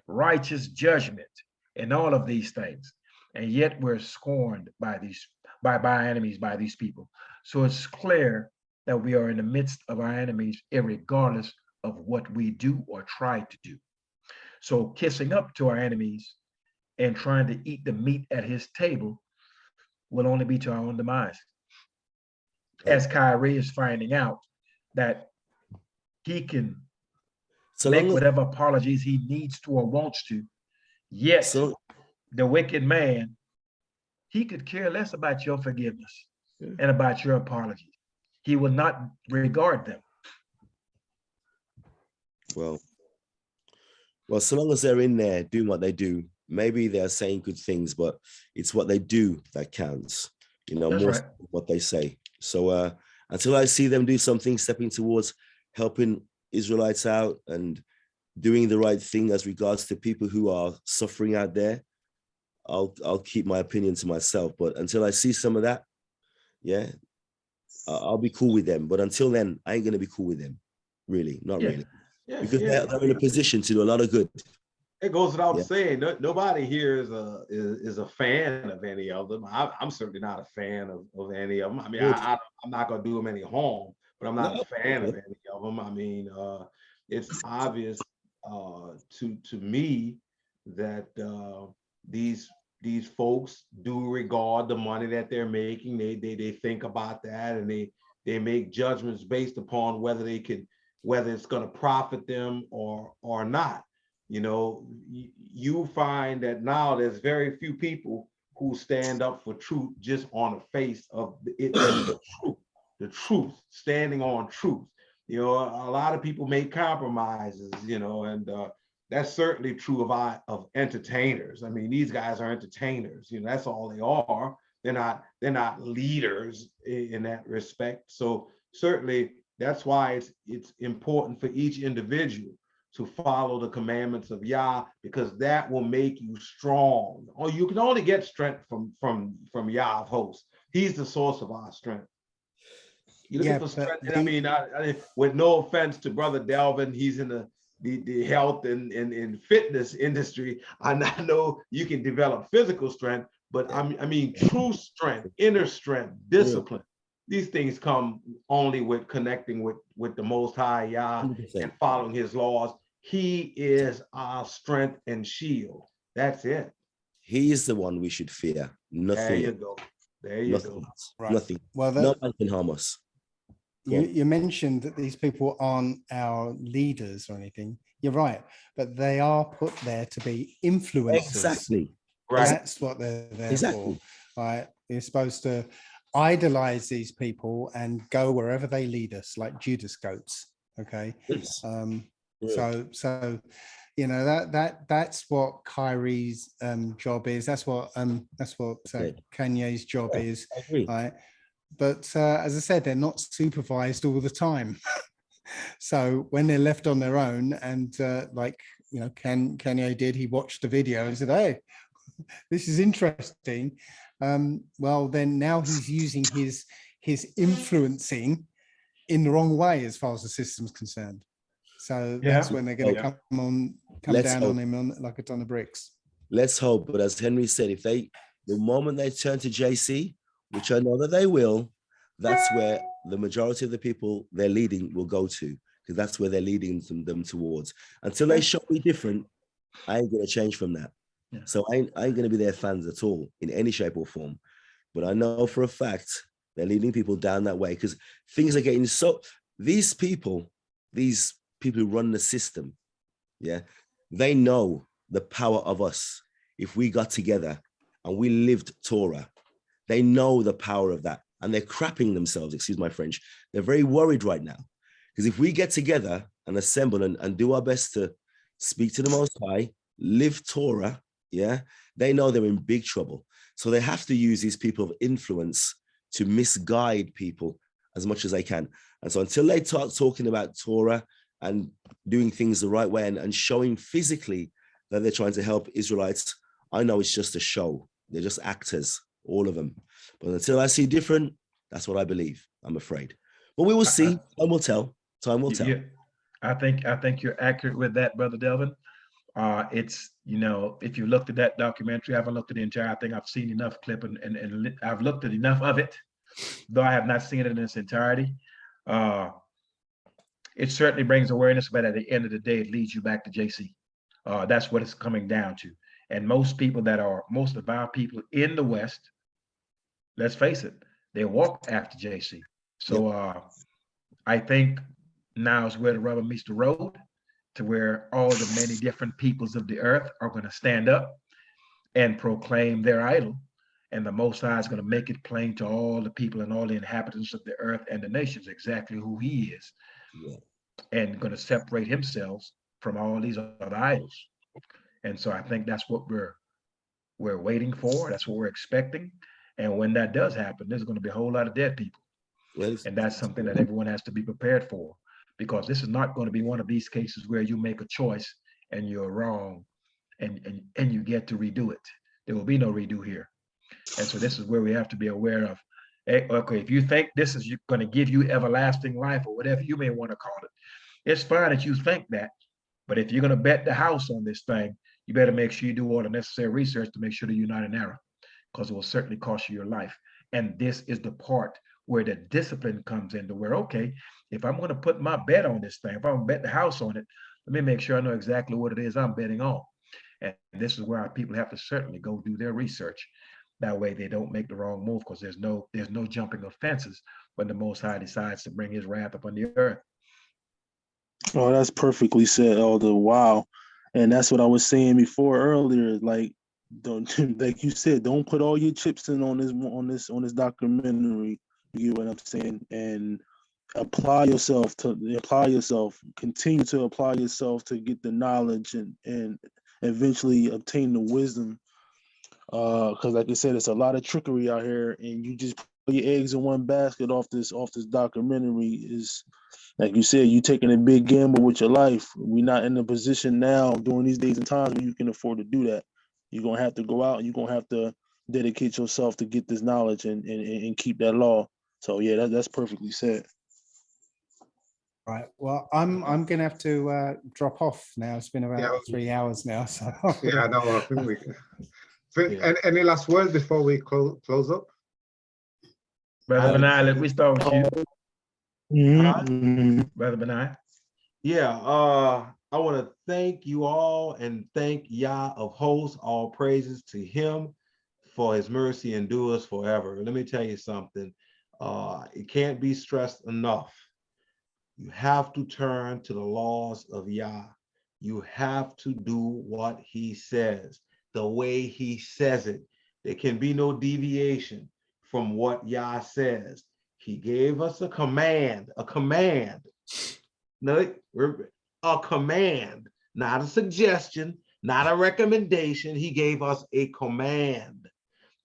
righteous judgment, and all of these things. And yet we're scorned by our enemies, by these people. So it's clear that we are in the midst of our enemies, irregardless of what we do or try to do. So kissing up to our enemies and trying to eat the meat at his table will only be to our own demise. As Kyrie is finding out that he can make whatever apologies he needs to or wants to, yet the wicked man, he could care less about your forgiveness and about your apologies. He will not regard them. Well, so long as they're in there doing what they do, maybe they're saying good things, but it's what they do that counts, more right. Than what they say. So until I see them do something, stepping towards helping Israelites out and doing the right thing as regards to people who are suffering out there, I'll keep my opinion to myself. But until I see some of that, I'll be cool with them. But until then, I ain't gonna be cool with them. Really, not really. Yeah, because they're in a position to do a lot of good. It goes without saying, nobody here is a fan of any of them. I'm certainly not a fan of any of them. I mean, I'm not going to do them any harm, but I'm not a fan of any of them. I mean, it's obvious to me that these folks do regard the money that they're making. They think about that, and they make judgments based upon whether it's going to profit them or not. You find that now there's very few people who stand up for truth just on the face of it, the truth, standing on truth. A lot of people make compromises, and that's certainly true of entertainers. I mean, these guys are entertainers, that's all they are. They're not leaders in that respect. So certainly that's why it's important for each individual to follow the commandments of Yah, because that will make you strong. Or you can only get strength from Yah of hosts. He's the source of our strength. You're looking for strength. I mean, with no offense to Brother Delvin, he's in the health and fitness industry. I know you can develop physical strength, but I mean true strength, inner strength, discipline. These things come only with connecting with the Most High Yah 100%. And following his laws. He is our strength and shield. That's it. He is the one we should fear. Nothing. There you go. There you Nothing go. else. Right. Nothing. Well, No man can harm us. Go on. you mentioned that these people aren't our leaders or anything. You're right, but they are put there to be influencers. Exactly. Right. That's what they're there Exactly. for. Right? You're supposed to idolize these people and go wherever they lead us, like Judas goats. Okay. Yes. So that's what Kyrie's job is. That's what Okay. Kanye's job Yeah, is. I agree. Right. But as I said, they're not supervised all the time. So when they're left on their own, and Kanye did, he watched the video and said, "Hey, this is interesting." Well, then now he's using his influencing in the wrong way as far as the system's concerned. So that's when they're going to come down on him like a ton of bricks. Let's hope. But as Henry said, the moment they turn to JC, which I know that they will, that's where the majority of the people they're leading will go to, because that's where they're leading them towards. Until they show me different, I ain't going to change from that. Yeah. So I ain't going to be their fans at all in any shape or form. But I know for a fact they're leading people down that way, because things are getting so, these people who run the system, yeah, they know the power of us. If we got together and we lived Torah, they know the power of that, and they're crapping themselves, excuse my French. They're very worried right now, because if we get together and assemble and do our best to speak to the Most High, live Torah, yeah, they know they're in big trouble. So they have to use these people of influence to misguide people as much as they can. And so until they start talking about Torah and doing things the right way and showing physically that they're trying to help Israelites, I know it's just a show. They're just actors, all of them. But until I see different, that's what I believe, I'm afraid. But we will see. Time will tell. Time will tell. Yeah, I think you're accurate with that, Brother Delvin. It's, if you looked at that documentary, I haven't looked at the entire thing. I've seen enough clip and I've looked at enough of it, though I have not seen it in its entirety. It certainly brings awareness, but at the end of the day, it leads you back to JC. That's what it's coming down to. And most of our people in the West, let's face it, they walk after JC. So I think now is where the rubber meets the road, to where all the many different peoples of the earth are going to stand up and proclaim their idol. And the Most High is going to make it plain to all the people and all the inhabitants of the earth and the nations exactly who he is. Yeah. And going to separate himself from all these other idols. And so I think that's what we're waiting for. That's what we're expecting. And when that does happen, there's going to be a whole lot of dead people. And that's something that everyone has to be prepared for, because this is not going to be one of these cases where you make a choice and you're wrong and you get to redo it. There will be no redo here. And so this is where we have to be aware of, okay, if you think this is going to give you everlasting life or whatever you may want to call it, it's fine that you think that. But if you're going to bet the house on this thing, you better make sure you do all the necessary research to make sure that you're not in error, because it will certainly cost you your life. And this is the part where the discipline comes into where, okay, if I'm going to put my bet on this thing, if I'm going to bet the house on it, let me make sure I know exactly what it is I'm betting on. And this is where our people have to certainly go do their research. That way they don't make the wrong move, because there's no jumping of fences when the Most High decides to bring his wrath upon the earth. Oh, that's perfectly said, Elder. Wow. And that's what I was saying before earlier. Like, don't, like you said, don't put all your chips in on this documentary. You get what I'm saying? And continue to apply yourself to get the knowledge and eventually obtain the wisdom. Because like I said, it's a lot of trickery out here, and you just put your eggs in one basket off this documentary. Is, like you said, you taking a big gamble with your life. We're not in a position now during these days and times where you can afford to do that. You're gonna have to go out and you're gonna have to dedicate yourself to get this knowledge and keep that law. So yeah, that's perfectly said. Right. Well, I'm gonna have to drop off now. It's been about 3 hours now. So Yeah, no, I think we can. Any last word before we close up? Brother Benai, let me start with you. Mm-hmm. Brother Benai. Yeah, I want to thank you all and thank Yah of hosts. All praises to him for his mercy endures forever. Let me tell you something. It can't be stressed enough. You have to turn to the laws of Yah. You have to do what he says, the way he says it. There can be no deviation from what Yah says. He gave us a command, no, a command, not a suggestion, not a recommendation. He gave us a command,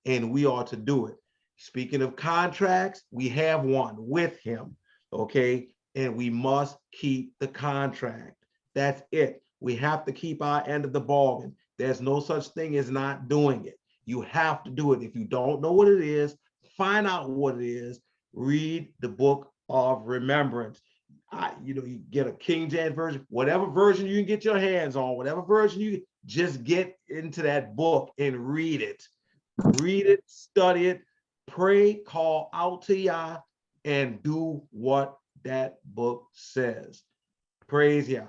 and we are to do it. Speaking of contracts, we have one with him, okay? And we must keep the contract. That's it. We have to keep our end of the bargain. There's no such thing as not doing it. You have to do it. If you don't know what it is, find out what it is. Read the book of remembrance. You get a King James version, whatever version you can get your hands on, whatever version you just get into that book and read it. Read it, study it, pray, call out to Yah, and do what that book says. Praise Yah.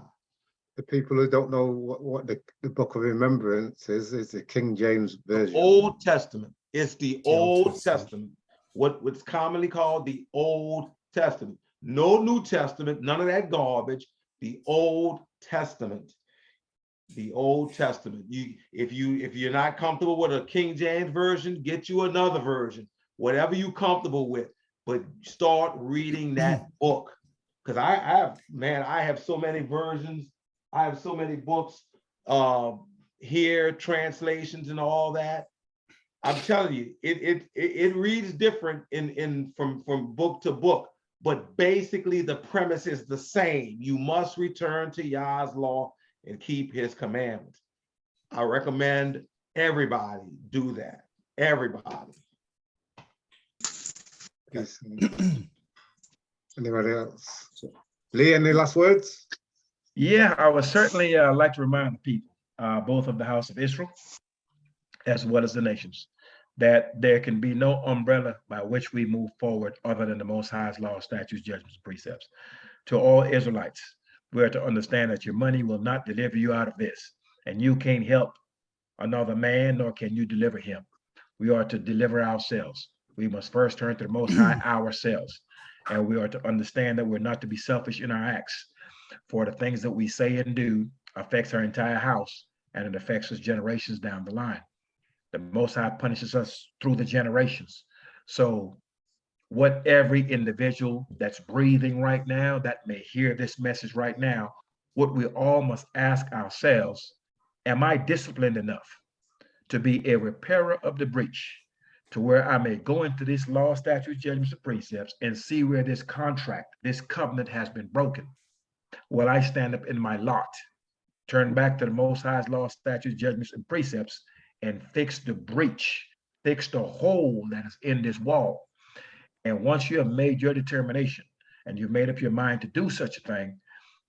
The people who don't know what the book of remembrance is the King James version. The Old Testament. It's the Old Testament. What's commonly called the Old Testament. No New Testament, none of that garbage. The Old Testament. The Old Testament. If you're not comfortable with a King James version, get you another version. Whatever you're comfortable with, but start reading that book. Because I have so many versions. I have so many books here, translations and all that. I'm telling you, it reads different from book to book, but basically the premise is the same. You must return to Yah's law and keep his commandments. I recommend everybody do that. Everybody. Yes. Anybody else? Lee, any last words? Yeah, I would certainly like to remind the people, both of the house of Israel, as well as the nations, that there can be no umbrella by which we move forward other than the Most High's law, statutes, judgments, and precepts. To all Israelites, we are to understand that your money will not deliver you out of this, and you can't help another man, nor can you deliver him. We are to deliver ourselves. We must first turn to the Most High ourselves, and we are to understand that we're not to be selfish in our acts, for the things that we say and do affects our entire house, and it affects us generations down the line. The Most High punishes us through the generations. So what every individual that's breathing right now, that may hear this message right now, what we all must ask ourselves, am I disciplined enough to be a repairer of the breach, to where I may go into this law, statutes, judgments, and precepts and see where this contract, this covenant has been broken? Will I stand up in my lot, turn back to the Most High's law, statutes, judgments, and precepts, and fix the breach, fix the hole that is in this wall? And once you have made your determination and you've made up your mind to do such a thing,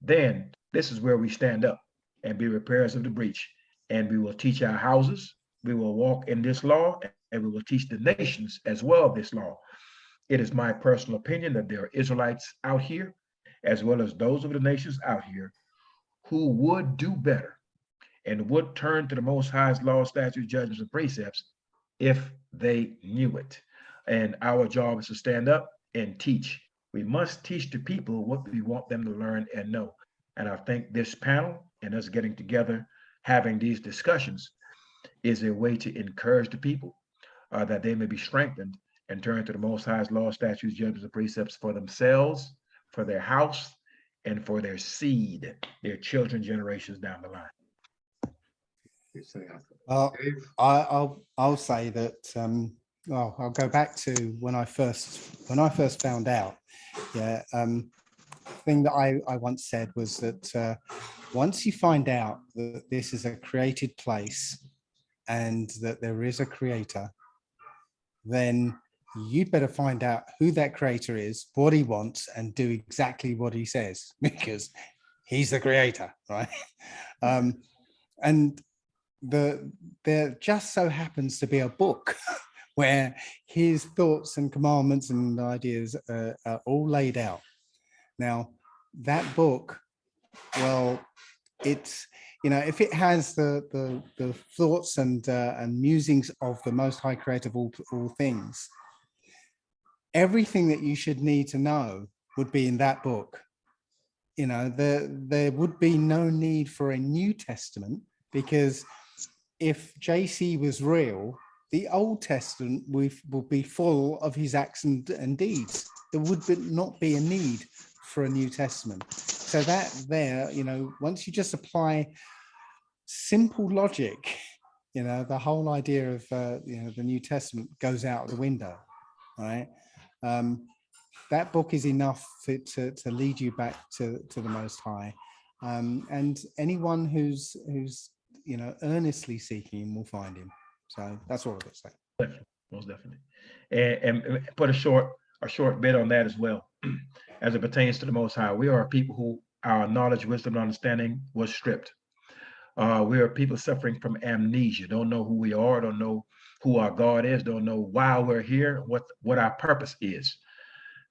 then this is where we stand up and be repairers of the breach. And we will teach our houses, we will walk in this law, and we will teach the nations as well this law. It is my personal opinion that there are Israelites out here, as well as those of the nations out here, who would do better and would turn to the Most High's law, statutes, judgments, and precepts if they knew it. And our job is to stand up and teach. We must teach the people what we want them to learn and know. And I think this panel and us getting together, having these discussions, is a way to encourage the people that they may be strengthened and turn to the Most High's law, statutes, judgments, and precepts for themselves, for their house, and for their seed, their children, generations down the line. I'll say that. Well, I'll go back to when I first found out. Yeah, thing that I once said was that once you find out that this is a created place and that there is a creator, then you'd better find out who that creator is, what he wants, and do exactly what he says, because he's the creator, right? And there just so happens to be a book where his thoughts and commandments and ideas are all laid out. Now, that book, well, if it has the thoughts and musings of the Most High Creator of all things, everything that you should need to know would be in that book. There would be no need for a New Testament, because if JC was real, the Old Testament would be full of his acts and deeds. There would not be a need for a New Testament. So that there, once you just apply simple logic, the whole idea of the New Testament goes out the window, right? That book is enough to lead you back to the Most High, and anyone who's earnestly seeking him will find him. So that's all I've got to say. Definitely, most definitely. And put a short bit on that as well. As it pertains to the Most High, we are a people who our knowledge, wisdom, and understanding was stripped. We are people suffering from amnesia, don't know who we are, don't know who our God is, don't know why we're here, what our purpose is.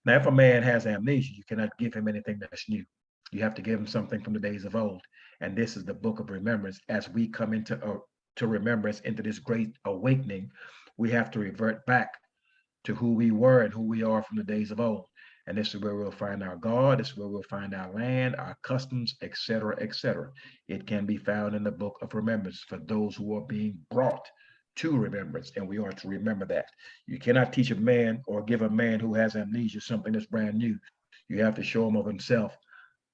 Now, if a man has amnesia, you cannot give him anything that's new. You have to give him something from the days of old. And this is the book of remembrance. As we come into to remembrance, into this great awakening, we have to revert back to who we were and who we are from the days of old. And this is where we'll find our God. This is where we'll find our land, our customs, etc., etc. It can be found in the book of remembrance for those who are being brought to remembrance, and we are to remember that. You cannot teach a man or give a man who has amnesia something that's brand new. You have to show him of himself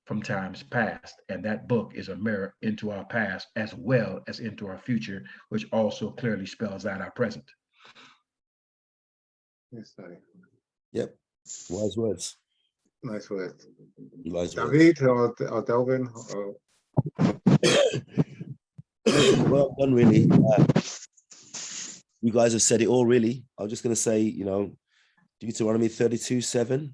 from times past, and that book is a mirror into our past as well as into our future, which also clearly spells out our present. Yes, sorry. Yep. Wise words. Nice words. Wise words. David or Delvin? Or... Well done, really. You guys have said it all, really. I was just going to say, Deuteronomy 32:7.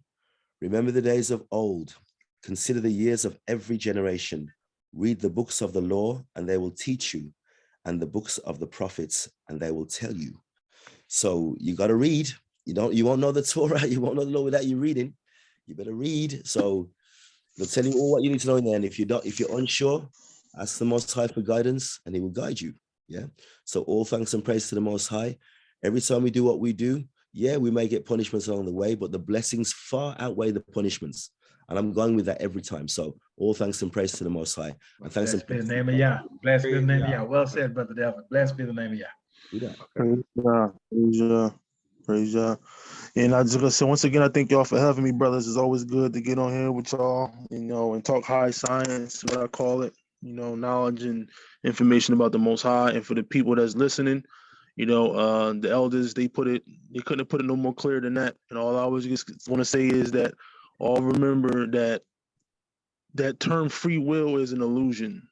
Remember the days of old. Consider the years of every generation. Read the books of the law, and they will teach you, and the books of the prophets, and they will tell you. So you got to read. You won't know the Torah, you won't know the law without you reading. You better read. So they'll tell you all what you need to know in there. And if you're unsure, ask the Most High for guidance, and he will guide you. Yeah. So all thanks and praise to the Most High. Every time we do what we do, yeah, we may get punishments along the way, but the blessings far outweigh the punishments. And I'm going with that every time. So all thanks and praise to the Most High. And thanks Blessed be the name of Yah. Blessed be the name of Yah. Well said, Brother Delvin. Blessed be the name of Yah. Do that. Praise God. Praise God. Praise God. And I just gonna say once again, I thank y'all for having me, brothers. It's always good to get on here with y'all, and talk high science, what I call it, knowledge and information about the Most High. And for the people that's listening, the elders, they couldn't have put it no more clear than that. And all I always just want to say is that all remember that term free will is an illusion.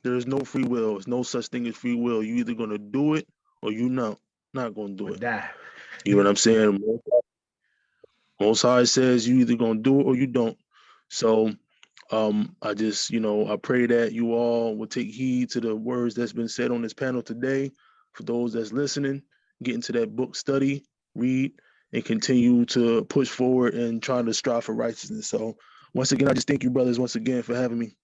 There is no free will. There's no such thing as free will. You either gonna do it or you not gonna do it. Die. You know what I'm saying? Most High says you either gonna do it or you don't. So I just, I pray that you all will take heed to the words that's been said on this panel today. For those that's listening, get into that book study, read, and continue to push forward and try to strive for righteousness. So once again, I just thank you, brothers, once again for having me.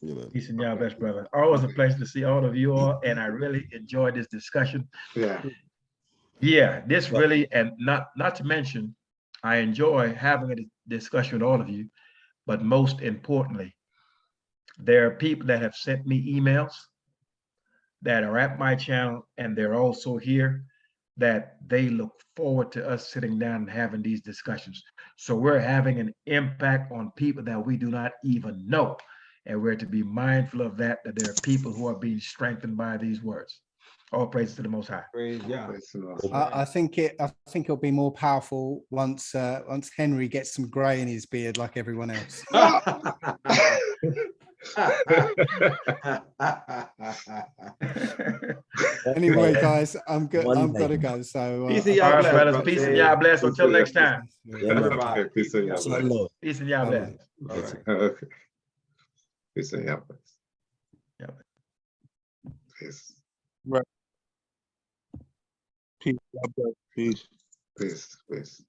Yeah, man. Peace and Yah, best brother. Always a pleasure to see all of you all, and I really enjoyed this discussion. Yeah. Yeah, this really, and not to mention, I enjoy having a discussion with all of you, but most importantly, there are people that have sent me emails that are at my channel, and they're also here, that they look forward to us sitting down and having these discussions. So we're having an impact on people that we do not even know. And we're to be mindful of that there are people who are being strengthened by these words. All praise to the Most High. Praise Yah. Praise the Lord. I think it'll be more powerful once Henry gets some grey in his beard like everyone else. Anyway, guys, I'm good. One I've got to day. go. So Peace and All Yah right, bless, brothers. brother. Peace and Yah bless. Until next time. Yeah, man. Goodbye. Okay, peace and Yah That's my bless. Lord. Peace and Yah bless. All right. Okay. Peace and Yah bless. Yeah. Peace. Peace. God bless. Peace. Peace. Peace.